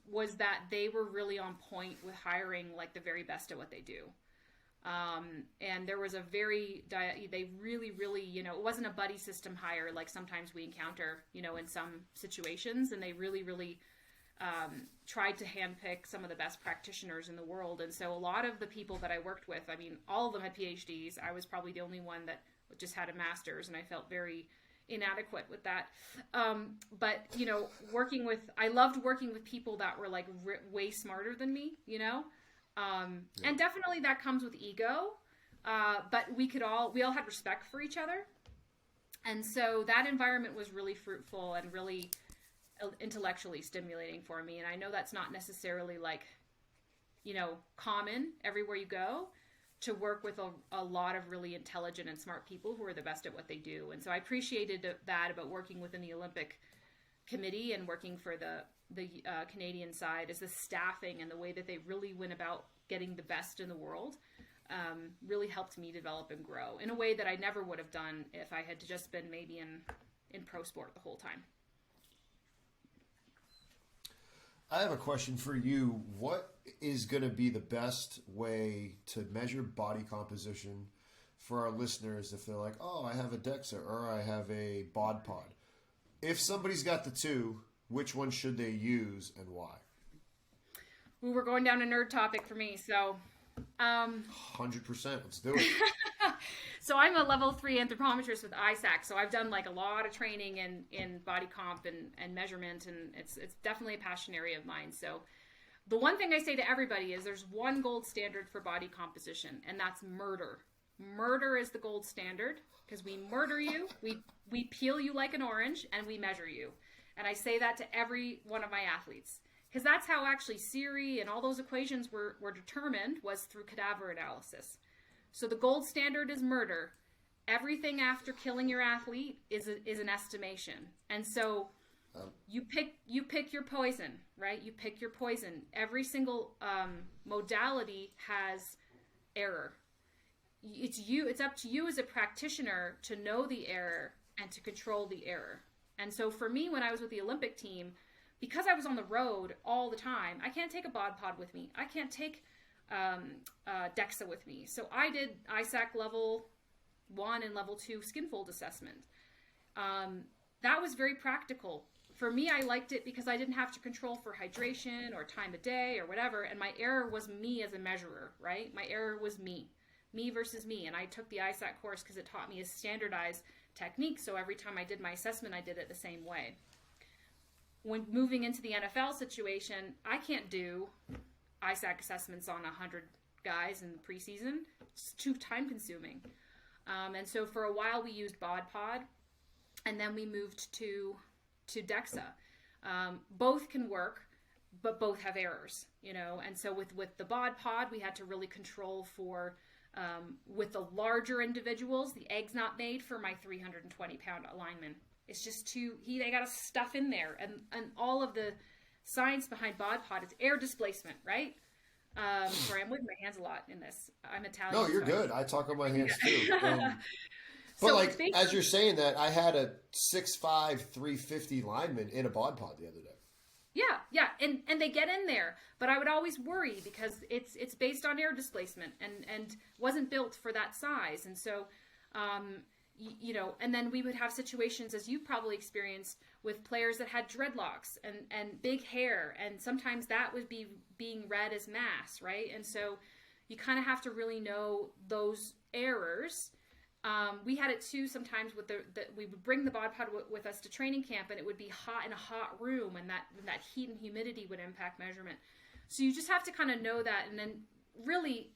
was that they were really on point with hiring like the very best at what they do. And there was they really, really, you know, it wasn't a buddy system hire like sometimes we encounter, you know, in some situations. And they really, really tried to handpick some of the best practitioners in the world. And so a lot of the people that I worked with, I mean, all of them had PhDs. I was probably the only one that just had a master's, and I felt very inadequate with that. But, you know, I loved working with people that were like way smarter than me, you know? And definitely that comes with ego. but we all had respect for each other. And so that environment was really fruitful and really intellectually stimulating for me. And I know that's not necessarily like, common everywhere you go, to work with a lot of really intelligent and smart people who are the best at what they do. And so I appreciated that about working within the Olympic Committee and working for the Canadian side, is the staffing and the way that they really went about getting the best in the world really helped me develop and grow in a way that I never would have done if I had just been maybe in pro sport the whole time. I have a question for you. What is going to be the best way to measure body composition for our listeners if they're like, oh, I have a DEXA or I have a bod pod? If somebody's got the two, which one should they use and why? Ooh, we're going down a nerd topic for me. So 100%. Let's do it. So I'm a level 3 anthropometrist with ISAC. So I've done like a lot of training in body comp and measurement, and it's definitely a passion area of mine. So the one thing I say to everybody is there's one gold standard for body composition, and that's murder. Murder is the gold standard because we murder you, we peel you like an orange, and we measure you. And I say that to every one of my athletes, because that's how actually Siri and all those equations were determined, was through cadaver analysis. So the gold standard is murder. Everything after killing your athlete is an estimation. And so you pick your poison, right? You pick your poison. Every single modality has error. It's up to you as a practitioner to know the error and to control the error. And so for me, when I was with the Olympic team, because I was on the road all the time, I can't take a bod pod with me. I can't take DEXA with me. So I did ISAC level 1 and level 2 skin fold assessment. That was very practical. For me, I liked it because I didn't have to control for hydration or time of day or whatever. And my error was me as a measurer, right? My error was me versus me. And I took the ISAC course because it taught me a standardized technique. So every time I did my assessment, I did it the same way. When moving into the NFL situation, I can't do ISAC assessments on 100 guys in the preseason. It's too time consuming. And so for a while we used bod pod, and then we moved to DEXA. Both can work, but both have errors, and so with the bod pod, we had to really control for with the larger individuals, the egg's not made for my 320-pound lineman. It's just they got to stuff in there, and all of the science behind bod pod is air displacement, right? Sorry, I'm moving my hands a lot in this. I'm Italian. No, you're good. I talk on my hands too. But so as you're saying that, I had a 6'5", 350 lineman in a bod pod the other day. Yeah, and they get in there, but I would always worry because it's based on air displacement and wasn't built for that size, and so and then we would have situations, as you probably experienced, with players that had dreadlocks and big hair, and sometimes that would be being read as mass, right? And so you kind of have to really know those errors. We had it too sometimes with we would bring the bod pod with us to training camp, and it would be hot in a hot room, and that heat and humidity would impact measurement. So you just have to kind of know that, and then really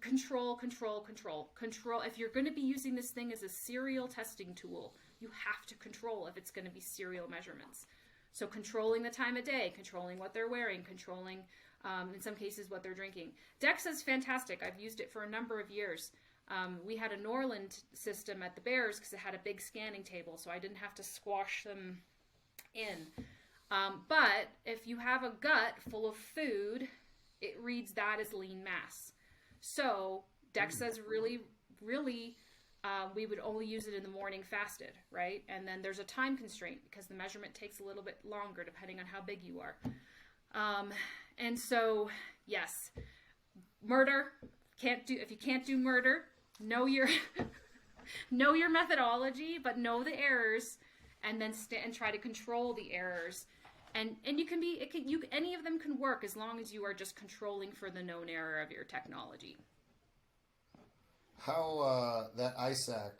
control. If you're going to be using this thing as a serial testing tool, you have to control if it's going to be serial measurements. So controlling the time of day, controlling what they're wearing, controlling, in some cases, what they're drinking. DEXA is fantastic. I've used it for a number of years. We had a Norland system at the Bears because it had a big scanning table, so I didn't have to squash them in. But if you have a gut full of food, it reads that as lean mass. So DEXA is really, really, we would only use it in the morning fasted, right? And then there's a time constraint because the measurement takes a little bit longer depending on how big you are. And so, yes, murder, if you can't do murder, know your methodology, but know the errors, and then and try to control the errors. And any of them can work as long as you are just controlling for the known error of your technology. How that ISAC,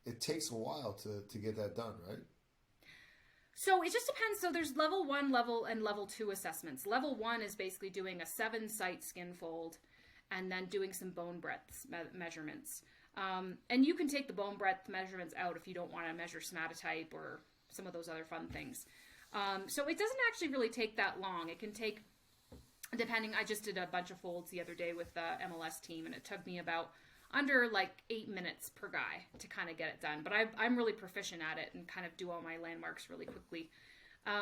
it takes a while to get that done, right? So it just depends. So there's level 1, level 2 assessments. Level 1 is basically doing a 7-site skin fold, and then doing some bone breadth measurements. And you can take the bone breadth measurements out if you don't want to measure somatotype or some of those other fun things. So it doesn't actually really take that long. It can take, depending, I just did a bunch of folds the other day with the MLS team, and it took me about under like 8 minutes per guy to kind of get it done. But I'm really proficient at it and kind of do all my landmarks really quickly.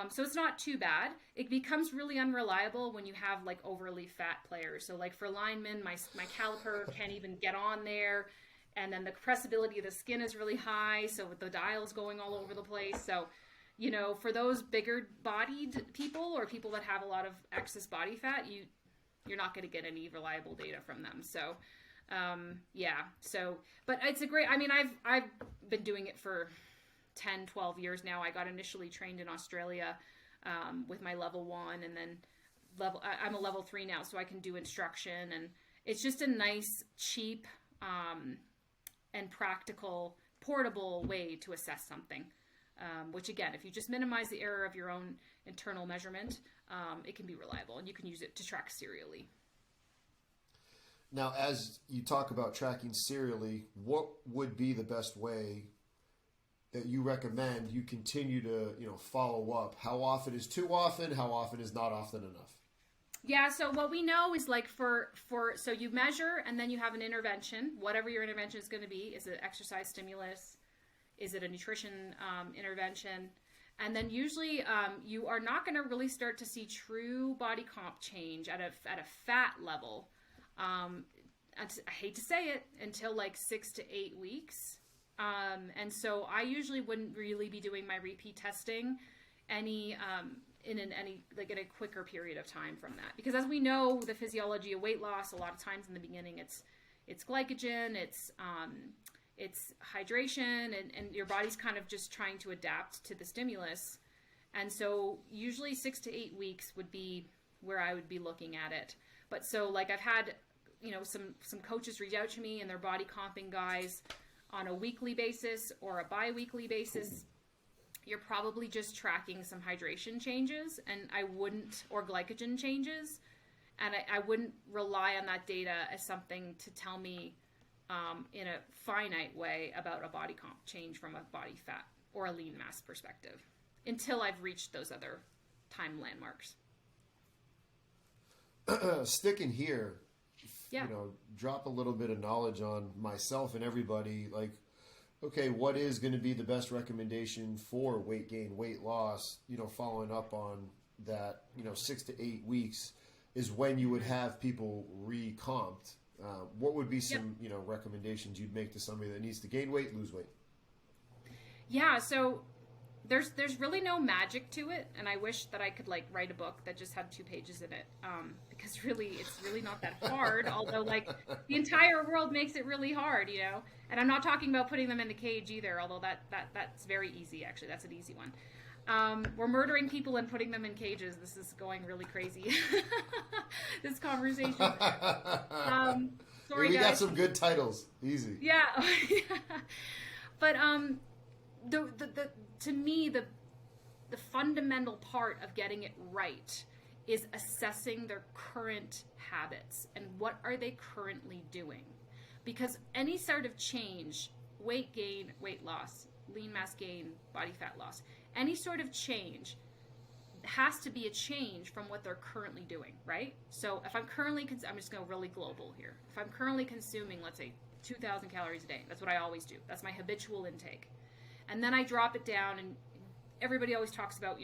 So it's not too bad. It becomes really unreliable when you have like overly fat players. So like for linemen, my caliper can't even get on there. And then the compressibility of the skin is really high. So with the dials going all over the place. So, you know, for those bigger bodied people or people that have a lot of excess body fat, you're not going to get any reliable data from them. So, but it's a great, I mean, I've been doing it for 10, 12 years now. I got initially trained in Australia, with my level 1, and then I'm a level 3 now, so I can do instruction, and it's just a nice, cheap, and practical, portable way to assess something. Which again, if you just minimize the error of your own internal measurement, it can be reliable, and you can use it to track serially. Now, as you talk about tracking serially, what would be the best way that you recommend you continue to, follow up? How often is too often? How often is not often enough? Yeah, so what we know is like so you measure and then you have an intervention, whatever your intervention is going to be. Is it exercise stimulus? Is it a nutrition intervention? And then usually you are not going to really start to see true body comp change at a fat level. I hate to say it, until like 6 to 8 weeks. And so I usually wouldn't really be doing my repeat testing in a quicker period of time from that, because as we know, the physiology of weight loss, a lot of times in the beginning, it's glycogen, it's hydration, and your body's kind of just trying to adapt to the stimulus. And so usually 6 to 8 weeks would be where I would be looking at it. But so like I've had, some coaches reach out to me and they're body comping guys on a weekly basis or a bi-weekly basis. You're probably just tracking some hydration changes, and or glycogen changes, and I wouldn't rely on that data as something to tell me in a finite way about a body comp change from a body fat or a lean mass perspective until I've reached those other time landmarks. Sticking here, yeah. Drop a little bit of knowledge on myself and everybody. Like, okay, what is going to be the best recommendation for weight gain, weight loss? Following up on that, 6 to 8 weeks is when you would have people recomped. What would be some, recommendations you'd make to somebody that needs to gain weight, lose weight? Yeah, so there's really no magic to it, and I wish that I could like write a book that just had 2 pages in it, because really it's really not that hard. Although like the entire world makes it really hard, And I'm not talking about putting them in the cage either, although that's very easy. Actually, that's an easy one. We're murdering people and putting them in cages. This is going really crazy. This conversation. Sorry, we guys. got some good titles. Easy. Yeah. But to me, the fundamental part of getting it right is assessing their current habits and what are they currently doing. Because any sort of change, weight gain, weight loss, lean mass gain, body fat loss, any sort of change has to be a change from what they're currently doing, right? So if I'm currently, I'm just going really global here. If I'm currently consuming, let's say, 2,000 calories a day, that's what I always do. That's my habitual intake. And then I drop it down, and everybody always talks about,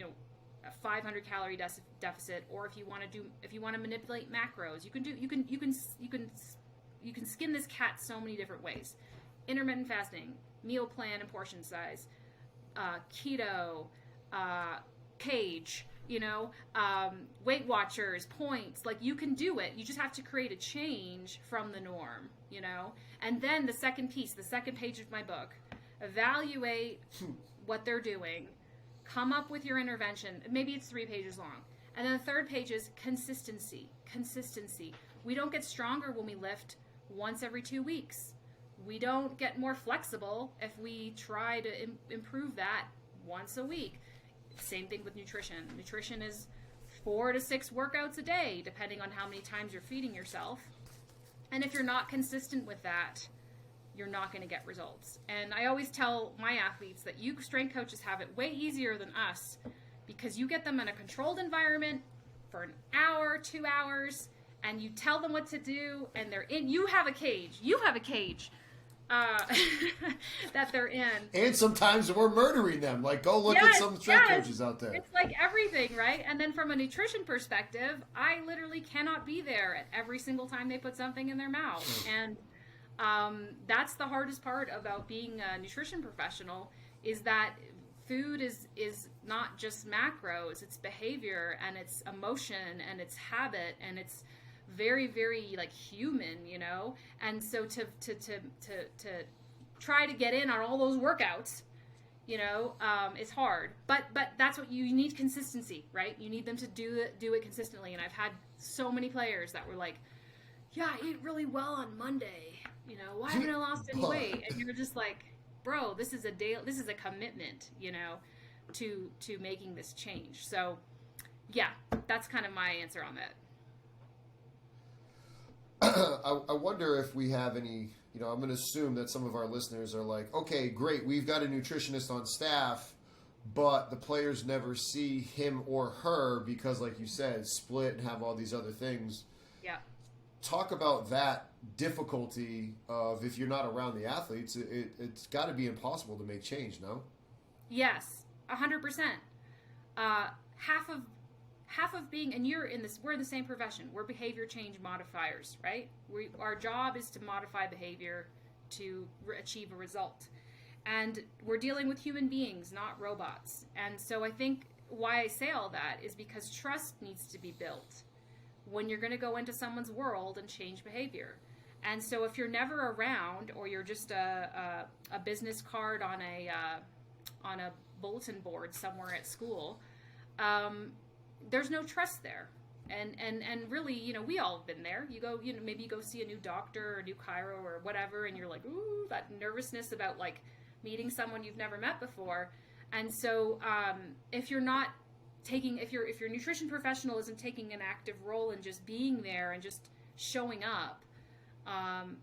a 500 calorie deficit, or if you want to manipulate macros, you can skin this cat so many different ways. Intermittent fasting, meal plan and portion size, keto, cage, Weight Watchers, points. Like, you can do it. You just have to create a change from the norm, And then the second page of my book, evaluate what they're doing, come up with your intervention. Maybe it's 3 pages long. And then the third page is consistency. We don't get stronger when we lift once every 2 weeks. We don't get more flexible if we try to improve that once a week. Same thing with nutrition. Nutrition is 4 to 6 workouts a day, depending on how many times you're feeding yourself. And if you're not consistent with that, you're not going to get results. And I always tell my athletes that you strength coaches have it way easier than us, because you get them in a controlled environment for an hour, 2 hours, and you tell them what to do, and you have a cage that they're in. And sometimes we're murdering them. Like, go look at some strength coaches out there. It's like everything, right? And then from a nutrition perspective, I literally cannot be there at every single time they put something in their mouth. And that's the hardest part about being a nutrition professional, is that food is not just macros, it's behavior, and it's emotion, and it's habit, and it's very, very like human, you know. And so to try to get in on all those workouts, you know, is hard. But that's what you need: consistency, right? You need them to do it consistently. And I've had so many players that were like, "Yeah, I ate really well on Monday. You know, why haven't I lost any weight?" And you're just like, "Bro, this is a commitment, you know, to making this change." So, yeah, that's kind of my answer on that. I wonder if we have any, you know, I'm going to assume that some of our listeners are like, okay, great, we've got a nutritionist on staff, but the players never see him or her because, like you said, split and have all these other things. Yeah. Talk about that difficulty of, if you're not around the athletes, it's got to be impossible to make change, no? Yes, 100%. Half of being, and we're in the same profession. We're behavior change modifiers, right? Our job is to modify behavior to achieve a result. And we're dealing with human beings, not robots. And so I think why I say all that is because trust needs to be built when you're going to go into someone's world and change behavior. And so if you're never around, or you're just a business card on a bulletin board somewhere at school, there's no trust there. And really, you know, we all have been there. You go, you know, maybe you go see a new doctor or a new chiro or whatever, and you're like, ooh, that nervousness about like meeting someone you've never met before. And so if your nutrition professional isn't taking an active role in just being there and just showing up,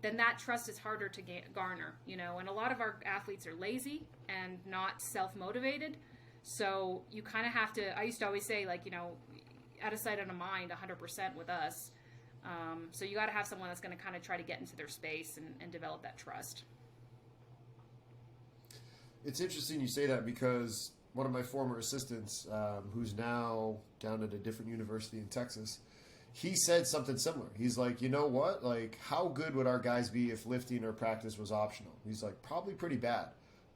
then that trust is harder to garner, you know. And a lot of our athletes are lazy and not self-motivated. So you kind of have to, I used to always say, like, you know, out of sight, out of mind, 100% with us. So you got to have someone that's going to kind of try to get into their space and develop that trust. It's interesting you say that, because one of my former assistants, who's now down at a different university in Texas, he said something similar. He's like, you know what? Like, how good would our guys be if lifting or practice was optional? He's like, probably pretty bad.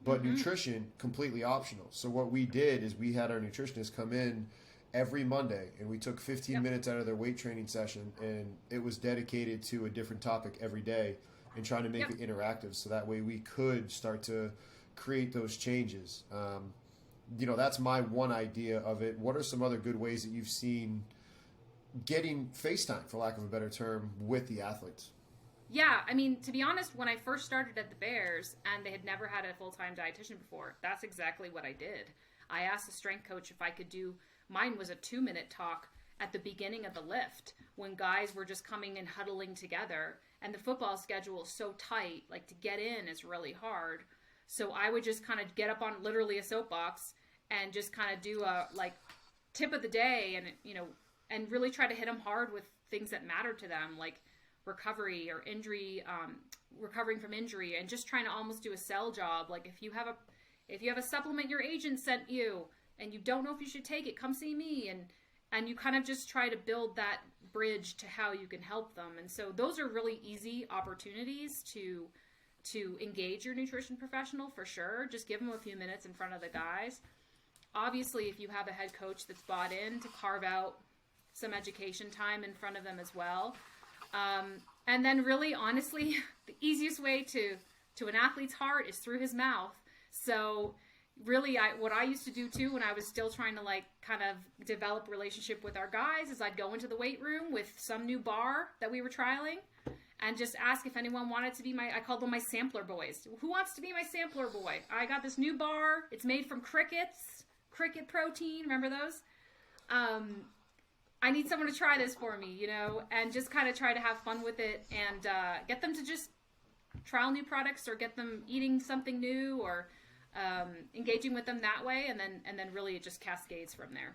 But nutrition, completely optional. So what we did is we had our nutritionist come in every Monday, and we took 15 minutes out of their weight training session, and it was dedicated to a different topic every day, and trying to make it interactive, so that way we could start to create those changes. You know, that's my one idea of it. What are some other good ways that you've seen getting FaceTime, for lack of a better term, with the athletes? Yeah, I mean, to be honest, when I first started at the Bears and they had never had a full-time dietitian before, that's exactly what I did. I asked the strength coach if I could do, mine was a 2-minute talk at the beginning of the lift when guys were just coming and huddling together, and the football schedule is so tight, like to get in is really hard. So I would just kind of get up on literally a soapbox and just kind of do a like tip of the day, and, you know, and really try to hit them hard with things that matter to them, like recovery or injury, recovering from injury, and just trying to almost do a sell job. Like, if you have a supplement your agent sent you and you don't know if you should take it, come see me. And you kind of just try to build that bridge to how you can help them. And so those are really easy opportunities to engage your nutrition professional, for sure. Just give them a few minutes in front of the guys. Obviously, if you have a head coach that's bought in, to carve out some education time in front of them as well. And then really, honestly, the easiest way to an athlete's heart is through his mouth. So really, what I used to do too, when I was still trying to like kind of develop relationship with our guys, is I'd go into the weight room with some new bar that we were trialing and just ask if anyone wanted to be I called them my sampler boys. Who wants to be my sampler boy? I got this new bar. It's made from cricket protein. Remember those? I need someone to try this for me, you know, and just kind of try to have fun with it and get them to just trial new products or get them eating something new or engaging with them that way, and then really it just cascades from there.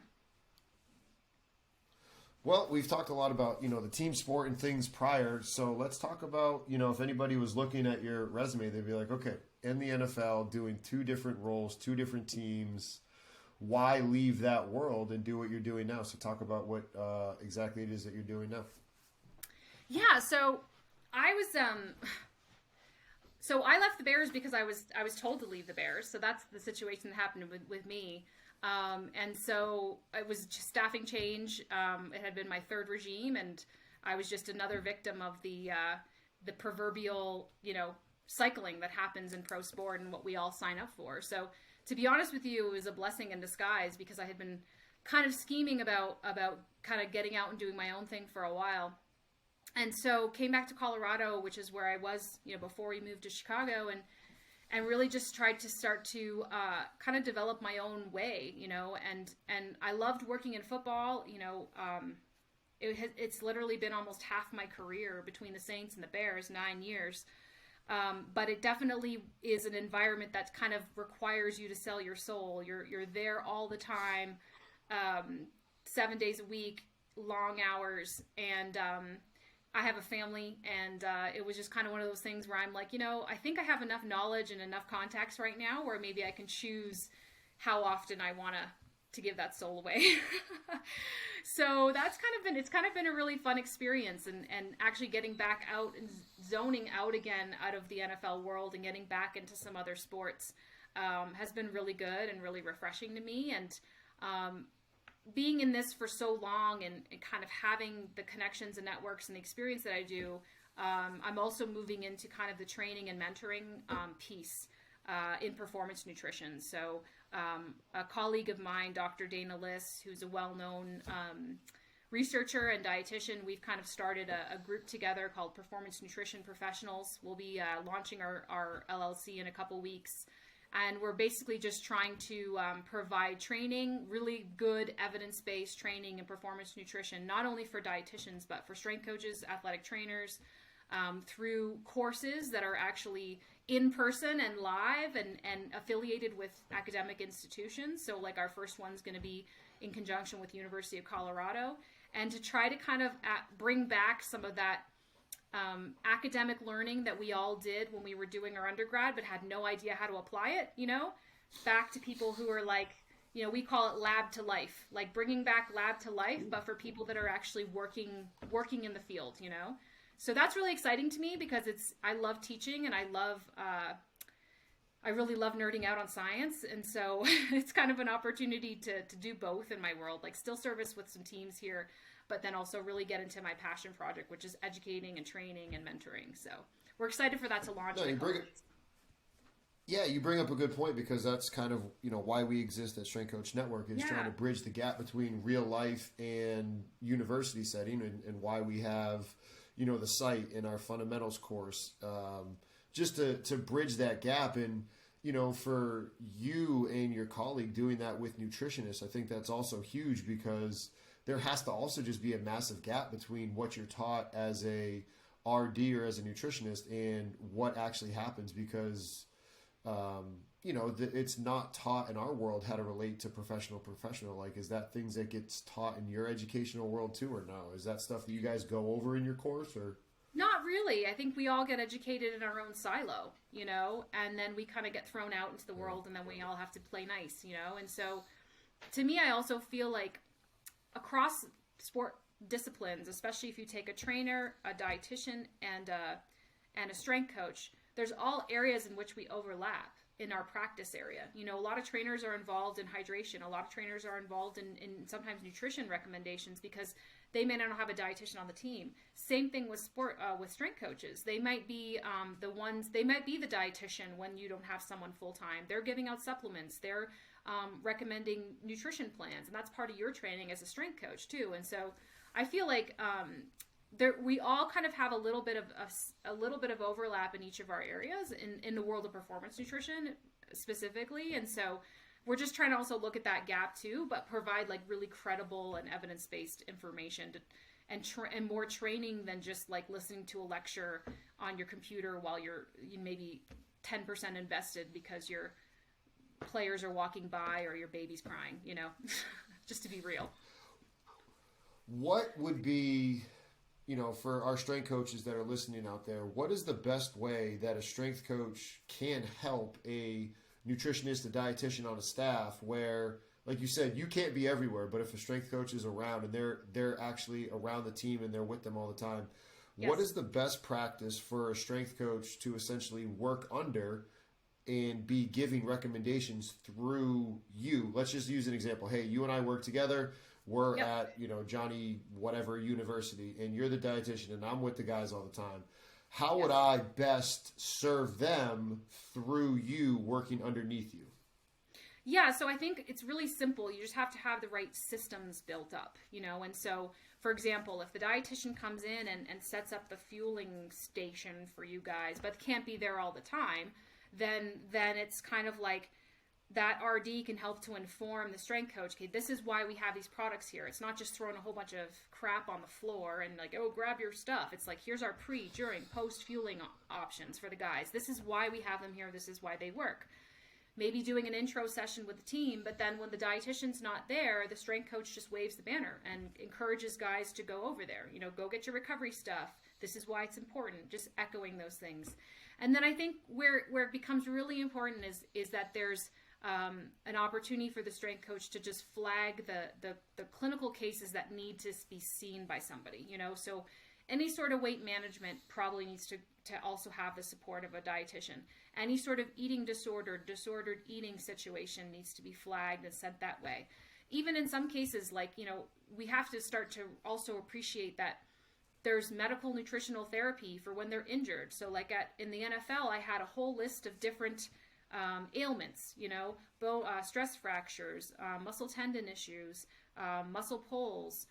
Well, we've talked a lot about, the team sport and things prior. So let's talk about, if anybody was looking at your resume, they'd be like, okay, in the NFL, doing two different roles, two different teams. Why leave that world and do what you're doing now? So talk about what exactly it is that you're doing now. Yeah, so I was so I left the Bears because I was told to leave the Bears. So that's the situation that happened with me. And so it was just staffing change. It had been my third regime, and I was just another victim of the proverbial, cycling that happens in pro sport and what we all sign up for. So to be honest with you, it was a blessing in disguise because I had been kind of scheming about kind of getting out and doing my own thing for a while. And so came back to Colorado, which is where I was, before we moved to Chicago, and really just tried to start to kind of develop my own way, and I loved working in football. It's literally been almost half my career between the Saints and the Bears, 9 years. But it definitely is an environment that kind of requires you to sell your soul. You're there all the time, 7 days a week, long hours, and I have a family, and it was just kind of one of those things where I'm like, I think I have enough knowledge and enough contacts right now where maybe I can choose how often I want to give that soul away. So it's kind of been a really fun experience, and actually getting back out and zoning out again out of the NFL world and getting back into some other sports has been really good and really refreshing to me. And being in this for so long and kind of having the connections and networks and the experience that I do, I'm also moving into kind of the training and mentoring piece in performance nutrition. So a colleague of mine, Dr. Dana Liss, who's a well-known researcher and dietitian, we've kind of started a group together called Performance Nutrition Professionals. We'll be launching our LLC in a couple weeks. And we're basically just trying to provide training, really good evidence-based training in performance nutrition, not only for dietitians, but for strength coaches, athletic trainers, through courses that are actually in person and live and affiliated with academic institutions. So like our first one's going to be in conjunction with University of Colorado, and to try to kind of bring back some of that academic learning that we all did when we were doing our undergrad but had no idea how to apply it, back to people who are like, we call it lab to life, like bringing back lab to life, but for people that are actually working in the field, So that's really exciting to me because I love teaching, and I really love nerding out on science. And so it's kind of an opportunity to do both in my world, like still service with some teams here, but then also really get into my passion project, which is educating and training and mentoring. So we're excited for that to launch. You bring up a good point, because that's kind of, why we exist at Strength Coach Network, is trying to bridge the gap between real life and university setting, and why we have, the site in our fundamentals course, just to bridge that gap. And, for you and your colleague doing that with nutritionists, I think that's also huge, because there has to also just be a massive gap between what you're taught as a RD or as a nutritionist and what actually happens, because it's not taught in our world how to relate to professional. Like, is that things that gets taught in your educational world too, or no? Is that stuff that you guys go over in your course, or? Not really. I think we all get educated in our own silo, and then we kind of get thrown out into the world, and then we all have to play nice, And so to me, I also feel like across sport disciplines, especially if you take a trainer, a dietitian, and a strength coach, there's all areas in which we overlap in our practice area. A lot of trainers are involved in hydration. A lot of trainers are involved in sometimes nutrition recommendations because they may not have a dietitian on the team. Same thing with with strength coaches. They might be they might be the dietitian when you don't have someone full time. They're giving out supplements. They're recommending nutrition plans, and that's part of your training as a strength coach too. And so I feel like we all kind of have a little bit of overlap in each of our areas in the world of performance nutrition specifically. And so we're just trying to also look at that gap too, but provide like really credible and evidence-based information and more training than just like listening to a lecture on your computer while you maybe 10% invested because your players are walking by or your baby's crying, just to be real. What would be, for our strength coaches that are listening out there, what is the best way that a strength coach can help a nutritionist, a dietitian on a staff where, like you said, you can't be everywhere, but if a strength coach is around and they're actually around the team and they're with them all the time, yes. What is the best practice for a strength coach to essentially work under and be giving recommendations through you? Let's just use an example. Hey, you and I work together. We're yep. at, Johnny whatever university, and you're the dietitian, and I'm with the guys all the time. How would I best serve them through you working underneath you? Yeah, so I think it's really simple. You just have to have the right systems built up, and so, for example, if the dietitian comes in and sets up the fueling station for you guys, but can't be there all the time, then it's kind of like that RD can help to inform the strength coach, okay, this is why we have these products here. It's not just throwing a whole bunch of crap on the floor and like, oh, grab your stuff. It's like, here's our pre, during, post fueling options for the guys. This is why we have them here. This is why they work. Maybe doing an intro session with the team, but then when the dietitian's not there, the strength coach just waves the banner and encourages guys to go over there. Go get your recovery stuff. This is why it's important. Just echoing those things. And then I think where it becomes really important is that there's an opportunity for the strength coach to just flag the clinical cases that need to be seen by somebody, so any sort of weight management probably needs to also have the support of a dietitian. Any sort of eating disordered eating situation needs to be flagged and sent that way. Even in some cases, like, we have to start to also appreciate that there's medical nutritional therapy for when they're injured. So like in the NFL, I had a whole list of different ailments, stress fractures, muscle tendon issues, muscle pulls,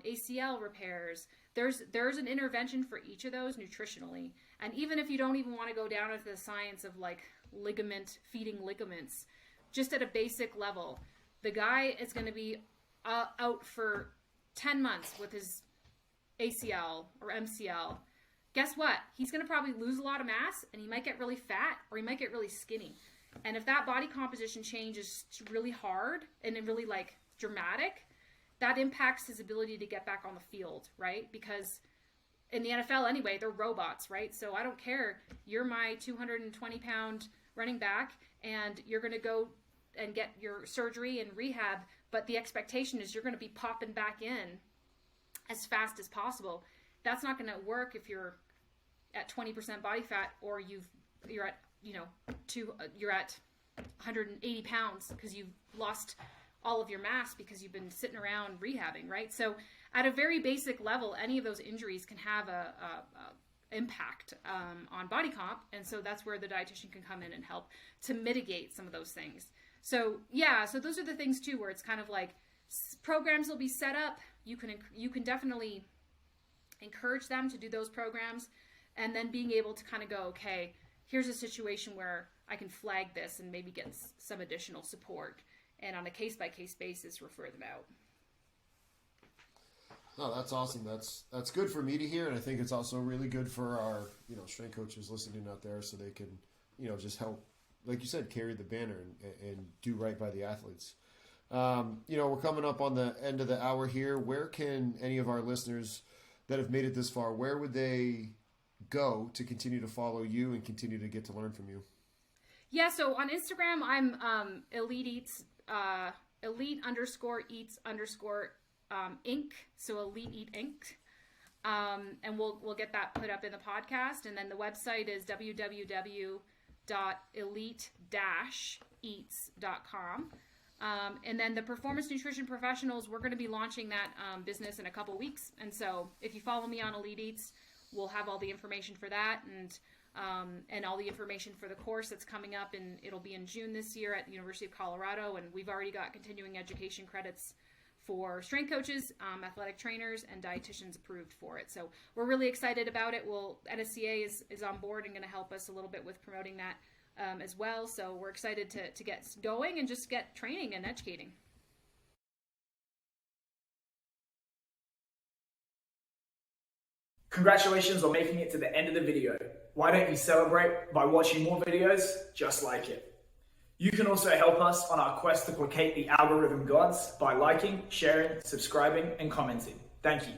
ACL repairs. There's an intervention for each of those nutritionally. And even if you don't even want to go down into the science of like feeding ligaments, just at a basic level, the guy is going to be out for 10 months with his ACL or MCL. Guess what? He's going to probably lose a lot of mass, and he might get really fat or he might get really skinny. And if that body composition change is really hard and really like dramatic, that impacts his ability to get back on the field, right? Because in the NFL anyway, they're robots, right? So I don't care. You're my 220-pound running back, and you're going to go and get your surgery and rehab, but the expectation is you're going to be popping back in as fast as possible. That's not going to work if you're at 20% body fat or you're at 180 pounds because you've lost all of your mass because you've been sitting around rehabbing, right? So at a very basic level, any of those injuries can have a impact on body comp, and so that's where the dietitian can come in and help to mitigate some of those things. So so those are the things too, where it's kind of like programs will be set up. You can definitely encourage them to do those programs, and then being able to kind of go, okay, here's a situation where I can flag this and maybe get some additional support, and on a case-by-case basis refer them out. No, that's awesome. That's good for me to hear, and I think it's also really good for our strength coaches listening out there, so they can just help, like you said, carry the banner and do right by the athletes. We're coming up on the end of the hour here. Where can any of our listeners that have made it this far, where would they go to continue to follow you and continue to get to learn from you? Yeah, so on Instagram, I'm Elite Eats, elite_eats_ Inc. So Elite Eat Inc. And we'll get that put up in the podcast. And then the website is www.elite-eats.com. And then the Performance Nutrition Professionals, we're going to be launching that business in a couple weeks. And so if you follow me on Elite Eats, we'll have all the information for that and all the information for the course that's coming up. And it'll be in June this year at the University of Colorado. And we've already got continuing education credits for strength coaches, athletic trainers, and dietitians approved for it. So we're really excited about it. NSCA is on board and going to help us a little bit with promoting that as well. So we're excited to get going and just get training and educating. Congratulations on making it to the end of the video. Why don't you celebrate by watching more videos just like it? You can also help us on our quest to placate the algorithm gods by liking, sharing, subscribing, and commenting. Thank you.